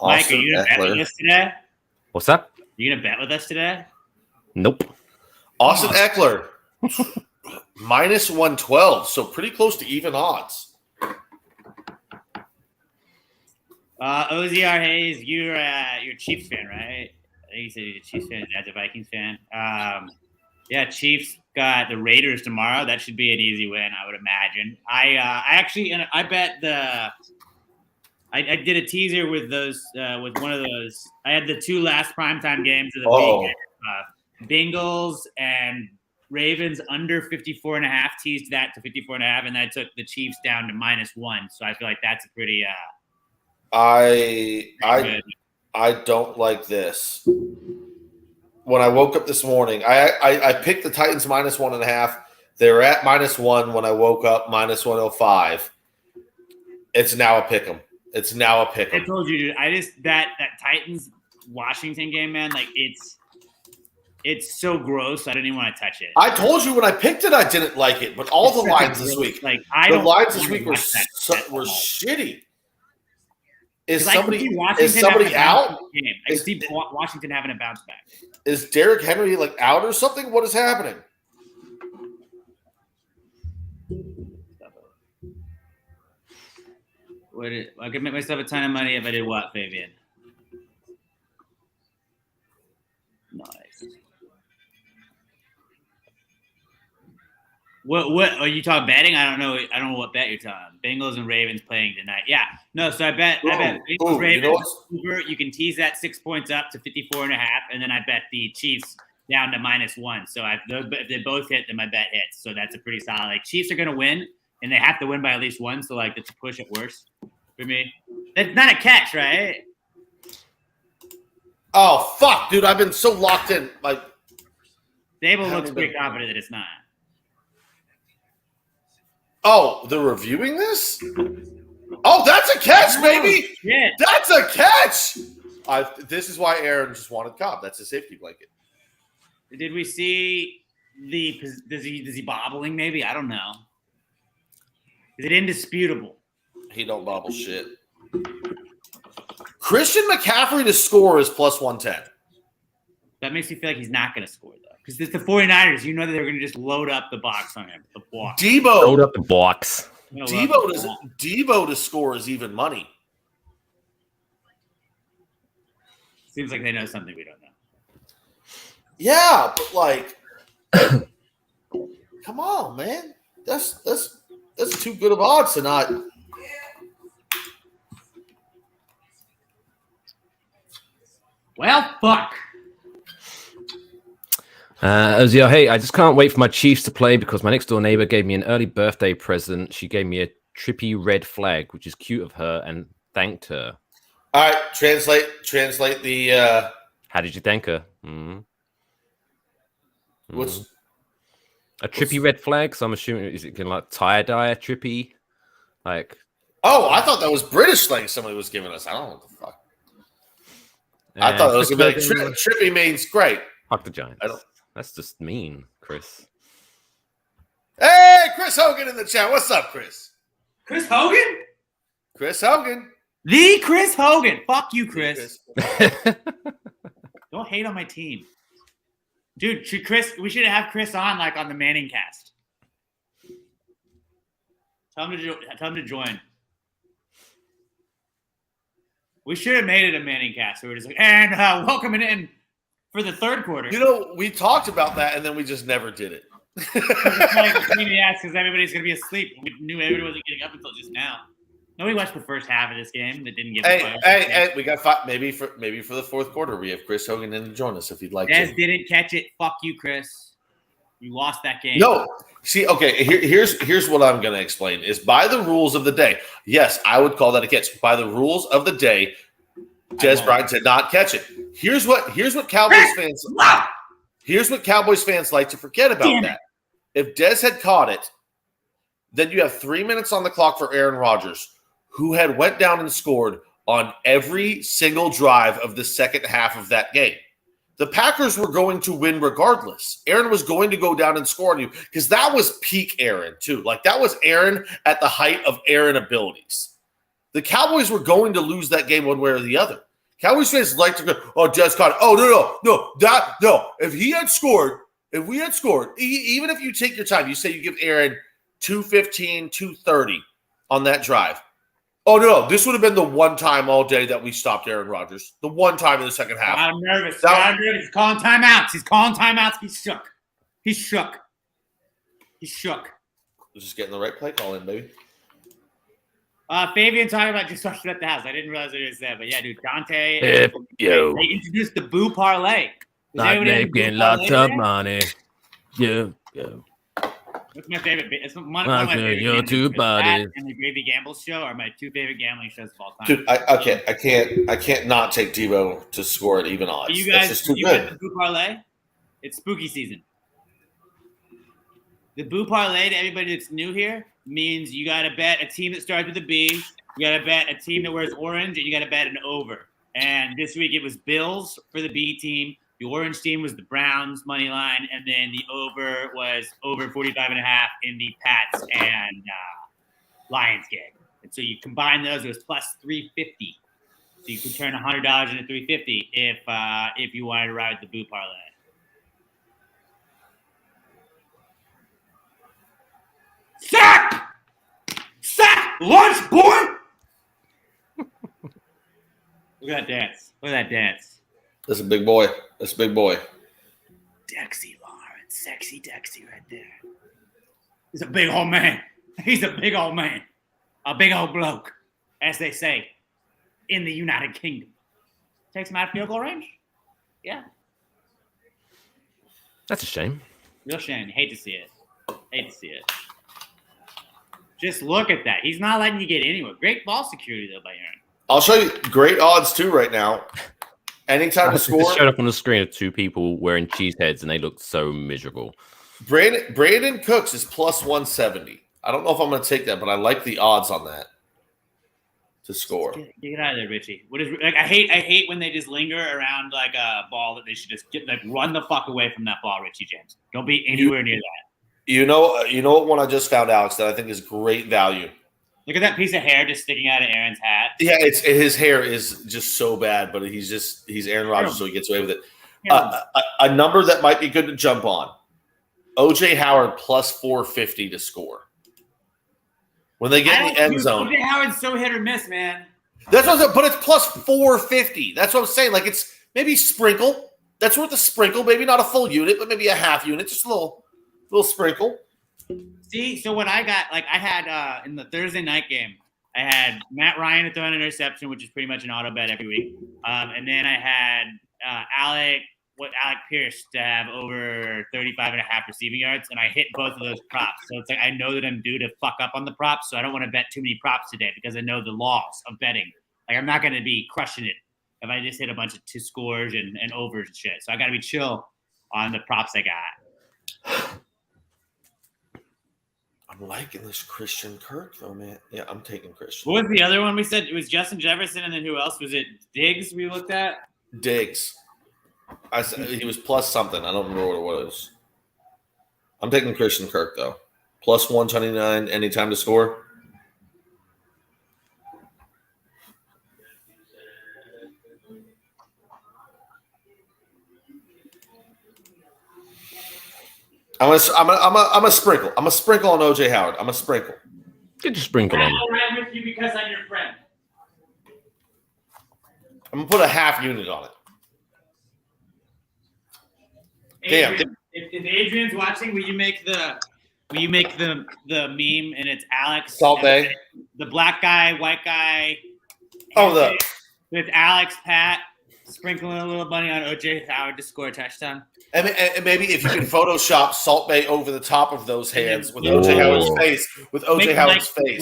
Mike, are you going to bet with us today? What's that? You going to bet with us today? Nope. Austin Eckler, minus 112, so pretty close to even odds. OZR Hayes, you're a Chiefs fan, right? I think you said you're a Chiefs fan as a Vikings fan. Yeah, Chiefs got the Raiders tomorrow. That should be an easy win, I would imagine. I bet I did a teaser with those with one of those. I had the 2 last primetime games of the week. Bengals and Ravens under 54.5, teased that to 54.5, and then I took the Chiefs down to -1. So I feel like that's a pretty I don't like this. When I woke up this morning, I picked the Titans -1.5. They were at -1 when I woke up, -105. It's now a pick 'em. It's now a pick 'em. I told you, dude. That Titans Washington game, man. Like it's so gross. I didn't even want to touch it. I told you when I picked it, I didn't like it, but all the lines this week, like the lines this week were shitty. Is somebody out? I see Washington having a bounce back. Is Derrick Henry out or something? What is happening? I could make myself a ton of money if I did what, Fabian? Nice. What are you talking betting? I don't know. I don't know what bet you're talking. Bengals and Ravens playing tonight. Yeah. No, so I bet Bengals Ravens. You can tease that 6 points up to 54.5, and then I bet the Chiefs down to -1. So if they both hit, then my bet hits. So that's a pretty solid. Chiefs are going to win, and they have to win by at least 1. So that's a push at worst for me. That's not a catch, right? Oh fuck, dude! I've been so locked in. Dable looks pretty confident that it's not. Oh, they're reviewing this? Oh, that's a catch, baby! Shit. That's a catch! This is why Aaron just wanted Cobb. That's a safety blanket. Did we see does he bobbling maybe? I don't know. Is it indisputable? He don't bobble shit. Christian McCaffrey to score is +110. That makes me feel like he's not going to score, though. Because it's the 49ers. You know that they're going to just load up the box on him. The box. Load up the box. Debo to score is even money. Seems like they know something we don't know. Yeah, but come on, man. That's too good of odds to not. Well, fuck. Ozio, hey, I just can't wait for my Chiefs to play because my next door neighbor gave me an early birthday present. She gave me a trippy red flag, which is cute of her, and thanked her. All right, translate the. How did you thank her? What's a trippy red flag? So I'm assuming is it kind of tie dye trippy, Oh, I thought that was British slang somebody was giving us. I don't know what the fuck. I thought it was gonna be trippy means great. Fuck the Giants. That's just mean, Chris. Hey, Chris Hogan in the chat. What's up, Chris? Chris Hogan? Chris Hogan. The Chris Hogan. Fuck you, Chris. Don't hate on my team. Dude, we should have Chris on on the Manning cast. Tell him to join. We should have made it a Manning cast. So we're just and welcoming in for the third quarter. We talked about that, and then we just never did it. Because everybody's going to be asleep. We knew everybody wasn't getting up until just now. Nobody watched the first half of this game that didn't get Hey, we got 5. Maybe for the fourth quarter, we have Chris Hogan in to join us if you'd like Des to. didn't catch it. Fuck you, Chris. You lost that game. No. See, okay, here's what I'm going to explain is by the rules of the day. Yes, I would call that a catch. By the rules of the day, Des Bryant did not catch it. Here's what Cowboys fans like to forget about that. If Dez had caught it, then you have 3 minutes on the clock for Aaron Rodgers, who had went down and scored on every single drive of the second half of that game. The Packers were going to win regardless. Aaron was going to go down and score on you because that was peak Aaron too. Like that was Aaron at the height of Aaron abilities. The Cowboys were going to lose that game one way or the other. Cowboys fans like to go, oh, Dez caught it. Oh, no. If we had scored, even if you take your time, you say you give Aaron 2:15, 2:30 on that drive. Oh, no, this would have been the one time all day that we stopped Aaron Rodgers. The one time in the second half. I'm nervous. He's calling timeouts. He's shook. Just getting the right play call in, baby. Fabian talking about just rushing at the house. I didn't realize what he said, but yeah, dude, Dante. They introduced the Boo Parlay. Not making lots of money. Yeah. What's my favorite? It's one of my favorite. Your two bodies and the Gravy Gambles show are my two favorite gambling shows of all time. Dude, I can't not take Debo to score at even odds. You guys, That's just too got good. the Boo Parlay? It's spooky season. The Boo Parlay, to everybody that's new here, means you got to bet a team that starts with a B, you got to bet a team that wears orange, and you got to bet an over. And this week it was Bills for the B team. The orange team was the Browns money line, and then the over was over 45.5 in the Pats and Lions game. And so you combine those, it was plus 350. So you could turn $100 into 350 if you wanted to ride the Boo Parlay. Sack! Lunch, boy! Look at that dance. That's a big boy. Dexy Lawrence. Sexy Dexy right there. He's a big old man. A big old bloke, as they say in the United Kingdom. Takes him out of field goal range? Yeah. That's a shame. Real shame. Hate to see it. Just look at that. He's not letting you get anywhere. Great ball security, though, by Aaron. I'll show you great odds, too, right now. Anytime to score. It showed up on the screen of two people wearing cheese heads, and they looked so miserable. Brandon Cooks is plus 170. I don't know if I'm going to take that, but I like the odds on that to score. Get out of there, Richie. What is like? I hate when they just linger around like a ball that they should just run the fuck away from that ball, Richie James. Don't be anywhere near that. You know what one I just found, Alex, that I think is great value. Look at that piece of hair just sticking out of Aaron's hat. Yeah, his hair is just so bad, but he's Aaron Rodgers, so he gets away with it. A number that might be good to jump on: OJ Howard plus 450 to score. When they get in the end zone, OJ Howard's so hit or miss, man. That's what I'm saying, but it's plus 450. That's what I'm saying. Like it's maybe sprinkle. That's worth a sprinkle. Maybe not a full unit, but maybe a half unit, just a little sprinkle. See, so what I got, like I had in the Thursday night game, I had Matt Ryan to throw an interception, which is pretty much an auto bet every week. And then I had Alec Pierce to have over 35.5 receiving yards, and I hit both of those props. So it's like I know that I'm due to fuck up on the props, so I don't want to bet too many props today because I know the laws of betting. Like I'm not going to be crushing it if I just hit a bunch of two scores and overs and shit. So I got to be chill on the props I got. I'm liking this Christian Kirk, though, man. Yeah, I'm taking Christian. What was the other one we said? It was Justin Jefferson, and then who else? Was it Diggs we looked at? Diggs. I said he was plus something. I don't remember what it was. I'm taking Christian Kirk, though. Plus 129 anytime to score. I'm a sprinkle. I'm a sprinkle on OJ Howard. I'm a sprinkle. Get your sprinkle on. I'm with you because I'm your friend. I'm gonna put a half unit on it. Adrian, Damn. If Adrian's watching, will you make the meme and it's Alex Salt Bay. The black guy, white guy. Oh, with Alex, Pat sprinkling a little money on OJ Howard to score a touchdown. And maybe if you can Photoshop Salt Bay over the top of those hands with OJ Howard's face. With OJ Howard's face.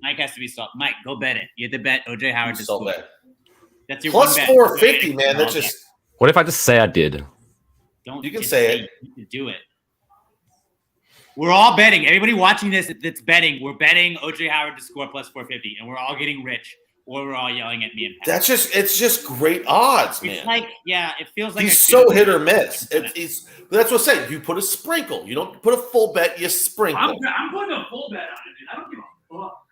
Mike has to be Salt. Mike, go bet it. You have to bet OJ Howard to Salt score. Bay. That's your Plus one bet. 450, man. That's just. What if I just say I did? Don't. You can just say it. You do it. We're all betting. Everybody watching this that's betting. We're betting OJ Howard to score plus 450, and we're all getting rich, or we're all yelling at me and Pat. It's just great odds, man. It's like, yeah, it feels like he's so hit or miss. That's what I'm saying. You put a sprinkle. You don't put a full bet. You sprinkle. I'm putting a full bet on it, dude. I don't give a fuck.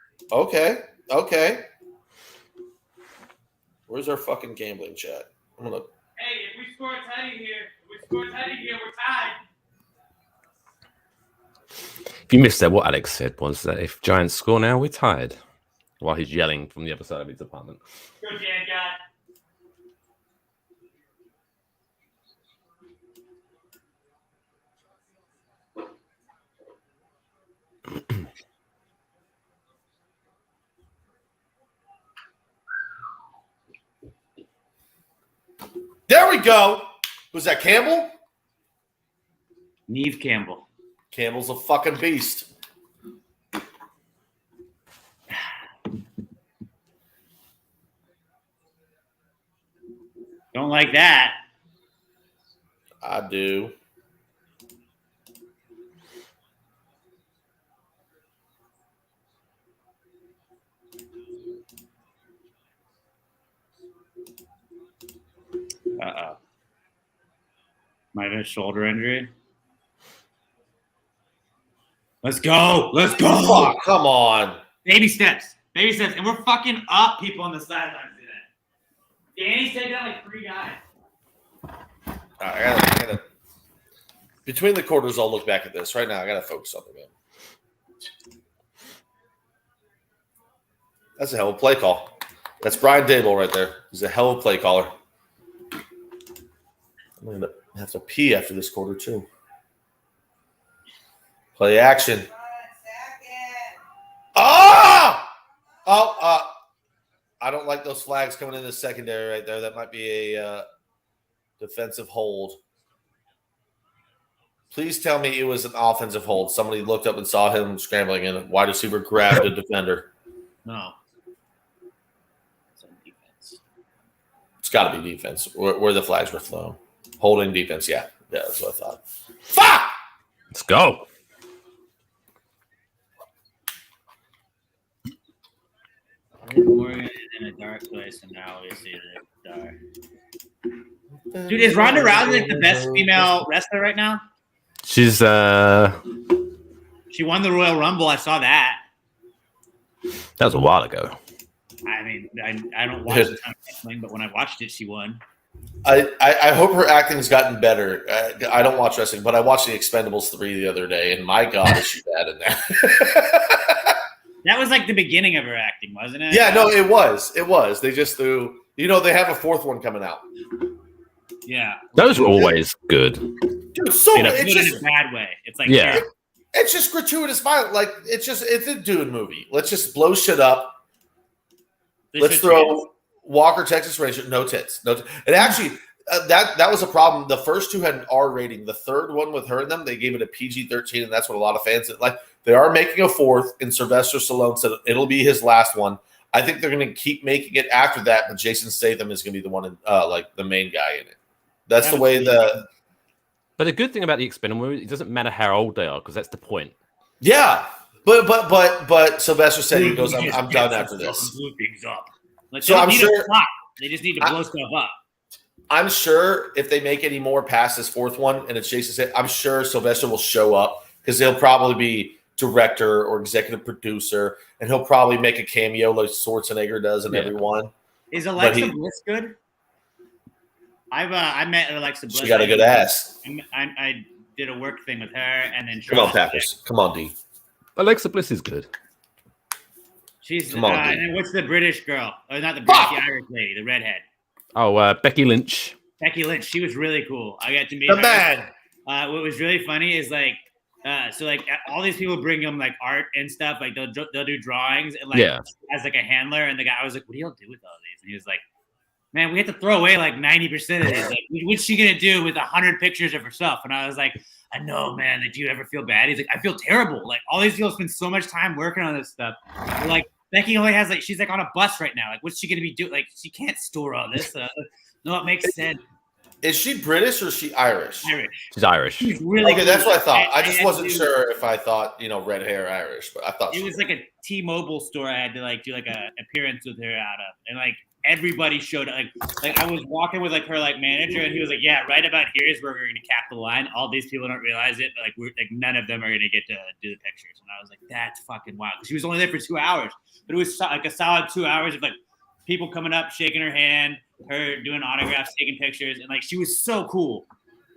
Okay. Where's our fucking gambling chat? I'm gonna. Hey, if we score tight here, we're tied. If you missed that, what Alex said was that if Giants score now, we're tied. While he's yelling from the other side of his apartment. Go, Jan, God. There we go. Was that Campbell? Neve Campbell. Campbell's a fucking beast. Don't like that. I do. Uh-oh. Might have a shoulder injury. Let's go. Oh, come on. Baby steps. And we're fucking up people on the sidelines today. Danny's taking out like 3 guys. I gotta. Between the quarters, I'll look back at this. Right now, I gotta focus on the game. That's a hell of a play call. That's Brian Dable right there. He's a hell of a play caller. I'm going to have to pee after this quarter, too. Play action. I don't like those flags coming in the secondary right there. That might be a defensive hold. Please tell me it was an offensive hold. Somebody looked up and saw him scrambling, and a wide receiver grabbed a defender. No. It's on defense. It's got to be defense. Where the flags were flown. Holding defense, yeah. Yeah, that's what I thought. Fuck! Let's go. Morgan is in a dark place, and now we see the dark. Dude, is Ronda Rousey the best female wrestler right now? She's She won the Royal Rumble. I saw that. That was a while ago. I mean, I don't watch the time wrestling, but when I watched it, she won. I hope her acting's gotten better. I don't watch wrestling, but I watched the Expendables 3 the other day, and my God, is she bad in that. That was like the beginning of her acting, wasn't it? Yeah, no, it was. It was. They just threw – they have a 4th one coming out. Yeah. Those were always good. Dude, so in it's just a bad way. It's like it's just gratuitous violence. Like it's a dude movie. Let's just blow shit up. Let's throw Walker, Texas Ranger, no tits. And actually, that was a problem. The first 2 had an R rating. The third one with her in them, they gave it a PG-13, and that's what a lot of fans like. They are making a 4th, and Sylvester Stallone said it'll be his last one. I think they're going to keep making it after that, but Jason Statham is going to be the one, like the main guy in it. That's the way the. But the good thing about the Expendables movie, it doesn't matter how old they are, because that's the point. Yeah, but Sylvester said he goes, I'm done after this. Blew things up. Like, so I'm sure they just need to blow stuff up. I'm sure if they make any more past this 4th one, and it's Jason Statham, I'm sure Sylvester will show up because he'll probably be director or executive producer, and he'll probably make a cameo like Schwarzenegger does in every one. Is Alexa Bliss good? I met Alexa Bliss. She got a good ass. I did a work thing with her, and then come on, Packers. Come on, D. Alexa Bliss is good. She's come on, and what's the British girl? Not the British, the Irish lady, the redhead. Oh, Becky Lynch. Becky Lynch. She was really cool. I got to meet her. Man. What was really funny is like. So like all these people bring them like art and stuff, like they'll do drawings and like as like a handler, and the guy was like, "What do y'all do with all these?" And he was like, "Man, we have to throw away like 90% of these. Like, what's she gonna do with 100 pictures of herself?" And I was like, "I know, man. Like, do you ever feel bad?" He's like, "I feel terrible. Like all these people spend so much time working on this stuff. They're like Becky only has like she's like on a bus right now. Like, what's she gonna be doing? Like, she can't store all this. No, it makes sense. Is she British or is she Irish? She's Irish. She's really Okay, that's what I thought. I just had wasn't to- sure if I thought, red hair Irish, but I thought It was like a T-Mobile store. I had to like do like a appearance with her out of, and like everybody showed up. Like I was walking with like her like manager, and he was like, "Yeah, right about here is where we're gonna cap the line. All these people don't realize it, but like none of them are gonna get to do the pictures." And I was like, "That's fucking wild." She was only there for 2 hours, but it was like a solid 2 hours of like people coming up, shaking her hand, her doing autographs, taking pictures, and like she was so cool.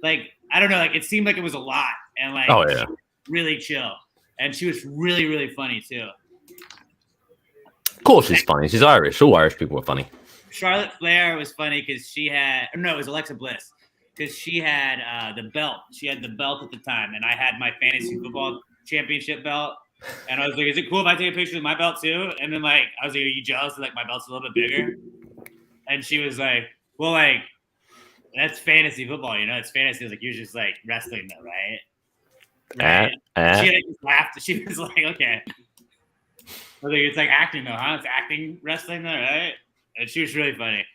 Like I don't know, like it seemed like it was a lot, and like Oh, yeah. she was really chill, and she was really really funny too. Of course, she's funny. She's Irish. All Irish people are funny. Charlotte Flair was funny because she had it was Alexa Bliss because she had the belt. She had the belt at the time, and I had my fantasy football championship belt. And I was like, "Is it cool if I take a picture with my belt too?" And then like I was like, "Are you jealous? Like my belt's a little bit bigger?" And she was like, "Well, like that's fantasy football, It's fantasy." I was like, "You're just like wrestling, though, right?" She like, just laughed. She was like, "Okay." I was like, "It's like acting, though, huh? It's acting, wrestling, though, right?" And she was really funny.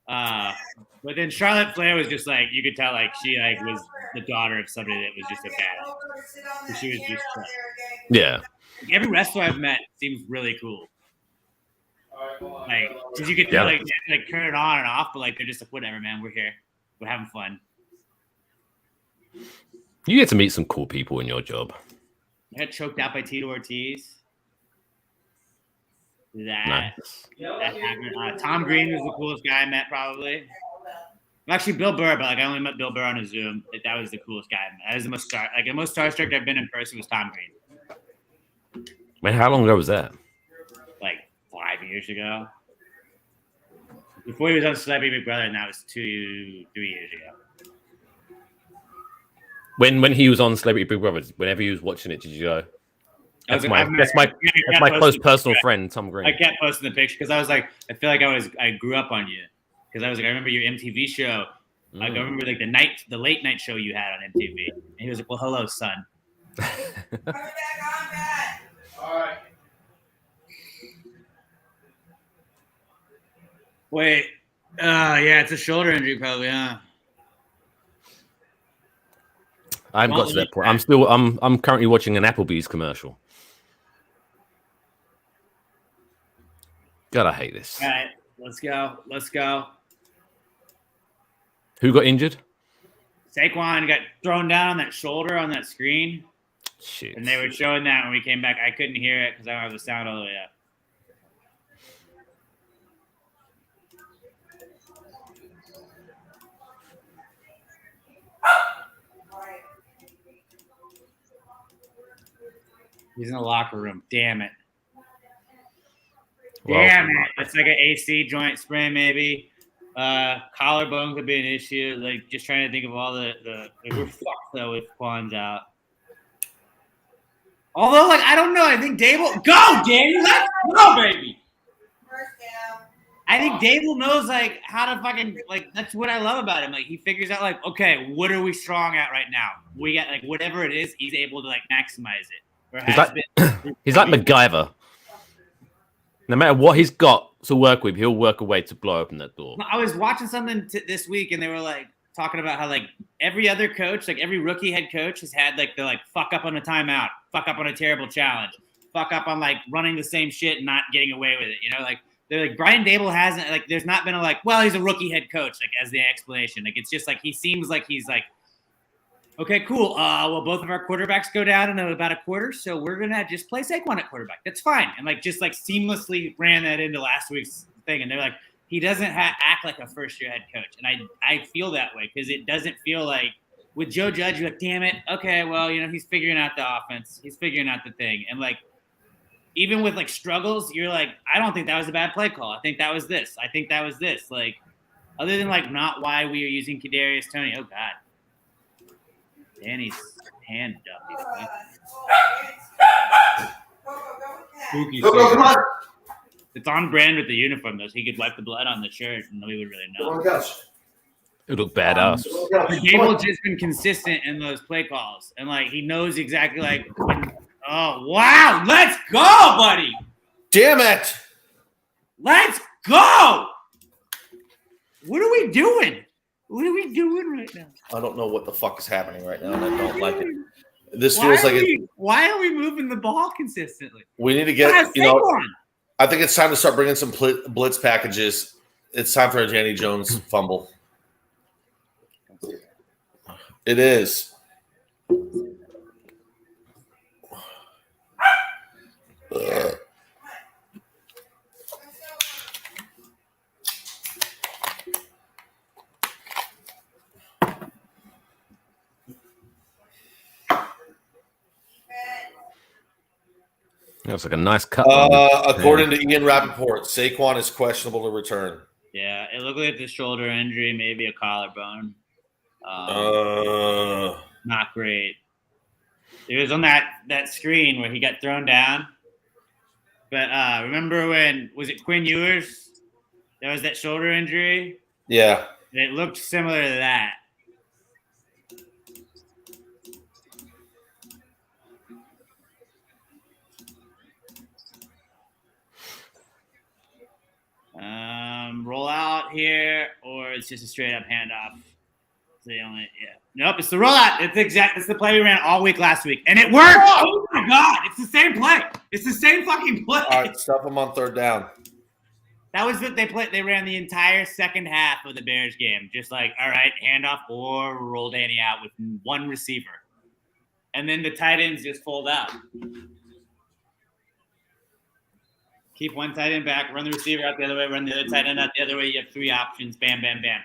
But then Charlotte Flair was just like, you could tell like she like was the daughter of somebody that was just a badass. She was just Yeah. every wrestler I've met seems really cool. Like, because you could tell like turn it on and off, but like they're just like, whatever, man, we're here, we're having fun. You get to meet some cool people in your job. I got choked out by Tito Ortiz. Nice. That happened. Tom Green was the coolest guy I met, probably. Well, actually, Bill Burr, but like I only met Bill Burr on a Zoom. Like, that was the coolest guy I met. That was the most starstruck I've been in person was Tom Green. Man, how long ago was that? Like 5 years ago. Before he was on C&BB Big Brother, and that was 2-3 years ago. When he was on Celebrity Big Brother, whenever he was watching it, did you go? That's my close personal friend, Tom Green. I kept posting the picture because I was like, I feel like I grew up on you because I was like, I remember your MTV show. Like I remember like the late night show you had on MTV, and he was like, "Well, hello, son." All right. Wait, yeah, it's a shoulder injury, probably. Yeah. I haven't got to that point. I'm currently watching an Applebee's commercial. God, I hate this. All right, let's go. Who got injured? Saquon got thrown down on that shoulder on that screen, Shit. and they were showing that when we came back. I couldn't hear it because I don't have the sound all the way up. He's in the locker room. Damn it. Damn it. It's like an AC joint sprain, maybe. Collarbone could be an issue. Like, just trying to think of all the we're fucked, though, with Quan's out. Although, like, I don't know. I think Dable. Go, Danny. Let's go, baby. First down. I think Dable knows, like, how to fucking, like, that's what I love about him. Like, he figures out, like, okay, what are we strong at right now? We got, like, whatever it is, he's able to, like, maximize it. He's like MacGyver. No matter what he's got to work with, he'll work a way to blow open that door. I was watching something this week, and they were like talking about how like every other coach, like every rookie head coach, has had like the fuck up on a timeout, fuck up on a terrible challenge, fuck up on like running the same shit and not getting away with it. Like they're like Brian Dable hasn't like. There's not been a well, he's a rookie head coach as the explanation. Like it's just like he seems like he's like. Okay, cool. Well, both of our quarterbacks go down in about a quarter, so we're gonna just play Saquon at quarterback. That's fine, and just seamlessly ran that into last week's thing. And they're like, he doesn't act like a first-year head coach, and I feel that way because it doesn't feel like with Joe Judge, you're like, damn it. Okay, well, he's figuring out the offense, he's figuring out the thing, and even with struggles, you're like, I don't think that was a bad play call. I think that was this. I think that was this. Other than not why we are using Kadarius Toney. Oh God. Danny's hand up. Spooky. It's on brand with the uniform, though, so he could wipe the blood on the shirt and nobody would really know. It looked badass. Gable's just been consistent in those play calls, and he knows exactly when. Oh wow! Let's go, buddy. Damn it! Let's go. What are we doing? What are we doing right now? I don't know what the fuck is happening right now, and I don't like it. This feels like why are we moving the ball consistently? we need to get, I think it's time to start bringing some blitz packages. It's time for a Danny Jones fumble. It is. Looks like a nice cut. According to Ian Rappaport, Saquon is questionable to return. Yeah, it looked like the shoulder injury, maybe a collarbone. Not great. It was on that screen where he got thrown down. But remember when, was it Quinn Ewers? There was that shoulder injury. Yeah. It looked similar to that. Roll out here, or it's just a straight up handoff. Nope, it's the rollout. It's the play we ran all week last week, and it worked. Oh my god, it's the same play. It's the same fucking play. All right, stuff them on third down. That was what they played. They ran the entire second half of the Bears game, just like, all right, handoff or roll Danny out with one receiver, and then the tight ends just fold out. Keep one tight end back, run the receiver out the other way, run the other tight end out the other way. You have three options. Bam, bam, bam.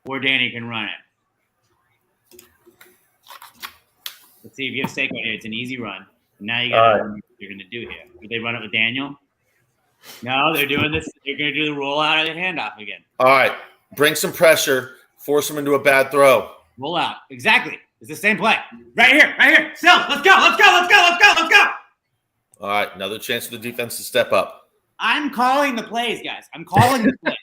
Or Danny can run it. Let's see if you have Saquon here. It's an easy run. And now you got what you're going to do here. Do they run it with Daniel? No, they're doing this. They're going to do the rollout or the handoff again. All right. Bring some pressure. Force him into a bad throw. Roll out. Exactly. It's the same play. Right here. Right here. Still. Let's go. Let's go. Let's go. Let's go. Let's go. All right, another chance for the defense to step up. I'm calling the plays, guys. I'm calling the plays.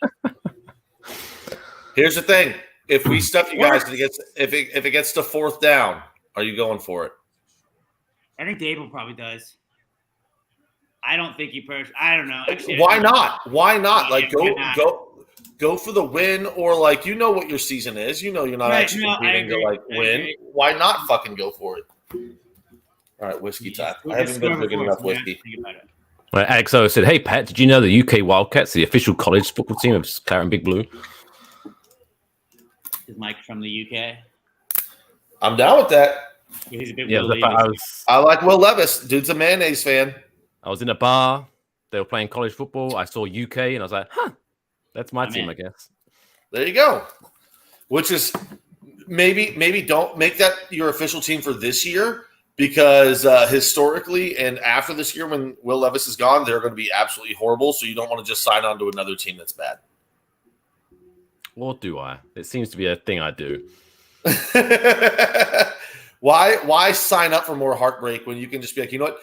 Here's the thing: if we stuff you guys, if it gets to fourth down, are you going for it? I think Dable probably does. I don't think he I don't know. Actually, why not? Why not? Like go for the win, or like what your season is. You're not actually competing to win. Why not fucking go for it? All right, whiskey time. I haven't been drinking enough whiskey. Right, XO said, "Hey Pat, did you know the UK Wildcats, the official college football team of Claret and Big Blue?" Is Mike from the UK? I'm down with that. He's a bit I like Will Levis. Dude's a mayonnaise fan. I was in a bar. They were playing college football. I saw UK, and I was like, "Huh, that's my team, I guess." There you go. Which is maybe don't make that your official team for this year. Because historically and after this year, when Will Levis is gone, they're going to be absolutely horrible. So you don't want to just sign on to another team that's bad. Or do I? It seems to be a thing I do. Why sign up for more heartbreak when you can just be like, you know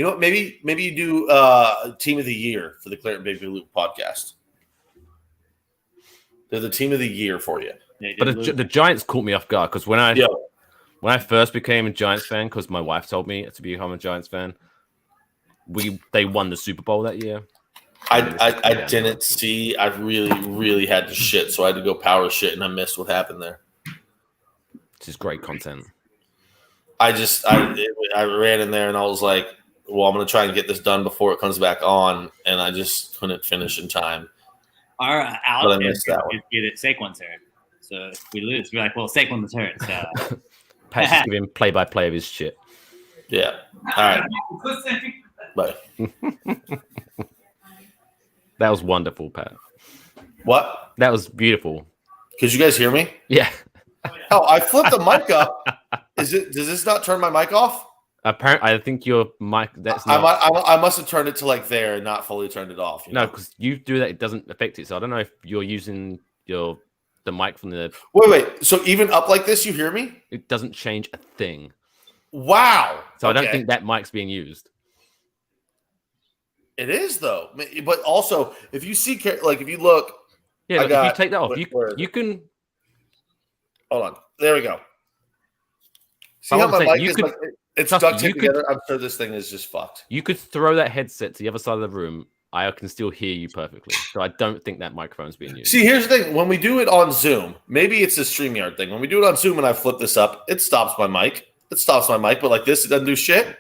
what? Maybe you do team of the year for the Claret and Big Blue podcast. They're the team of the year for you. But the Giants caught me off guard because when I first became a Giants fan, because my wife told me to become a Giants fan, they won the Super Bowl that year. I didn't see. I really had to shit, so I had to go power shit, and I missed what happened there. This is great content. I ran in there, and I was like, well, I'm going to try and get this done before it comes back on, and I just couldn't finish in time. Our out is that Saquon's hurt. So if we lose, we're like, well, Saquon was hurt, so... Pat's just giving play-by-play of his shit. Yeah. All right. Bye. That was wonderful, Pat. What? That was beautiful. Could you guys hear me? Yeah. Oh, I flipped the mic up. Does this not turn my mic off? Apparently, I think your mic. That's not. I must have turned it to like there and not fully turned it off. No, because you do that, it doesn't affect it. So I don't know if you're using the mic from the. Wait. So even up like this, you hear me? It doesn't change a thing. Wow. So okay. I don't think that mic's being used. It is though, but also if you see, like if you look, yeah, if you take that off, you can. Hold on. There we go. See how I'm my saying, mic you is could- like it's trust duct me, you taped could- together? I'm sure this thing is just fucked. You could throw that headset to the other side of the room. I can still hear you perfectly. So I don't think that microphone's being used. See, here's the thing. When we do it on Zoom, maybe it's a StreamYard thing. When we do it on Zoom and I flip this up, it stops my mic. But like this, it doesn't do shit.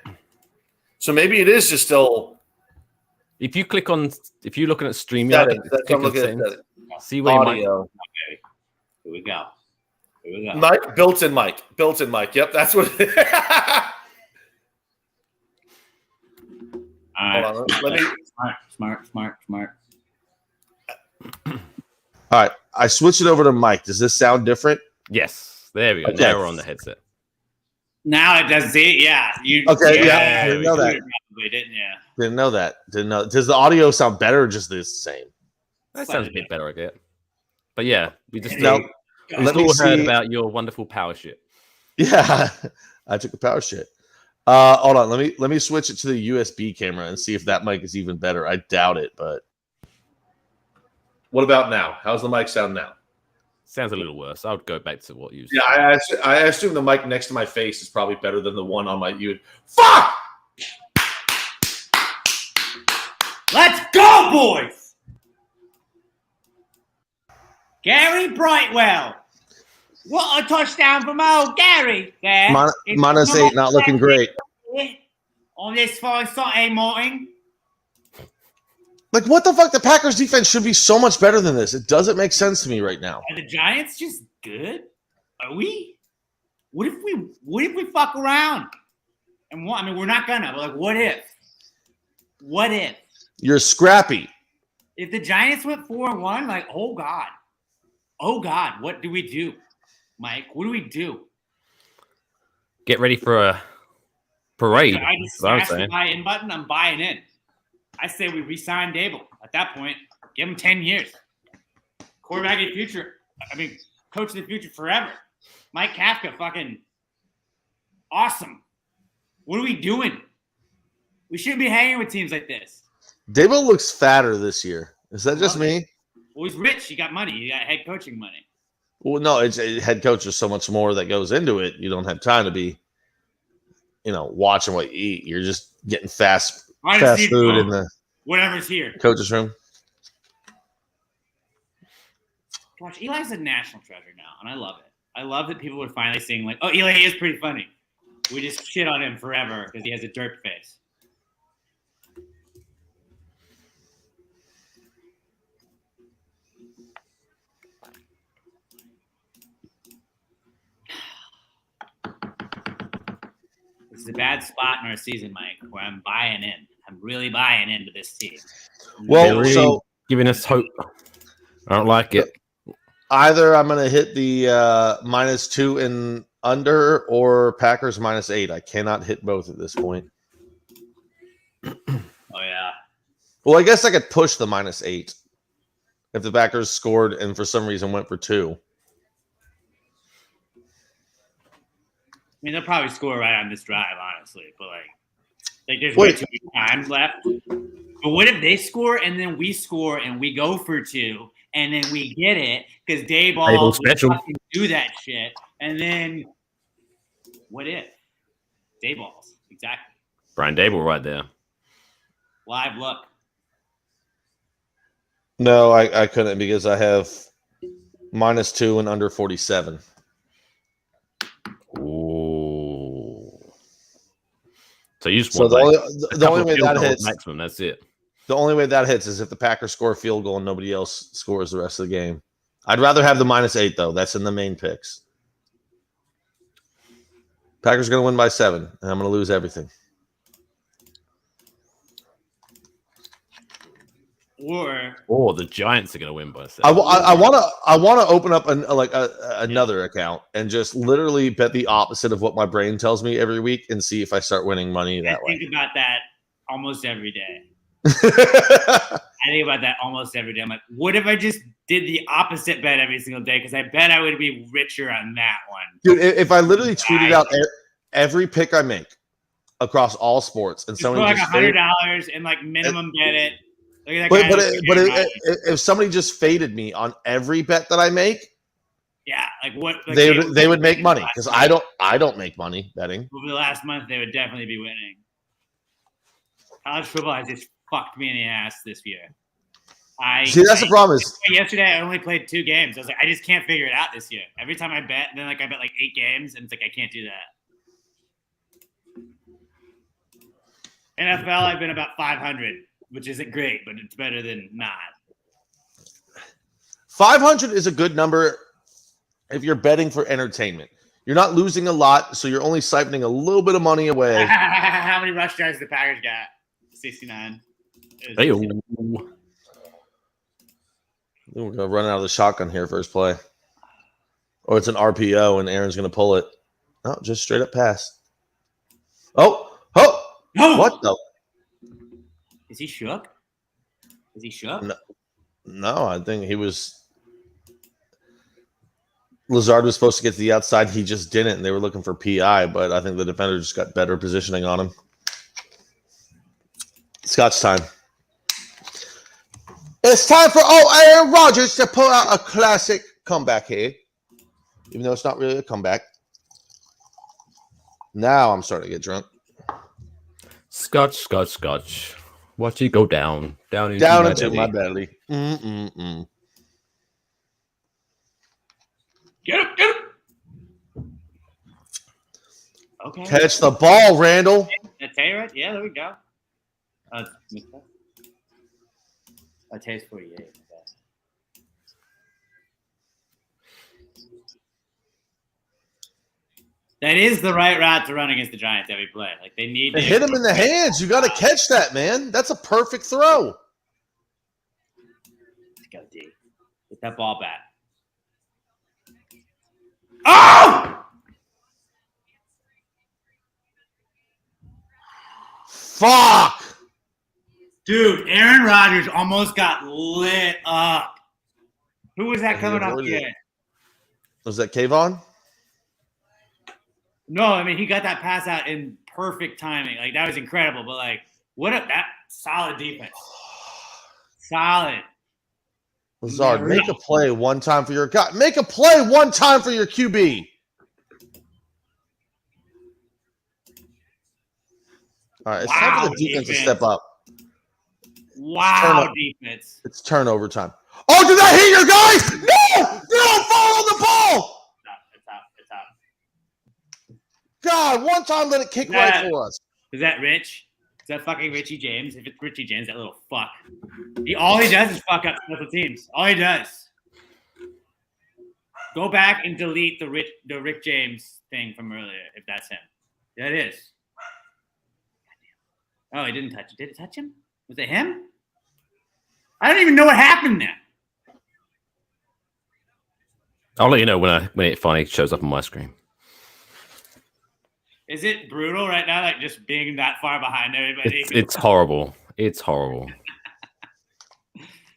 So maybe it is just still If you looking at StreamYard, settings. That's what I'm looking at. Settings. See where your mic. Audio. Here we go. Mic, built-in mic. Yep, that's what it is. All right. Hold on, let me. Smart. All right, I switched it over to mic. Does this sound different? Yes, there we go. Okay. Now we're on the headset. Now it does. See, yeah. You. Okay, yeah, didn't know that. Probably didn't you? Didn't know that. Didn't know. Does the audio sound better or just the same? That sounds a bit better, I get. But yeah, we just No. Let me heard see. about your wonderful power shit. Yeah, I took a power shit. Hold on. Let me switch it to the USB camera and see if that mic is even better. I doubt it, but what about now? How's the mic sound now? Sounds a little worse. I would go back to what you said. Yeah, I assume the mic next to my face is probably better than the one on my Fuck! Let's go, boys! Gary Brightwell. What a touchdown from old Gary. There. -8, not looking great. On this fine Saturday morning. Like, what the fuck? The Packers defense should be so much better than this. It doesn't make sense to me right now. Are the Giants just good? Are we? What if we fuck around? And what? I mean, we're not gonna. But like, what if? What if? You're scrappy. If the Giants went 4-1, like, oh God, what do we do, Mike? What do we do? Get ready for a parade. I just smashed the buy-in button. I'm buying in. I say we re-sign Dable. At that point, give him 10 years. Quarterback of the future. I mean, coach of the future forever. Mike Kafka, fucking awesome. What are we doing? We shouldn't be hanging with teams like this. Dable looks fatter this year. Is that just me? Well, he's rich. He got money. He got head coaching money. Well, no, it's head coach. There's so much more that goes into it. You don't have time to be, watching what you eat. You're just getting fast food in the whatever's here. coach's room. Gosh, Eli's a national treasure now, and I love it. I love that people are finally seeing like, oh, Eli is pretty funny. We just shit on him forever because he has a derp face. This is a bad spot in our season, Mike, where I'm buying in. I'm really buying into this team. Well, Really so giving us hope. I don't like it. either I'm going to hit the -2 and under or Packers -8. I cannot hit both at this point. Oh, yeah. Well, I guess I could push the -8 if the Packers scored and for some reason went for 2. I mean, they'll probably score right on this drive, honestly. But, like there's way too many times left. But what if they score and then we score and we go for 2 and then we get it because Dayball will fucking do that shit. And then what if? Dayballs. Exactly. Brian Daboll right there. Live look. No, I couldn't because I have -2 and under 47. Ooh. So you just So want the only way that hits maximum. That's it. The only way that hits is if the Packers score a field goal and nobody else scores the rest of the game. I'd rather have the -8 though. That's in the main picks. Packers are going to win by 7, and I'm going to lose everything. Or the Giants are going to win by 7. I want to open up another account and just literally bet the opposite of what my brain tells me every week and see if I start winning money that way. I think about that almost every day. I think about that almost every day. I'm like, what if I just did the opposite bet every single day? Because I bet I would be richer on that one. Dude, if I literally tweeted out every pick I make across all sports and just somebody for like $100 and like minimum bet it. Look at that But guy if somebody just faded me on every bet that I make, Yeah, like what like They would make money because I don't make money betting. over the last month. They would definitely be winning. College football has just fucked me in the ass this year. See, that's the problem is yesterday I only played 2 games. I was like, I just can't figure it out this year. Every time I bet, then like I bet like 8 games, and it's like I can't do that. NFL, I've been about 500, which isn't great, but it's better than not. 500 is a good number if you're betting for entertainment. You're not losing a lot, so you're only siphoning a little bit of money away. How many rush yards did the Packers got? 69. Hey, We're going to run out of the shotgun here first play. Or it's an RPO, and Aaron's going to pull it. No, just straight up pass. Oh! No! What the? Is he shook? Is he shook? No, I think he was. Lazard was supposed to get to the outside. He just didn't. And they were looking for PI, but I think the defender just got better positioning on him. Scott's time. It's time for Aaron Rodgers to pull out a classic comeback here. Even though it's not really a comeback. Now I'm starting to get drunk. Scotch. Watch it go down into my belly. Get him! Okay. Catch the ball, Randall. Taylor? Yeah, there we go. Taylor's 48. That is the right route to run against the Giants every play. Like they need to hit him in the hands. You got to catch that, man. That's a perfect throw. Let's go, D. Get that ball back. Oh! Fuck! Dude, Aaron Rodgers almost got lit up. Who was that coming up here? Was that Kayvon? No, I mean, he got that pass out in perfect timing. Like, that was incredible. But, like, that solid defense. Solid. Lazard, make a play one time for your guy. Make a play one time for your QB. All right, it's time for the defense to step up. Wow, defense. It's turnover time. Oh, did that hit your guys? No! No! Follow the ball! It's out. God, one time let it kick right for us. Is that Rich? Is that fucking Richie James? If it's Richie James, that little fuck. All he does is fuck up special teams. All he does. Go back and delete the Rick James thing from earlier, if that's him. That is. Oh, he didn't touch it. Did it touch him? Was it him? I don't even know what happened there. I'll let you know when it finally shows up on my screen. Is it brutal right now, like just being that far behind everybody? It's horrible. It's horrible.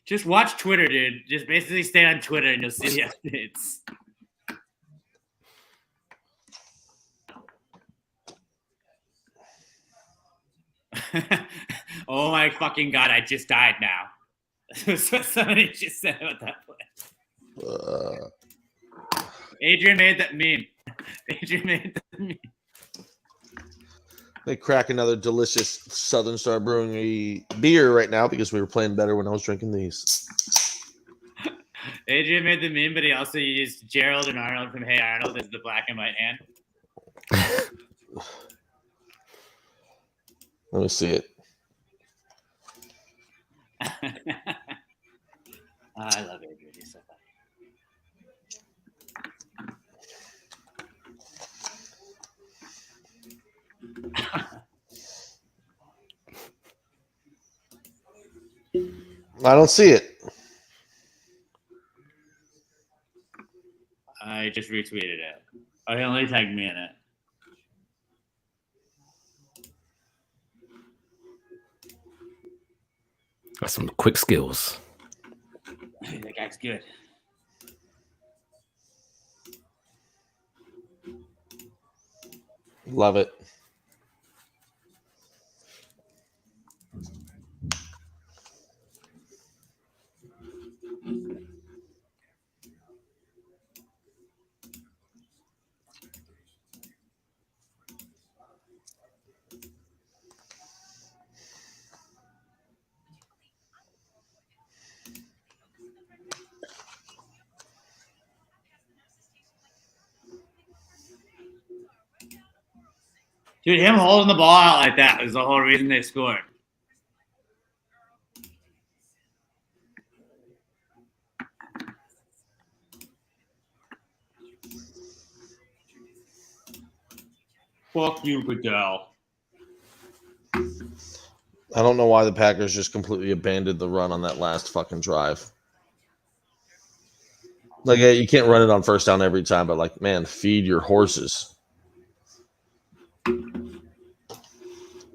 Just watch Twitter, dude. Just basically stay on Twitter and you'll see the updates. Oh my fucking God, I just died now. That's what somebody just said about that play. Adrian made that meme. They crack another delicious Southern Star Brewing beer right now because we were playing better when I was drinking these. Adrian made the meme, but he also used Gerald and Arnold from Hey Arnold as the black and white hand. Let me see it. I love Adrian. He's so funny. I don't see it. I just retweeted it. Oh, he only tagged me in it. Got some quick skills. That guy's good. Love it. Dude, him holding the ball out like that is the whole reason they scored. Fuck you, Goodell. I don't know why the Packers just completely abandoned the run on that last fucking drive. Like, yeah, you can't run it on first down every time, but like, man, feed your horses.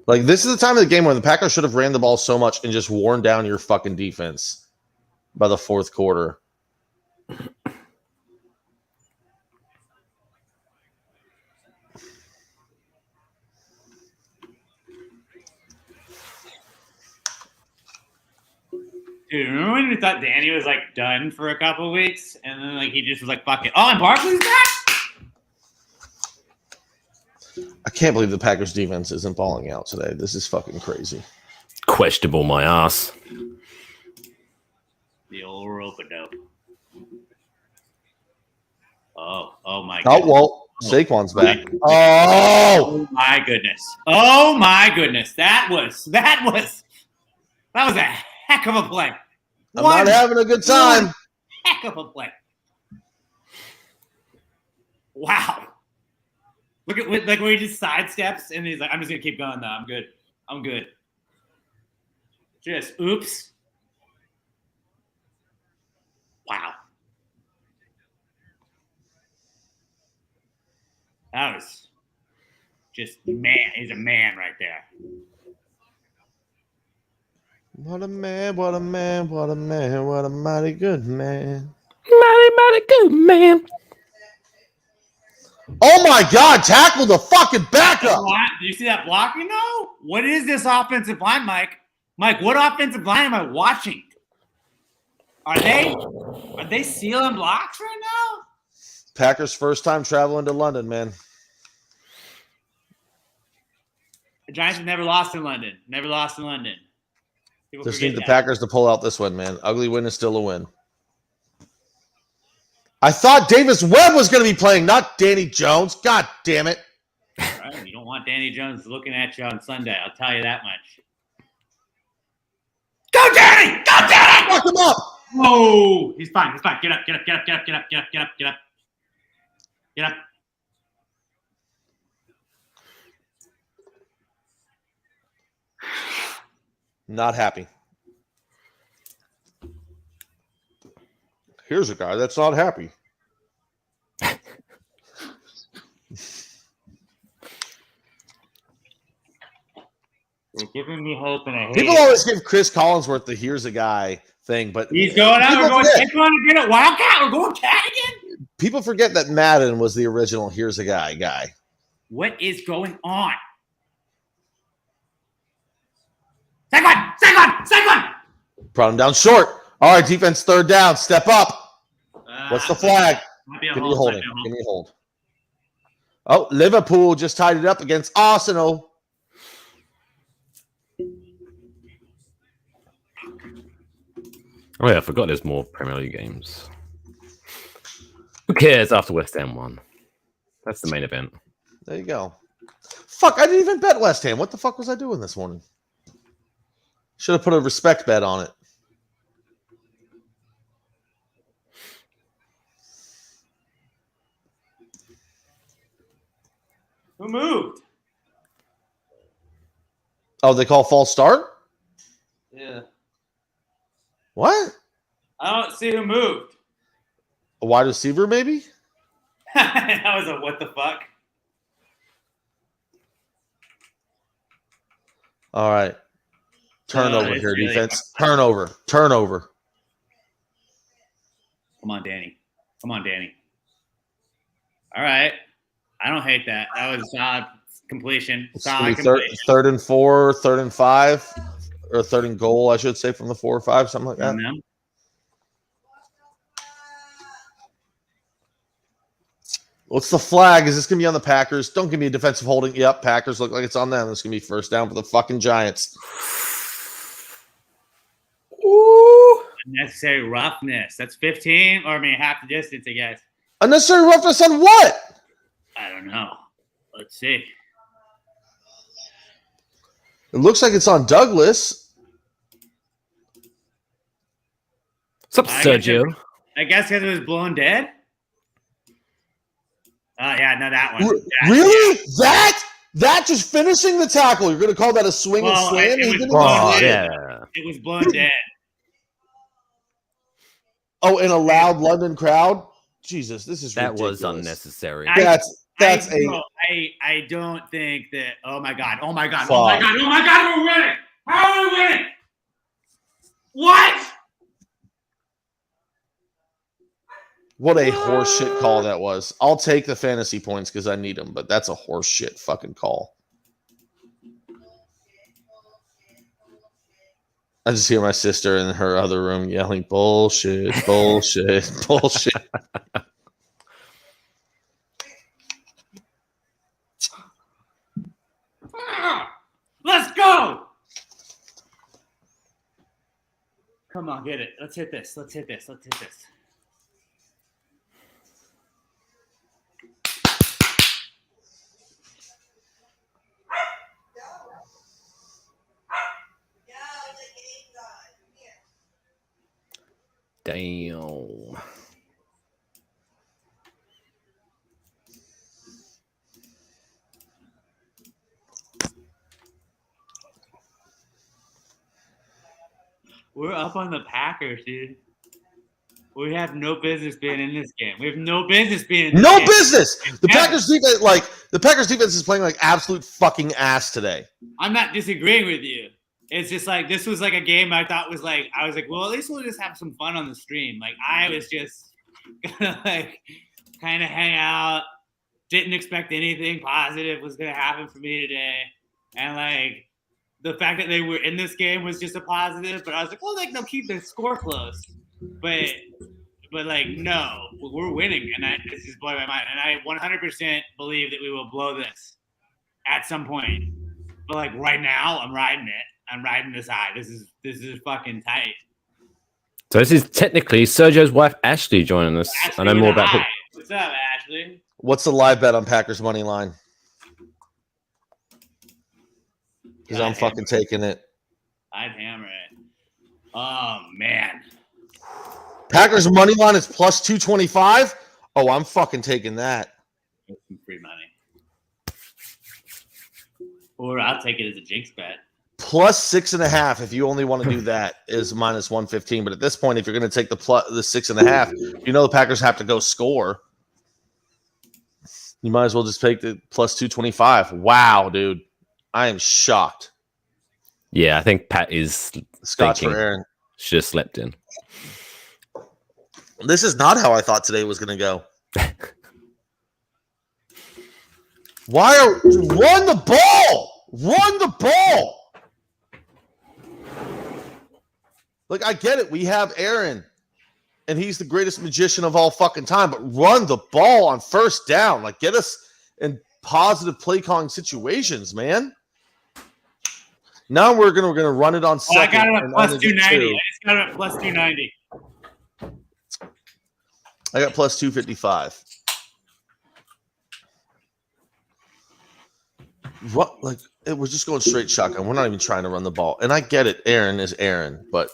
Like, this is the time of the game when the Packers should have ran the ball so much and just worn down your fucking defense by the fourth quarter. Dude, remember when we thought Danny was like done for a couple weeks, and then like he just was like, "Fuck it." Oh, and Barkley's back. I can't believe the Packers defense isn't balling out today. This is fucking crazy. Questionable, my ass. The old rope-a-dope. Oh my Oh, god. well, Saquon's back. Oh! Oh my goodness. Oh my goodness. That was a heck of a play. I'm not having a good time. Heck of a play. Wow. Look at like where he just sidesteps and he's like, I'm just gonna keep going though. I'm good. I'm good. Just oops. Wow. That was just man. He's a man right there. What a man, what a man, what a man, what a mighty good man. Mighty good man. Oh my God, tackle the fucking backup. Do you see that blocking though? What is this offensive line, Mike? Mike, what offensive line am I watching? Are they sealing blocks right now? Packers' first time traveling to London, man. The Giants have never lost in London. Never lost in London. People Just forget need the that. Packers to pull out this win, man. Ugly win is still a win. I thought Davis Webb was going to be playing, not Danny Jones. God damn it. Right? You don't want Danny Jones looking at you on Sunday. I'll tell you that much. Go, Danny! Go, Danny! Fuck him up. Whoa! He's fine. He's fine. Get up. Get up. Get up. Get up. Get up. Get up. Get up. Get up. Get up. Not happy. Here's a guy that's not happy. You're giving me hope, and I hate People it. always give Chris Collinsworth the "here's a guy" thing, but He's going out. We're people going to get it. Wildcat. We're going cat again. people forget that Madden was the original "here's a guy." What is going on? Second. Brought him down short. All right, defense third down. Step up. What's the flag? Might be a Give me a hold. holding. Give me a hold. Oh, Liverpool just tied it up against Arsenal. Oh yeah, I forgot there's more Premier League games. Who cares after West Ham won? That's the main event. There you go. Fuck, I didn't even bet West Ham. What the fuck was I doing this morning? Should have put a respect bet on it. Who moved? Oh, they call false start? Yeah. What? I don't see who moved. A wide receiver, maybe? That was a what the fuck? All right. Turnover it's here, really defense. Turnover. Come on, Danny. All right. I don't hate that. That was a solid completion. It's gonna Solid be completion. 3rd and 4, 3rd and 5, or 3rd and goal, I should say, from the 4 or 5, something like that. Mhm. What's the flag? Is this going to be on the Packers? Don't give me a defensive holding. Yep, Packers look like it's on them. It's going to be first down for the fucking Giants. Ooh. Unnecessary roughness. That's 15, or I mean half the distance, I guess. Unnecessary roughness on what? I don't know. Let's see. It looks like it's on Douglas. What's up, Sergio? I guess because it was blown dead. Oh yeah, no, that one. Yeah, Really? Yeah. That just finishing the tackle. You're going to call that a swing and slam? It was blown dead. Oh, in a loud London crowd? Jesus, this is ridiculous. That was unnecessary. I don't think that. Oh my god! We're winning! How are we winning? What? What a horseshit call that was. I'll take the fantasy points because I need them, but that's a horseshit fucking call. I just hear my sister in her other room yelling, bullshit, bullshit, bullshit. Let's go! Come on, get it. Let's hit this. Damn. We're up on the Packers, dude. We have no business being in this game. We have no business being in this game. Business. The Packers defense is playing like absolute fucking ass today. I'm not disagreeing with you. It's just like this was like a game I thought was like I was like, well, at least we'll just have some fun on the stream. Like I was just gonna like kind of hang out. Didn't expect anything positive was gonna happen for me today, and like the fact that they were in this game was just a positive. But I was like, well, like no, keep the score close. But like no, we're winning, and this is blowing my mind. And I 100% believe that we will blow this at some point. But like right now, I'm riding it. I'm riding this high. This is fucking tight. So this is technically Sergio's wife Ashley joining us. Ashley, I know more about hi. What's up, Ashley? What's the live bet on Packers money line? Because I'm fucking taking it. I'd hammer it. Oh man. Packers money line is plus 225. Oh, I'm fucking taking that. Get some free money. Or I'll take it as a jinx bet. Plus 6.5. If you only want to do that, is minus 115. But at this point, if you're going to take the 6.5, you know the Packers have to go score. You might as well just take the plus 225. Wow, dude, I am shocked. Yeah, I think Pat is Scotch thinking for Aaron. Should have slept in. This is not how I thought today was going to go. Run the ball? Run the ball. Like, I get it. We have Aaron, and he's the greatest magician of all fucking time, but run the ball on first down. Like, get us in positive play calling situations, man. Now we're gonna run it on second. I got it at plus 290. I just got it at plus 290. I got plus 255. What, like, we're just going straight shotgun. We're not even trying to run the ball. And I get it. Aaron is Aaron, but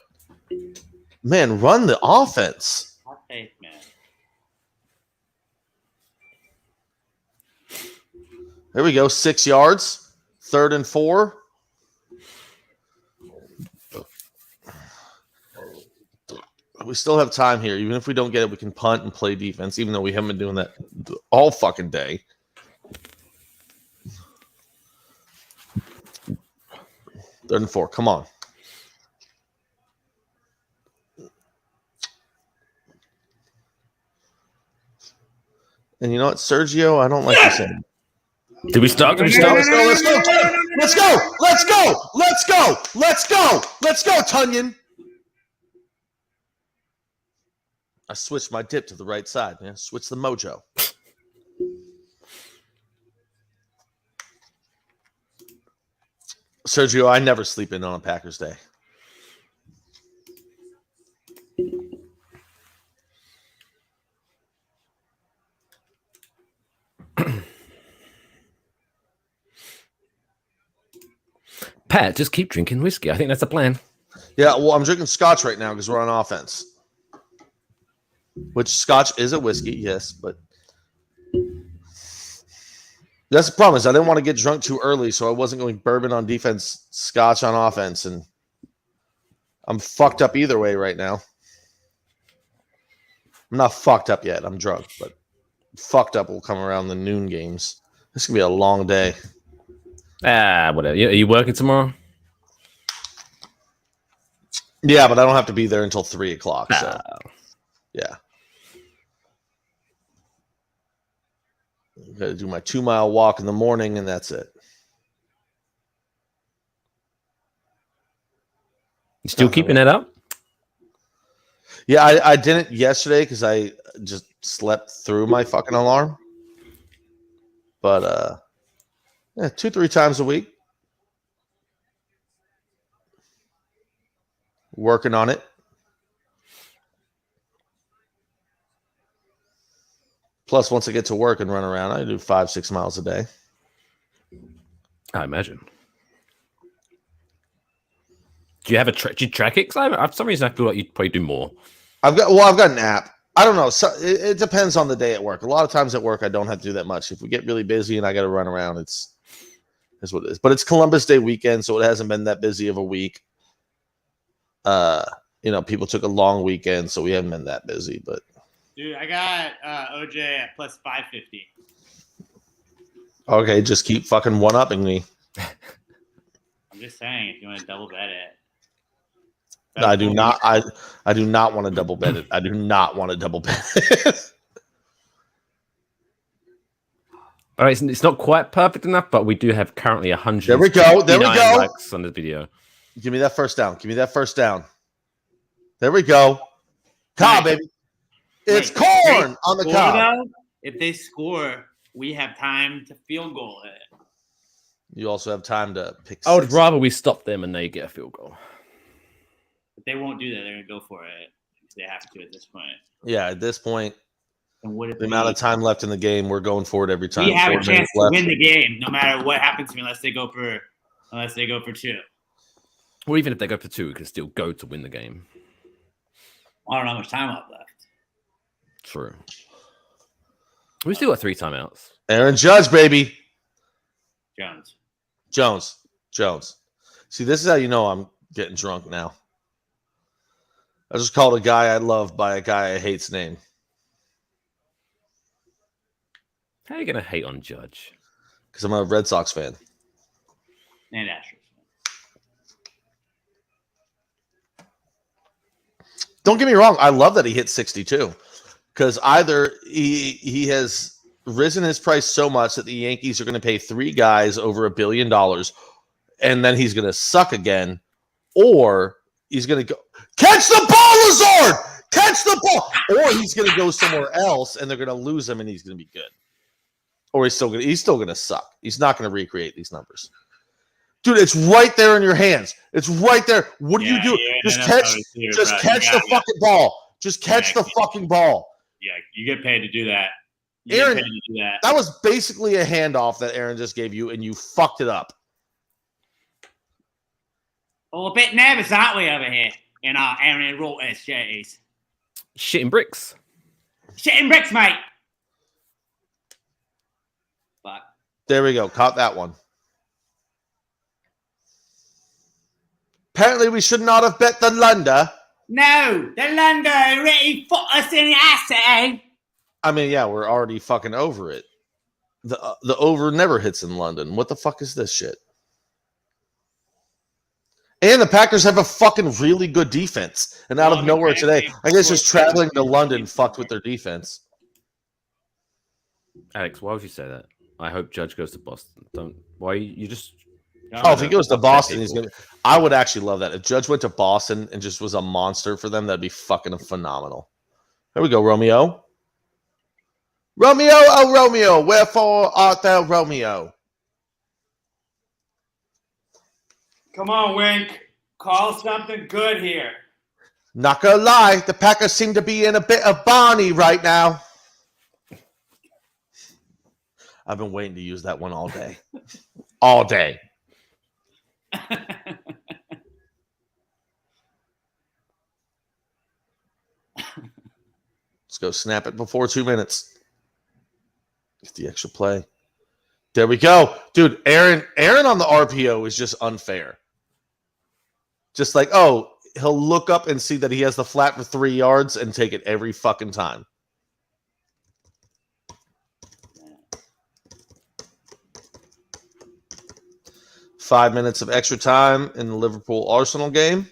man, run the offense. Have faith, man. There we go. 6 yards. 3rd and 4. We still have time here. Even if we don't get it, we can punt and play defense, even though we haven't been doing that all fucking day. Third and 4. Come on. And you know what, Sergio? I don't like you saying. Did we start? Let's go. Let's go, Tunyon. I switched my dip to the right side, man. Switch the mojo. Sergio, I never sleep in on a Packers day. Pat, just keep drinking whiskey. I think that's the plan. Yeah, well, I'm drinking scotch right now because we're on offense. Which scotch is a whiskey, yes, but that's the problem is I didn't want to get drunk too early, so I wasn't going bourbon on defense, scotch on offense, and I'm fucked up either way right now. I'm not fucked up yet. I'm drunk, but fucked up will come around the noon games. This could be a long day. Whatever. Are you working tomorrow? Yeah, but I don't have to be there until 3 o'clock. So, yeah. I'm going to do my 2-mile walk in the morning, and that's it. You still keeping it up? Yeah, I didn't yesterday because I just slept through my fucking alarm. But, 2-3 times a week. Working on it. Plus, once I get to work and run around, I do 5-6 miles a day. I imagine. Do you have do you track it? Because for some reason I feel like you'd probably do more. I've got an app. I don't know. So it depends on the day at work. A lot of times at work, I don't have to do that much. If we get really busy and I got to run around, it's what it is. But it's Columbus Day weekend, so it hasn't been that busy of a week. People took a long weekend, so we haven't been that busy. But Dude, I got OJ at plus 550. okay, just keep fucking one-upping me. I'm just saying, if you want to double bet it. No, I do not. I do not want to double bet it. I do not want to double bet it. All right, it's not quite perfect enough, but we do have currently 100. There we go. Likes on this video. Give me that first down. There we go. Cobb, baby. It's corn on the cob. If they score, we have time to field goal it. You also have time to pick. I would rather we stop them and they get a field goal. But they won't do that. They're going to go for it if they have to at this point. Yeah, at this point, and what if the amount of time left in the game, we're going for it every time. We have a chance to win the game, no matter what happens to me, unless they go for 2. Or even if they go for 2, we can still go to win the game. I don't know how much time left. True. We still got 3 timeouts. Aaron Judge, baby. Jones. See, this is how you know I'm getting drunk now. I just called a guy I love by a guy I hate's name. How are you going to hate on Judge? Because I'm a Red Sox fan. And Astros. Don't get me wrong. I love that he hit 62. Because either he has risen his price so much that the Yankees are going to pay 3 guys over $1 billion, and then he's going to suck again, or he's going to go catch the ball, Lazard! Catch the ball! Or he's going to go somewhere else, and they're going to lose him, and he's going to be good. Or he's still going to suck. He's not going to recreate these numbers. Dude, it's right there in your hands. It's right there. What do you do? Just catch the fucking ball. Just catch the fucking ball. Yeah, you get paid to do that. Aaron, that was basically a handoff that Aaron just gave you, and you fucked it up. Well, a bit nervous, aren't we, over here in our Aaron Rotas jerseys? Shitting bricks. Shitting bricks, mate. But there we go. Caught that one. Apparently, we should not have bet the London. No, the London really put us in the asset. I mean, yeah, we're already fucking over it. The over never hits in London. What the fuck is this shit? And the Packers have a fucking really good defense. And out of nowhere today, I guess just traveling to London fucked with their defense. Alex, why would you say that? I hope Judge goes to Boston. Don't. Why you just? Oh, if he goes to Boston, he's gonna. I would actually love that. If Judge went to Boston and just was a monster for them, that'd be fucking phenomenal. There we go, Romeo. Romeo, oh Romeo, wherefore art thou Romeo? Come on, Wink. Call something good here. Not gonna lie, the Packers seem to be in a bit of Barney right now. I've been waiting to use that one all day. All day. Let's go snap it before 2 minutes. Get the extra play. There we go. Dude, Aaron on the RPO is just unfair. Just like, oh, he'll look up and see that he has the flat for 3 yards and take it every fucking time. Five minutes of extra time in the Liverpool-Arsenal game.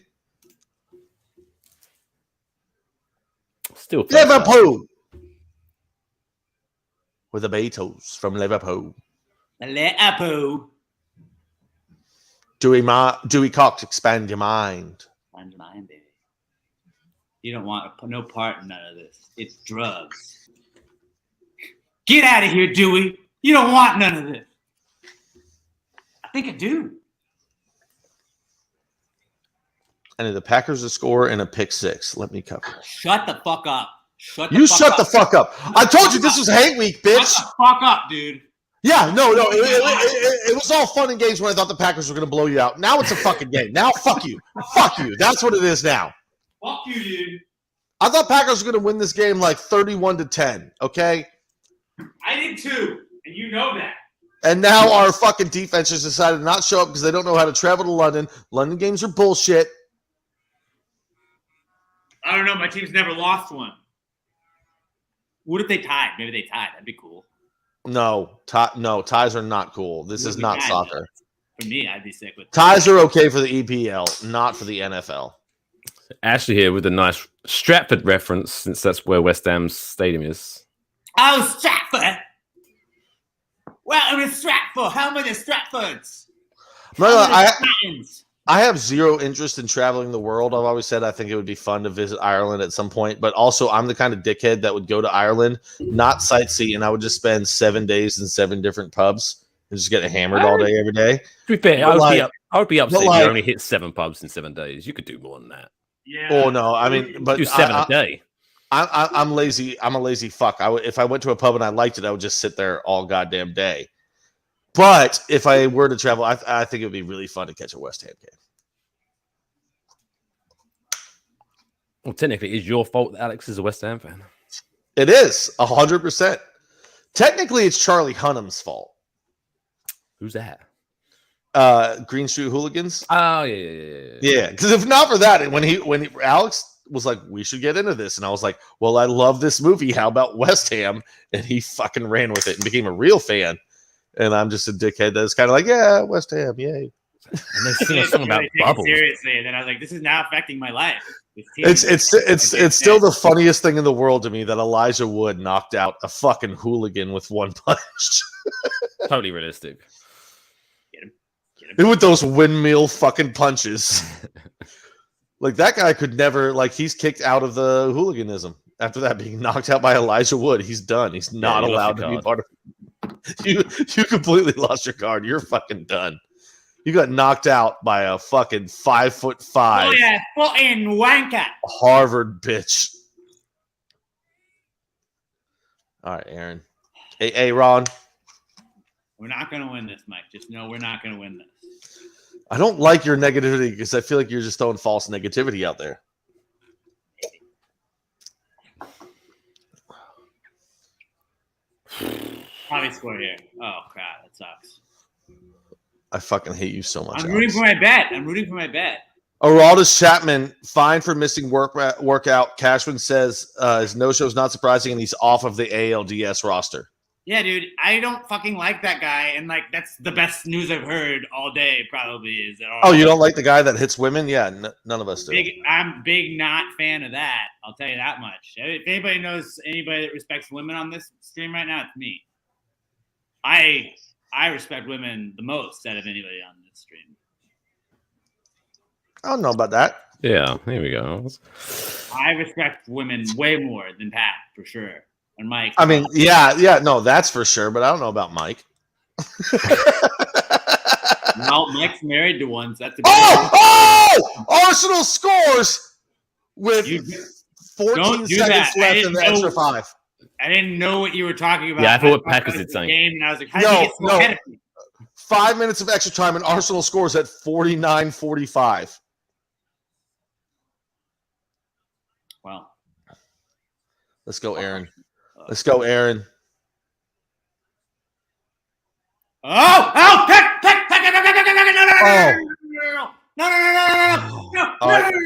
Still Liverpool! With the Beatles from Liverpool. Liverpool. Dewey Cox, expand your mind. Expand your mind, baby. You don't want no part in none of this. It's drugs. Get out of here, Dewey. You don't want none of this. I think I do. I need the Packers to score and a pick six. Let me cover. Shut the fuck up. Shut the fuck up. I told you this was hate week, bitch. Shut the fuck up, dude. Yeah, no. It was all fun and games when I thought the Packers were going to blow you out. Now it's a fucking game. Now, fuck you. Fuck you. That's what it is now. Fuck you, dude. I thought Packers were going to win this game like 31-10, okay? I did too, and you know that. And now our fucking defense has decided to not show up because they don't know how to travel to London. London games are bullshit. I don't know. My team's never lost one. What if they tied? Maybe they tied. That'd be cool. No, ties are not cool. This is not soccer. For me, I'd be sick with ties are okay for the EPL, not for the NFL. Ashley here with a nice Stratford reference, since that's where West Ham's stadium is. Oh, Stratford! Welcome to Stratford. How many Stratfords? I have zero interest in traveling the world. I've always said I think it would be fun to visit Ireland at some point, but also I'm the kind of dickhead that would go to Ireland, not sightsee, and I would just spend 7 days in 7 different pubs and just get hammered all day, every day. To be fair, I would be upset if you only hit 7 pubs in 7 days. You could do more than that. Yeah. Oh no, I mean, but do 7 a day. I'm lazy. I'm a lazy fuck. If I went to a pub and I liked it, I would just sit there all goddamn day. But if I were to travel, I think it would be really fun to catch a West Ham game. Well, technically, it's your fault that Alex is a West Ham fan. It is 100%. Technically, it's Charlie Hunnam's fault. Who's that? Green Street Hooligans. Oh yeah. Yeah, because if not for that, when Alex was like, we should get into this, and I was like, well, I love this movie. How about West Ham? And he fucking ran with it and became a real fan. And I'm just a dickhead that's kind of like, yeah, West Ham, yay. And they sing a song about bubbles. Seriously, and then I was like, this is now affecting my life. It's still the funniest thing in the world to me that Elijah Wood knocked out a fucking hooligan with one punch. Totally realistic. Get him. And with those windmill fucking punches. Like, that guy could never, like, he's kicked out of the hooliganism. After that being knocked out by Elijah Wood, he's done. He's not allowed to be a part of it. You completely lost your card. You're fucking done. You got knocked out by a fucking 5'5". Oh yeah, fucking wanker. Harvard bitch. All right, Aaron. Hey, Ron. We're not gonna win this, Mike. Just know we're not gonna win this. I don't like your negativity because I feel like you're just throwing false negativity out there. Probably score here. Oh crap, that sucks. I fucking hate you so much. I'm rooting for my bet. Araldus Chapman fined for missing workout. Cashman says his no-show is not surprising, and he's off of the ALDS roster. Yeah, dude, I don't fucking like that guy, and like that's the best news I've heard all day. Probably is that. Oh, you don't like the guy that hits women? Yeah, none of us do. I'm big not fan of that. I'll tell you that much. If anybody knows anybody that respects women on this stream right now, it's me. I respect women the most out of anybody on this stream. I don't know about that. Yeah, here we go. I respect women way more than Pat, for sure. And Mike. I mean, yeah, no, that's for sure, but I don't know about Mike. No, Mike's married to one, so that's a Arsenal scores with 14 seconds left in the extra 5. I didn't know what you were talking about. Yeah, I thought Packers did something. And I was like, how did you get so ahead of me? 5 minutes of extra time, and Arsenal scores at 49-45. Well, Let's go, Aaron. Let's go, Aaron. Oh, no,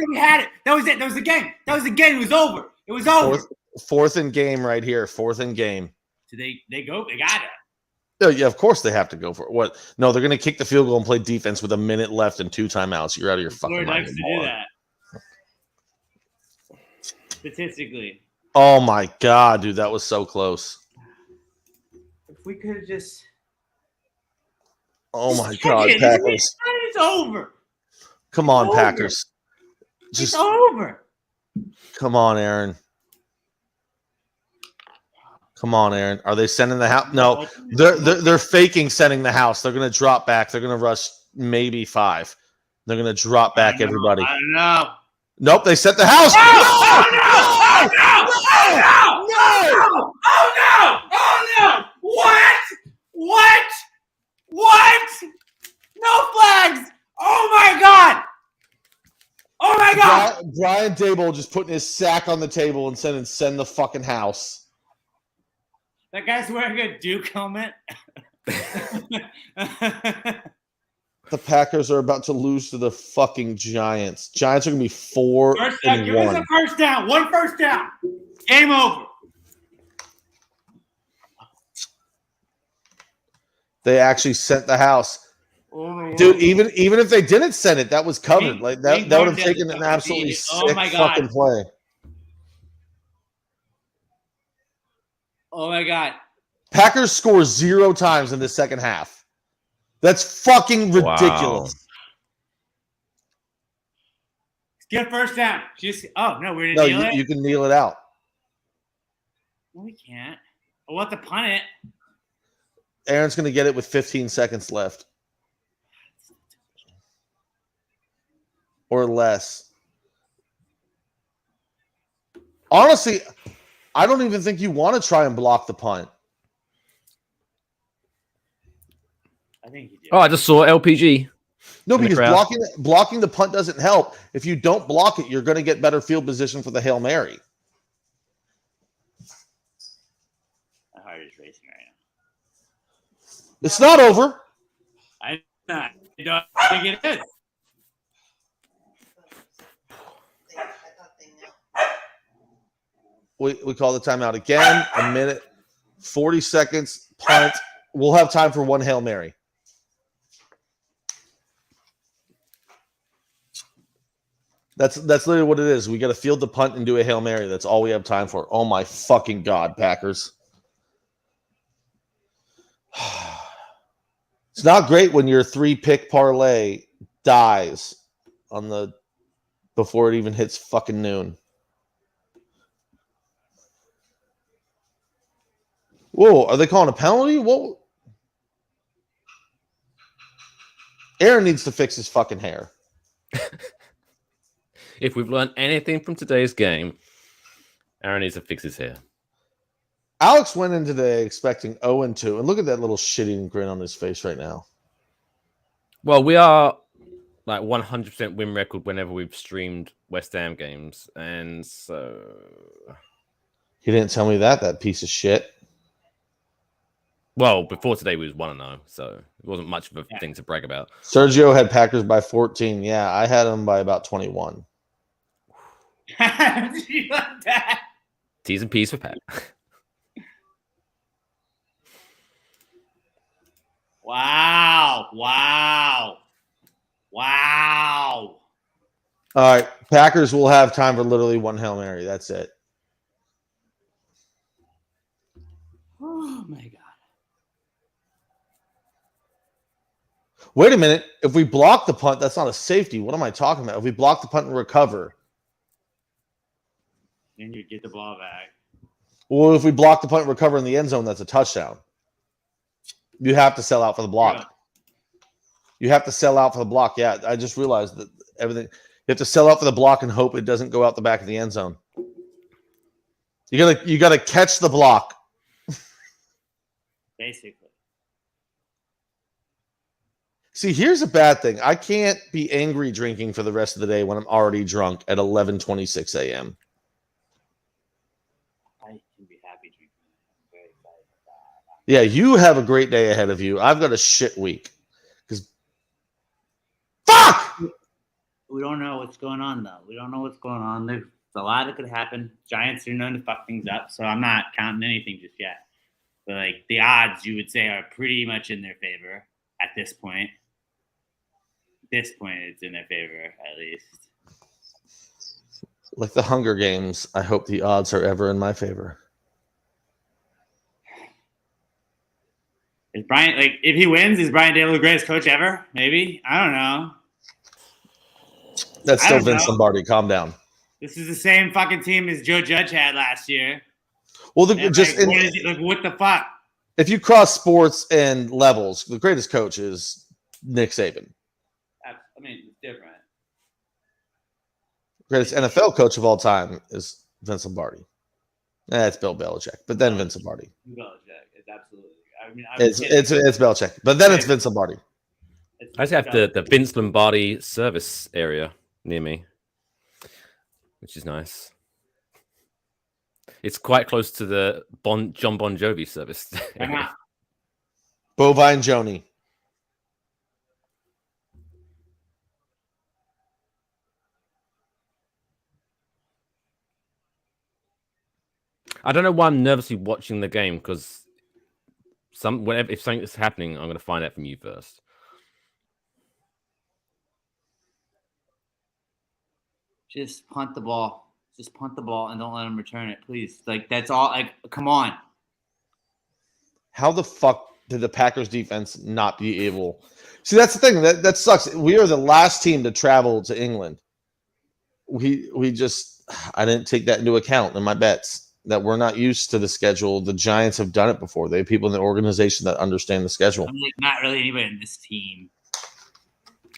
we had it. That was it. That was the game. That was the game. It was over. It was over. Fourth and game right here. Fourth and game. So they got it. Yeah, of course they have to go for it. What? No, they're going to kick the field goal and play defense with a minute left and 2 timeouts. You're out of your fucking mind. To do that. Statistically. Oh my god, dude, that was so close. If we could have just. Oh my god, Packers! It's over. Come on, Packers. It's over. Come on, Aaron. Come on, Aaron. Are they sending the house? No, they're faking sending the house. They're going to drop back. They're going to rush maybe 5. They're going to drop back everybody. I don't know. Nope, they set the house. Oh no! What? No flags! Oh my god! Brian Dable just putting his sack on the table and saying, "Send the fucking house." That guy's wearing a Duke helmet. The Packers are about to lose to the fucking Giants. Giants are going to be 4-1. Give us a first down. 1 first down. Game over. They actually sent the house. Dude, even if they didn't send it, that was covered. Like that would have taken an absolutely sick fucking play. Oh my god. Packers score 0 times in the second half. That's fucking ridiculous. Wow. Get first down. We're gonna kneel it. You can kneel it out. No, we can't. We'll have to punt it. Aaron's going to get it with 15 seconds left. Or less. Honestly, I don't even think you want to try and block the punt. I think you do. Oh, I just saw LPG. No, because blocking the punt doesn't help. If you don't block it, you're going to get better field position for the Hail Mary. My heart is racing right now. It's not over. I don't think it is. We call the timeout again. A minute, 40 seconds, punt. We'll have time for 1 Hail Mary. That's literally what it is. We got to field the punt and do a Hail Mary. That's all we have time for. Oh my fucking god, Packers. It's not great when your 3-pick parlay dies before it even hits fucking noon. Whoa, are they calling a penalty? Whoa. Aaron needs to fix his fucking hair. If we've learned anything from today's game, Aaron needs to fix his hair. Alex went in today expecting 0-2, and look at that little shitting grin on his face right now. Well, we are like 100% win record whenever we've streamed West Ham games, and so He didn't tell me that piece of shit. Well, before today we was 1-0, so it wasn't much of a thing to brag about. Sergio had Packers by 14. Yeah, I had them by about 21. You like that? T's and P's for Pat. Wow. All right, Packers will have time for literally 1 Hail Mary. That's it. Oh, my God. Wait a minute. If we block the punt, that's not a safety. What am I talking about? If we block the punt and recover. Then you get the ball back. Well, if we block the punt and recover in the end zone, that's a touchdown. You have to sell out for the block. Yeah. You have to sell out for the block. Yeah, I just realized that everything. You have to sell out for the block and hope it doesn't go out the back of the end zone. You gotta catch the block. Basically. See, here's a bad thing. I can't be angry drinking for the rest of the day when I'm already drunk at 11:26 a.m. I can be happy drinking. I'm very excited about that. Yeah, you have a great day ahead of you. I've got a shit week. Because fuck! We don't know what's going on, though. We don't know what's going on. There's a lot that could happen. Giants are known to fuck things up, so I'm not counting anything just yet. But, like, the odds, you would say, are pretty much in their favor at this point. At this point, it's in their favor, at least. Like the Hunger Games, I hope the odds are ever in my favor. Is Brian, like, if he wins, is Brian Dable the greatest coach ever? Maybe. I don't know. That's I still don't Vince know. Lombardi. Calm down. This is the same fucking team as Joe Judge had last year. Well, And, just like, what is it? Like, what the fuck? if you cross sports and levels, the greatest coach is Nick Saban. I mean, it's different. Greatest NFL coach of all time is Vince Lombardi. It's Bill Belichick, but then Vince Lombardi. Belichick. It's absolutely. I mean, It's Belichick, but then it's Vince Lombardi. I just have the Vince Lombardi service area near me, which is nice. It's quite close to the John Bon Jovi service area. Bovine Joni. I don't know why I'm nervously watching the game because if something is happening, I'm going to find out from you first. Just punt the ball. Just punt the ball and don't let him return it, please. Like, that's all. Like, come on. How the fuck did the Packers defense not be able? See, that's the thing. That sucks. We are the last team to travel to England. We just, I didn't take that into account in my bets. That we're not used to the schedule. The Giants have done it before. They have people in the organization that understand the schedule. I'm like, not really anybody in this team.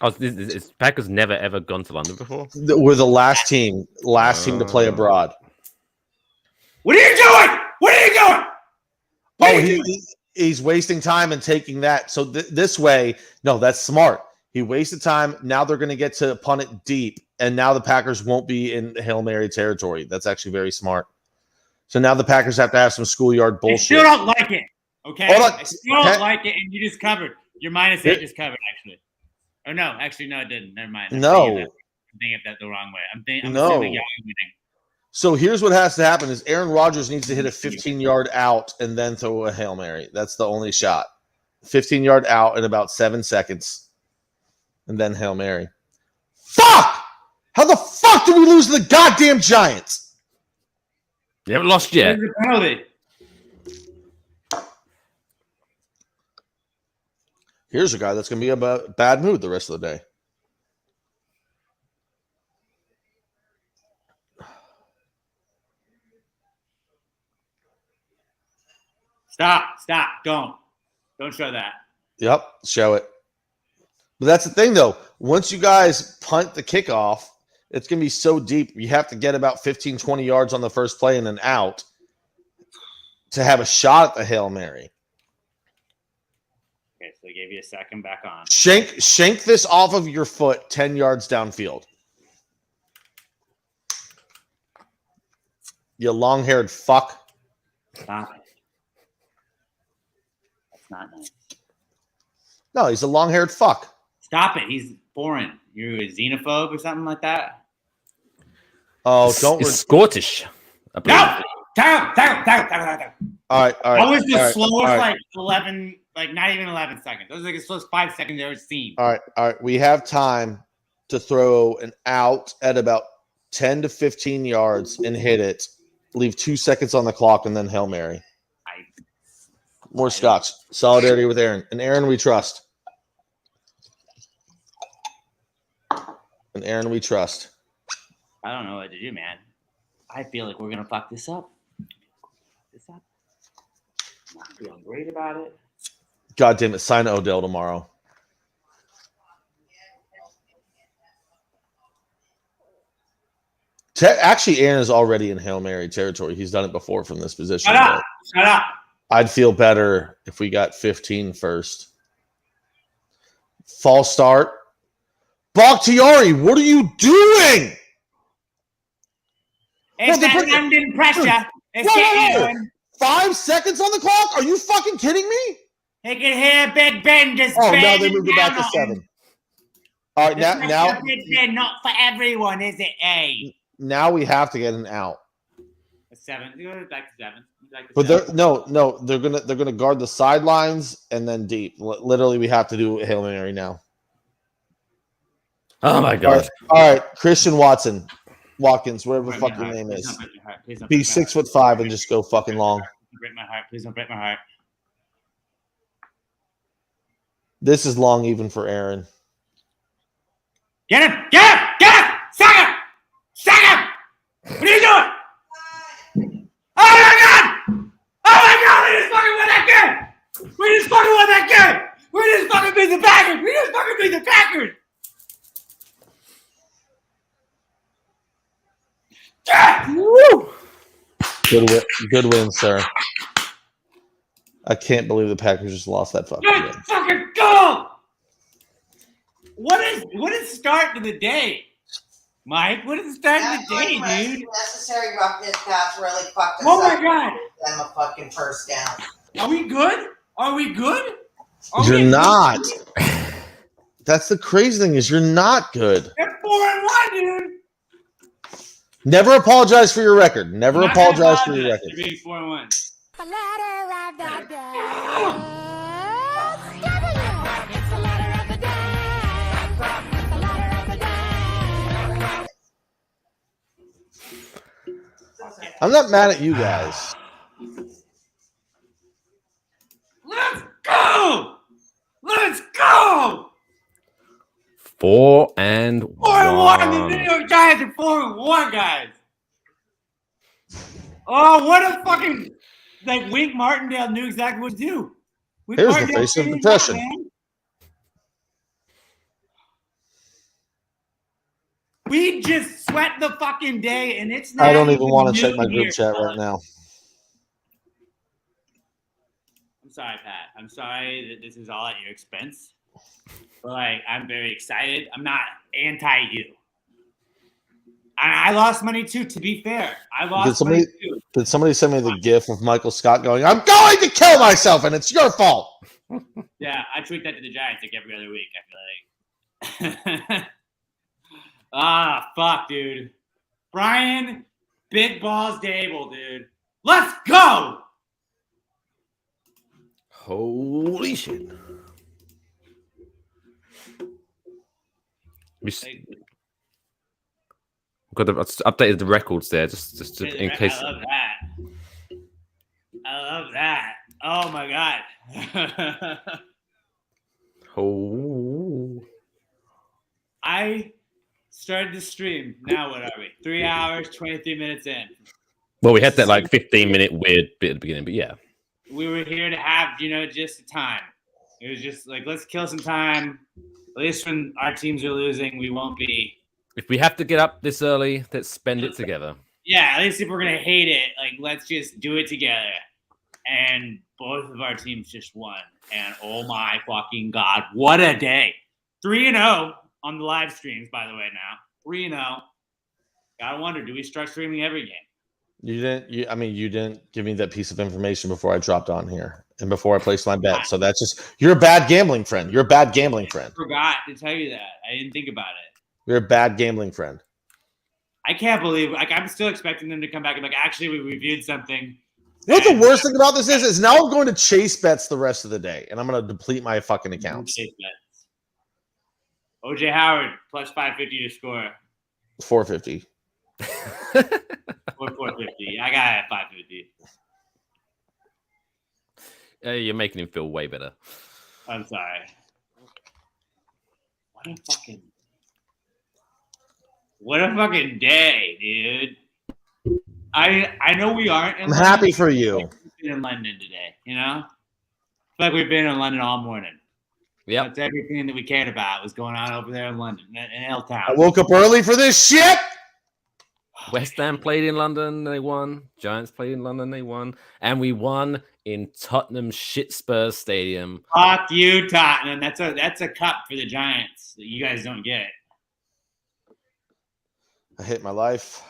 Oh, is Packers never ever gone to London before? We're the last team to play abroad. What are you doing? What are you doing? What are you doing? He's wasting time and taking that. So this way, no, that's smart. He wasted time. Now they're going to get to punt it deep, and now the Packers won't be in Hail Mary territory. That's actually very smart. So now the Packers have to have some schoolyard bullshit. I still don't like it. Okay? Hold on. I still don't like it, and you just covered. Your -8 just covered, actually. Oh, no. Actually, no, it didn't. Never mind. I'm thinking of that the wrong way. I'm assuming y'all are winning. So here's what has to happen is Aaron Rodgers needs to hit a 15-yard out and then throw a Hail Mary. That's the only shot. 15-yard out in about 7 seconds. And then Hail Mary. Fuck! How the fuck did we lose to the goddamn Giants? You haven't lost yet. Where's the penalty? Here's a guy that's going to be in a bad mood the rest of the day. Stop. Don't show that. Yep, show it. But that's the thing, though. Once you guys punt the kickoff, it's going to be so deep. You have to get about 15, 20 yards on the first play and then out to have a shot at the Hail Mary. Okay, so they gave you a second back on. Shank this off of your foot 10 yards downfield. You long-haired fuck. Stop it. That's not nice. No, he's a long-haired fuck. Stop it. He's foreign. You're a xenophobe or something like that? Oh, don't. It's Scottish. No! Down. All right. That was the slowest, all right. like 11, like not even 11 seconds. That was like the slowest 5 seconds I've ever seen. All right. We have time to throw an out at about 10 to 15 yards and hit it. Leave 2 seconds on the clock and then Hail Mary. More scotch. Solidarity with Aaron. And Aaron we trust. I don't know what to do, man. I feel like we're going to fuck this up. I'm not feeling great about it. God damn it. Sign Odell tomorrow. Actually, Aaron is already in Hail Mary territory. He's done it before from this position. Shut up. I'd feel better if we got 15 first. False start. Bakhtiari, what are you doing? It's they're that putting- London pressure. It's Whoa, getting whoa, whoa. on. 5 seconds on the clock? Are you fucking kidding me? They can hear Big Ben just Oh, now banging they moved it back down to on 7. All right, him. now It's Big Ben, not for everyone, is it? now we have to get an out. A 7. Go back to 7. Back to But 7. they're gonna guard the sidelines and then deep. Literally, we have to do Hail Mary now. Oh my god. All right, Christian Watkins, whatever the fuck your name Please is. don't break my heart. Please don't Be break my heart. 6'5" and just go fucking long. Don't break my heart. Please don't break my heart. This is long even for Aaron. Get him! Get him! Get him! Sack him! Sack him! What are you doing? Oh my god! Oh my god! We just fucking won that game! We just fucking won that game! We just fucking beat the Packers! We just fucking beat the Packers! Yeah! Woo! Good win, sir. I can't believe the Packers just lost that fucking game. Let's fucking go! What is start to the day? Mike, what is the start of the day, dude? Necessary roughness pass really fucked us Oh my up. god! Them a fucking first down. Are we good? Are we good? Are You're we not. good? That's the crazy thing is you're not good. They're 4-1, dude. Never apologize for your record. Never I'm not gonna apologize for your apologize record. for being 4-1. The letter of the day. It's the letter of the day. The letter of the day. I'm not mad at you guys. Let's go! Let's go! 4-1. 4-1. The New York Giants are 4-1, guys. Oh, what a fucking Wink Martindale knew exactly what to do. Wink Here's the Martindale face of figured it depression. out, man. We just sweat the fucking day, and it's not. I don't even want to check my noon group here, chat fellas. right now. I'm sorry, Pat. I'm sorry that this is all at your expense. But I'm very excited. I'm not anti you. I lost money too. To be fair, I lost money too. Did somebody send me the gif of Michael Scott going, "I'm going to kill myself, and it's your fault"? Yeah, I tweet that to the Giants like every other week. I feel like. Ah, fuck, dude. Brian, big balls Dable, dude. Let's go. Holy shit. Got updated the records there, just in case. I love that. I love that. Oh my god. Oh. I started the stream. Now what are we? 3 hours, 23 minutes in. Well, we had that 15-minute weird bit at the beginning, but yeah. We were here to have, just a time. It was just let's kill some time. At least when our teams are losing, we won't be. If we have to get up this early, let's spend it together. Yeah, at least if we're gonna hate it, let's just do it together. And both of our teams just won. And oh my fucking god, what a day! 3-0 on the live streams, by the way. Now 3-0. Gotta wonder, do we start streaming every game? You didn't give me that piece of information before I dropped on here and before I placed my bet. So that's just you're a bad gambling friend. You're a bad gambling friend. I forgot to tell you that. I didn't think about it. You're a bad gambling friend. I can't believe I'm still expecting them to come back and actually we reviewed something. You know what the worst thing about this is now I'm going to chase bets the rest of the day, and I'm going to deplete my fucking accounts. OJ Howard plus 550 to score. 450. Or 450. I got it at 550. You're making him feel way better. I'm sorry. What a fucking day, dude. I know we aren't. I'm happy for you. We've been in London today, It's like we've been in London all morning. Yeah. That's everything that we cared about was going on over there in London, in L-Town. I woke up early for this shit. West Ham played in London, they won. Giants played in London, they won. And we won in Tottenham shit Spurs Stadium. Fuck you, Tottenham. That's a cup for the Giants that you guys don't get. I hate my life.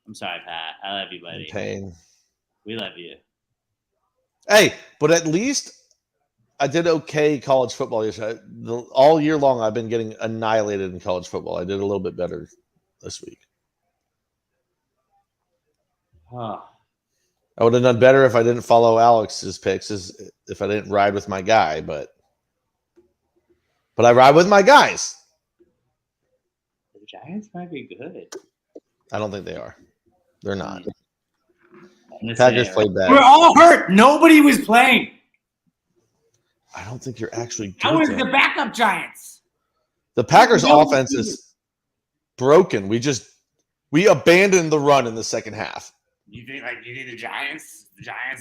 I'm sorry, Pat. I love you, buddy. In pain. We love you. Hey, but at least I did okay college football yesterday. All year long, I've been getting annihilated in college football. I did a little bit better this week. Oh. I would have done better if I didn't follow Alex's picks, if I didn't ride with my guy, but I ride with my guys. The Giants might be good. I don't think they are. They're not. Listen, Packers played bad. We're all hurt. Nobody was playing. I don't think you're actually good. How was the backup Giants? The Packers' offense is broken. We abandoned the run in the second half. You think the Giants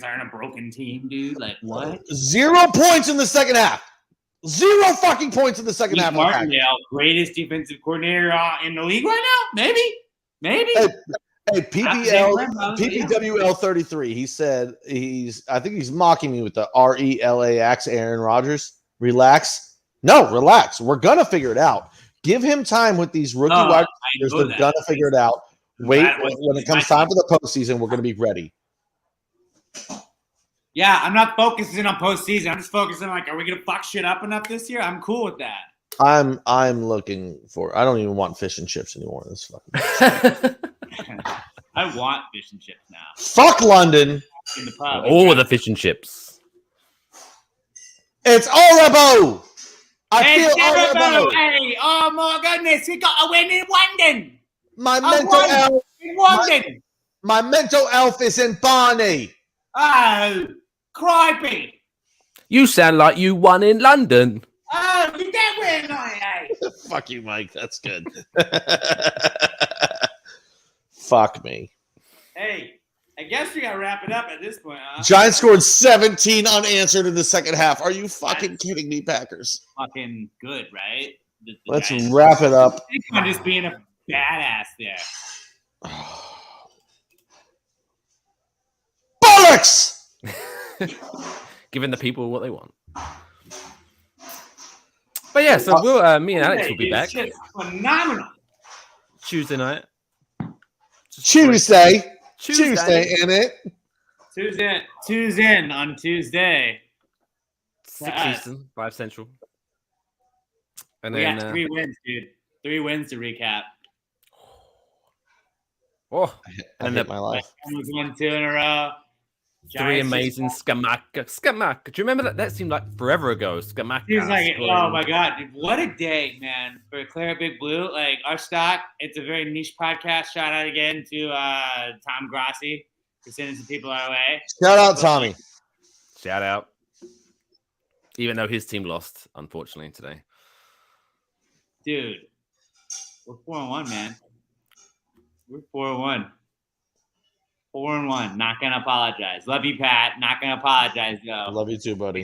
aren't a broken team, dude? Like what? 0 points in the second half. 0 fucking points in the second half. Martindale, greatest defensive coordinator in the league right now? Maybe. Hey, PPWL 33. He said I think he's mocking me with the RELAX Aaron Rodgers. Relax. No, relax. We're gonna figure it out. Give him time with these rookie wide receivers. They're gonna figure it out. Wait, when it comes time for the postseason, we're gonna be ready. Yeah, I'm not focusing on postseason. I'm just focusing on are we gonna fuck shit up enough this year? I'm cool with that. I'm looking for. I don't even want fish and chips anymore in this fucking. I want fish and chips now. Fuck London. In the pub. All the fish and chips. It's horrible. I feel horrible. Hey, oh my goodness, we got a win in London. My mental health is in Barney. Oh, crikey. You sound like you won in London. Oh, we did win, eh? Fuck you, Mike. That's good. Fuck me. Hey, I guess we gotta wrap it up at this point, huh? Giants scored 17 unanswered in the second half. Are you fucking kidding me, Packers? Fucking good, right? The Let's Giants. wrap it up. I'm just being a badass there. Bollocks! Giving the people what they want. But yeah, so me and Alex will be back. Shit's phenomenal. Tuesday night. Tuesday, in it. Tuesday in on Tuesday. 6 Eastern, 5 Central. And We then got 3 wins, dude. 3 wins to recap. Oh, I hate my life. Almost won 2 in a row. 3 amazing Skamaka. Do you remember that? That seemed like forever ago. Skamaka. He was like, oh my God, dude, what a day, man. For Claret Big Blue, like our stock, it's a very niche podcast. Shout out again to Tom Grassi for sending some people our way. Shout out, Tommy. Shout out. Even though his team lost, unfortunately, today. Dude, we're 4-1, man. We're 4-1. 4-1. Not gonna apologize. Love you, Pat. Not gonna apologize though. Love you too, buddy.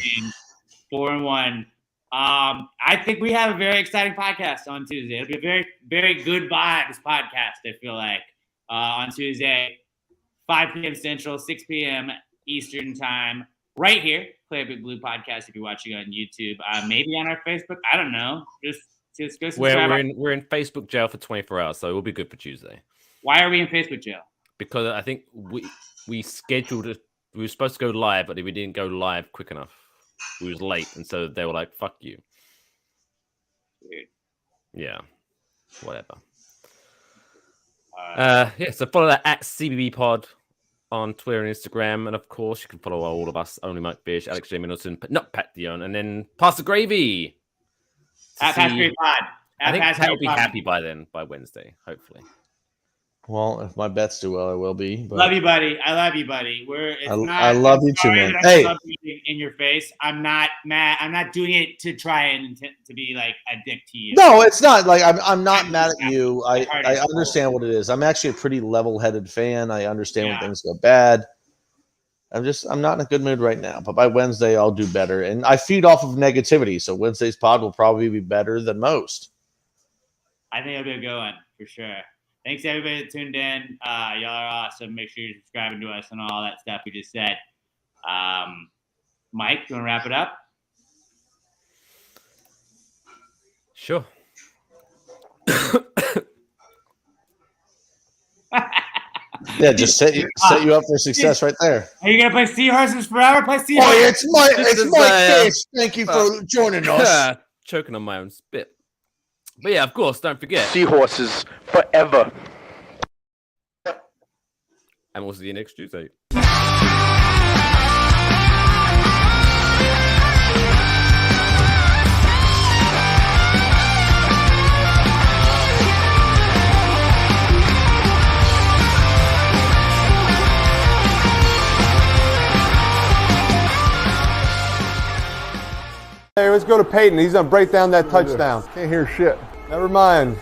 4-1. I think we have a very exciting podcast on Tuesday. It'll be a very, very good vibes podcast, I feel like. On Tuesday, 5 p.m. Central, 6 p.m. Eastern time. Right here, Play a Big Blue Podcast if you're watching on YouTube. Maybe on our Facebook. I don't know. Just go subscribe. We're in Facebook jail for 24 hours, so it will be good for Tuesday. Why are we in Facebook jail? Because I think we scheduled it. We were supposed to go live, but we didn't go live quick enough. We was late, and so they were like, "Fuck you." Weird. Yeah, whatever. So follow that at C&BB Pod on Twitter and Instagram, and of course you can follow all of us: Only Mike Fish, Alex J. Middleton, but not Pat Dion, and then Pastor Gravy. At Pastor Pod. I think Pat will be happy by then, by Wednesday, hopefully. Well, if my bets do well, I will be. But Love you, buddy. I love you, buddy. I love you too, man. Hey, love you in your face. I'm not mad. I'm not doing it to try and to be like a dick to you. No, it's not. Like I'm not mad at you. I understand what it is. I'm actually a pretty level-headed fan. I understand when things go bad. I'm not in a good mood right now. But by Wednesday, I'll do better. And I feed off of negativity, so Wednesday's pod will probably be better than most. I think it'll be a good one for sure. Thanks to everybody that tuned in. Y'all are awesome. Make sure you're subscribing to us and all that stuff we just said. Mike, you want to wrap it up? Sure. Yeah, just set you up for success right there. Are you gonna play Seahorses Forever? Play Seahorses. Oh, it's Mike is, Fish. Thank you for joining us. Choking on my own spit. But yeah, of course, don't forget. Seahorses forever. And we'll see you next Tuesday. Hey, let's go to Peyton. He's going to break down that touchdown. Can't hear shit. Never mind.